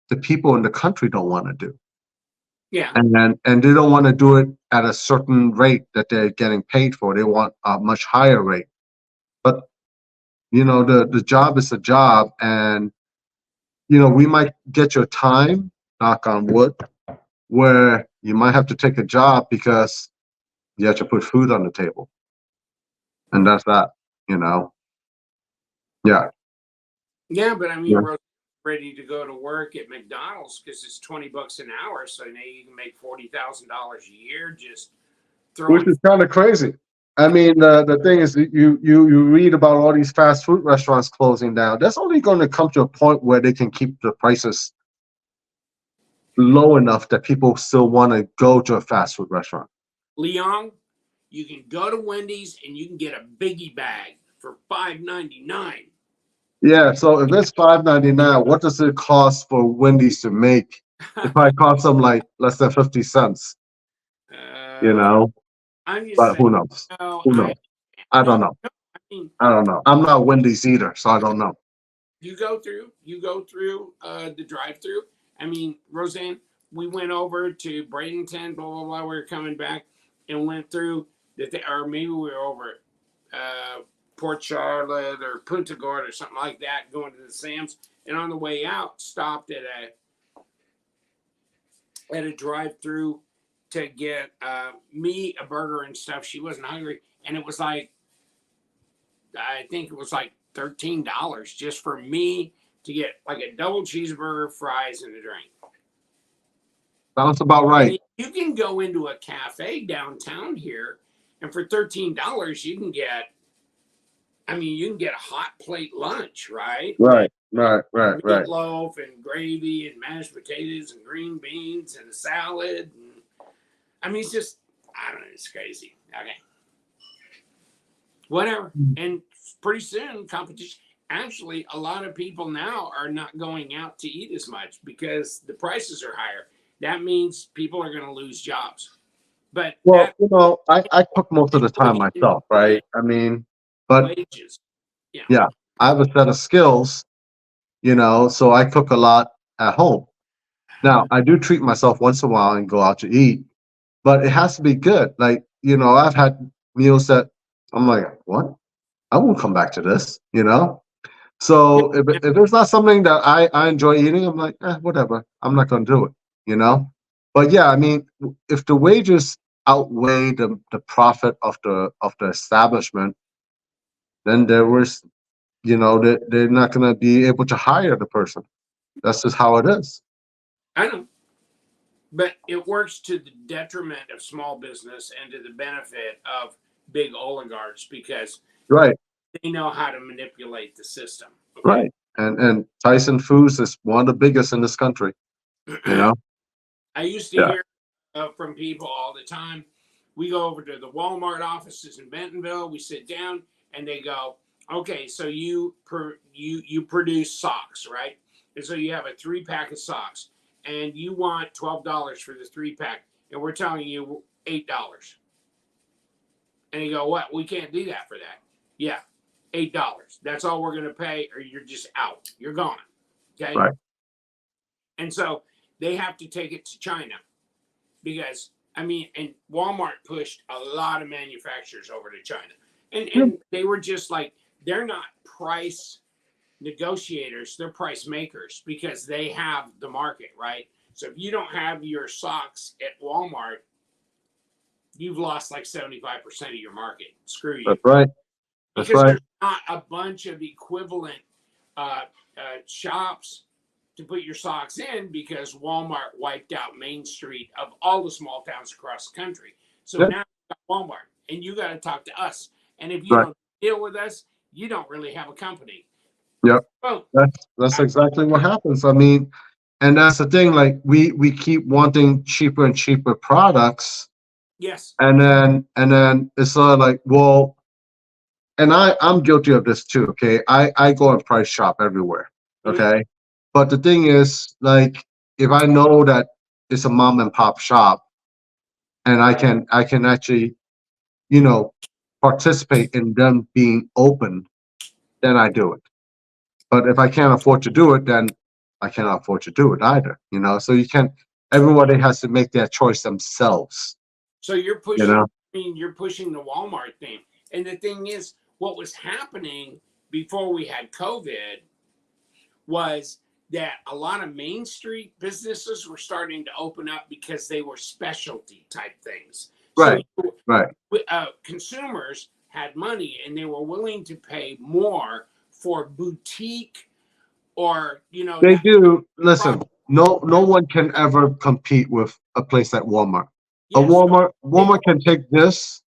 the people in the country don't want to do, Yeah. and they don't want to do it at a certain rate that they're getting paid for. They want a much higher rate. But the job is a job, and we might get your time, knock on wood, where you might have to take a job because you have to put food on the table, and that's that. You know, yeah, Yeah, but I mean, yeah. we're ready to go to work at McDonald's because it's $20 an hour. So now you can make $40,000 a year just Which throwing. is kind of crazy. I mean, the thing is, that you read about all these fast food restaurants closing down. That's only going to come to a point where they can keep the prices low enough that people still want to go to a fast food restaurant. Liong, you can go to Wendy's and you can get a biggie bag for $5.99. Yeah, so if it's $5.99, what does it cost for Wendy's to make? It probably costs them like less than 50 cents, you uh, know. I'm just But saying, who knows? no, Who knows? I no, don't know. I mean, I don't know. I'm not Wendy's either, so I don't know. you go through the drive-through. I mean, Roseanne, we went over to Bradenton, blah blah blah. We were coming back and went through or maybe we were over Port Charlotte or Punta Gorda or something like that, going to the Sam's. And on the way out, stopped at a drive-through to get me a burger and stuff. She wasn't hungry, and it was like, I think it was like $13 just for me to get like a double cheeseburger, fries, and a drink. Sounds about right. And you can go into a cafe downtown here, and for $13 you can get, I mean, you can get a hot plate lunch, right? Right. Right. Meatloaf and gravy and mashed potatoes and green beans and a salad. And, I mean, it's just, I don't know, it's crazy. Okay. Whatever. And pretty soon, competition. Actually, a lot of people now are not going out to eat as much because the prices are higher. That means people are going to lose jobs. But well, you know, I cook most of the time myself, right? I mean, but wages. Yeah, I have a set of skills, you know, so I cook a lot at home. Now, I do treat myself once in a while and go out to eat, but it has to be good. Like, you know, I've had meals that I'm like, what? I won't come back to this, you know? So if it's not something that I enjoy eating, I'm like, whatever. I'm not going to do it, you know? But yeah, I mean, if the wages outweigh the profit of the establishment, then there was, you know, they're not going to be able to hire the person. That's just how it is. I know. But it works to the detriment of small business and to the benefit of big oligarchs because Right. they know how to manipulate the system. Okay? Right. And Tyson Foods is one of the biggest in this country, you know? I used to hear from people all the time. We go over to the Walmart offices in Bentonville. We sit down and they go, okay, so you produce socks, right? And so you have a 3-pack of socks and you want $12 for the 3-pack. And we're telling you $8. And you go, what? We can't do that for that. Yeah, $8. That's all we're going to pay, or you're just out. You're gone. Okay. Right. And so they have to take it to China because, I mean, and Walmart pushed a lot of manufacturers over to China. And they were just like, they're not price negotiators, they're price makers because they have the market, right? So if you don't have your socks at Walmart, you've lost like 75% of your market. Screw you. That's right. That's because right. there's not a bunch of equivalent shops to put your socks in because Walmart wiped out Main Street of all the small towns across the country. So now you got Walmart, and you got to talk to us. And if you don't deal with us, you don't really have a company. Yep. Oh, that's exactly what happens. I mean, and that's the thing. Like we keep wanting cheaper and cheaper products. Yes. And then it's sort of like, well, and I'm guilty of this too. Okay, I go and price shop everywhere. Okay, but the thing is, like, if I know that it's a mom and pop shop, and I can actually, you know, participate in them being open, then I do it. But if I can't afford to do it, then I cannot afford to do it either. You know, so you can't. Everybody has to make their choice themselves. So you're pushing. You know? I mean, you're pushing the Walmart thing, and the thing is, what was happening before we had COVID was that a lot of Main Street businesses were starting to open up because they were specialty type things. Right. So, right. Consumers had money and they were willing to pay more for boutique or, you know. They do. Listen, no one can ever compete with a place like Walmart. Yes, Walmart can take this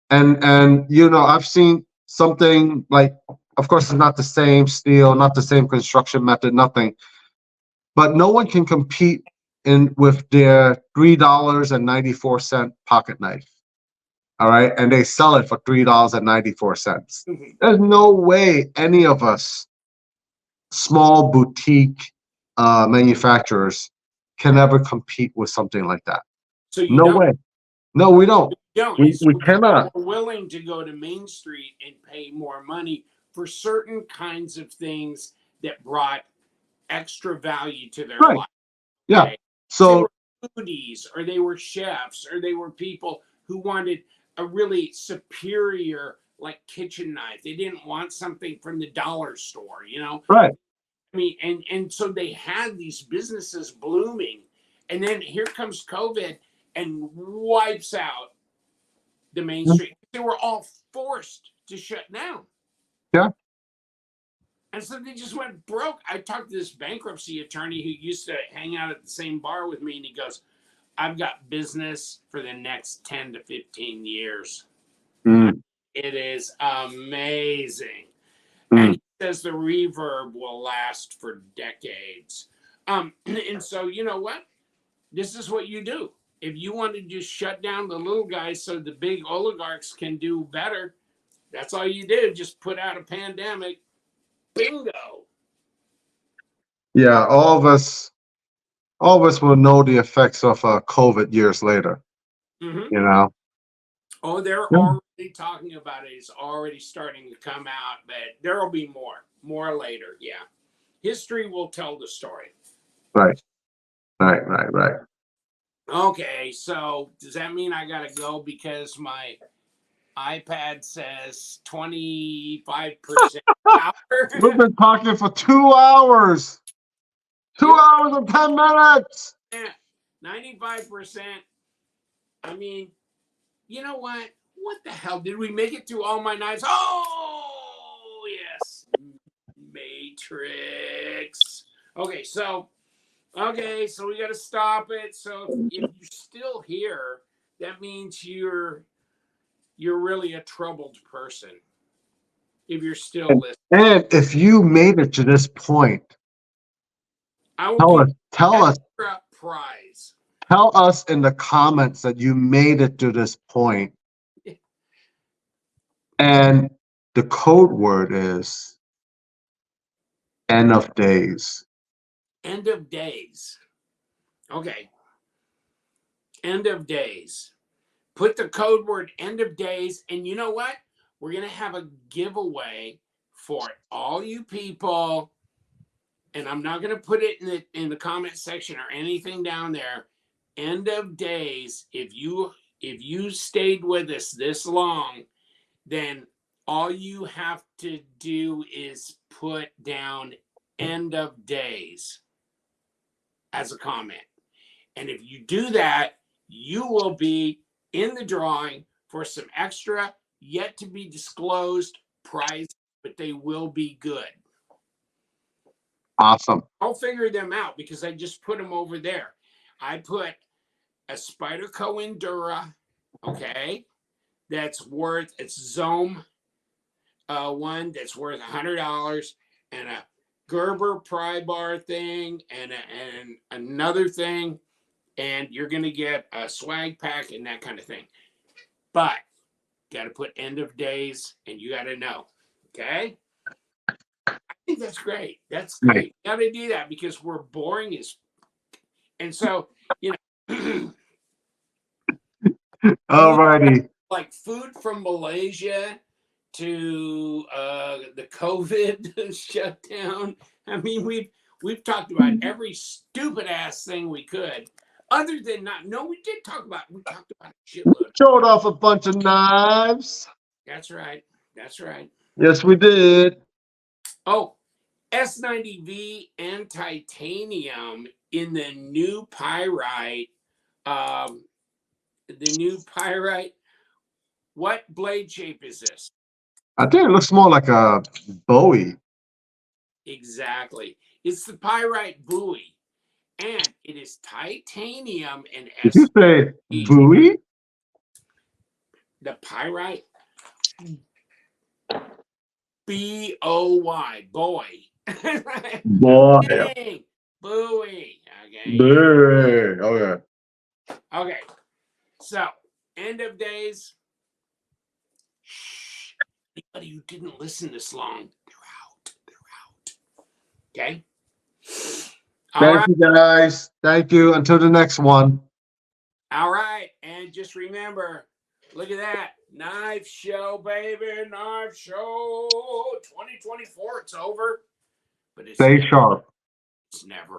and you know, I've seen something like, of course, it's not the same steel, not the same construction method, nothing. But no one can compete with their $3.94 pocket knife. All right, and they sell it for $3.94. There's no way any of us small boutique manufacturers can ever compete with something like that. So no way. No, we don't. We cannot. We're willing to go to Main Street and pay more money for certain kinds of things that brought extra value to their life. Yeah. Okay? So they were foodies, or they were chefs, or they were people who wanted a really superior, like, kitchen knife. They didn't want something from the dollar store, you know? Right. I mean, and so they had these businesses blooming. And then here comes COVID, and wipes out the Main Street. They were all forced to shut down. Yeah. And so they just went broke. I talked to this bankruptcy attorney who used to hang out at the same bar with me, and he goes, I've got business for the next 10 to 15 years. Mm. It is amazing. Mm. And he says the reverb will last for decades. And so, you know what? This is what you do. If you want to just shut down the little guys so the big oligarchs can do better, that's all you do. Just put out a pandemic. Bingo. Yeah, all of us will know the effects of COVID years later. Mm-hmm. You know. Oh, they're Yeah. already talking about it. It's already starting to come out, but there will be more later. Yeah, history will tell the story. Right. Okay, so does that mean I gotta go because my iPad says 25% power? We've been talking for 2 hours. 2 hours and 10 minutes. 95%. I mean, you know what? What the hell? Did we make it through all my knives? Oh, yes. Matrix. Okay, so we got to stop it. So if you're still here, that means you're really a troubled person. If you're still listening. And if you made it to this point, I will tell us prize. Tell us in the comments that you made it to this point. And the code word is end of days. End of days. Okay. End of days. Put the code word end of days. And you know what? We're going to have a giveaway for all you people. And I'm not going to put it in the comment section or anything down there. End of days. If you stayed with us this long, then all you have to do is put down end of days as a comment. And if you do that, you will be in the drawing for some extra yet to be disclosed prizes, but they will be good. Awesome. I'll figure them out because I just put them over there. I put a Spyderco Endura, okay, that's worth, it's Zohm one that's worth $100, and a Gerber pry bar thing, and another thing, and you're going to get a swag pack and that kind of thing. But got to put end of days, and you got to know, okay? I think that's great. That's great. Right. Got to do that because we're boring as, and so, you know. Alrighty. Like food from Malaysia to the COVID shutdown. I mean, we've talked about every stupid ass thing we could. Other than we talked about a shitload. Showed off a bunch of knives. That's right. Yes, we did. Oh, S90V and titanium in the new pyrite. The new pyrite. What blade shape is this? I think it looks more like a Bowie. Exactly. It's the pyrite buoy. And it is titanium and Did you say Bowie? The pyrite. B-O-Y. Boy. Boy. Buoy. Okay. Bowie. Okay. Okay. So, end of days. Shh. Anybody who didn't listen this long, they're out. Okay? Thank you, guys. Thank you. Until the next one. All right. And just remember, look at that. Knife show, baby. Knife show. 2024. It's over. But it's Stay sharp. It's never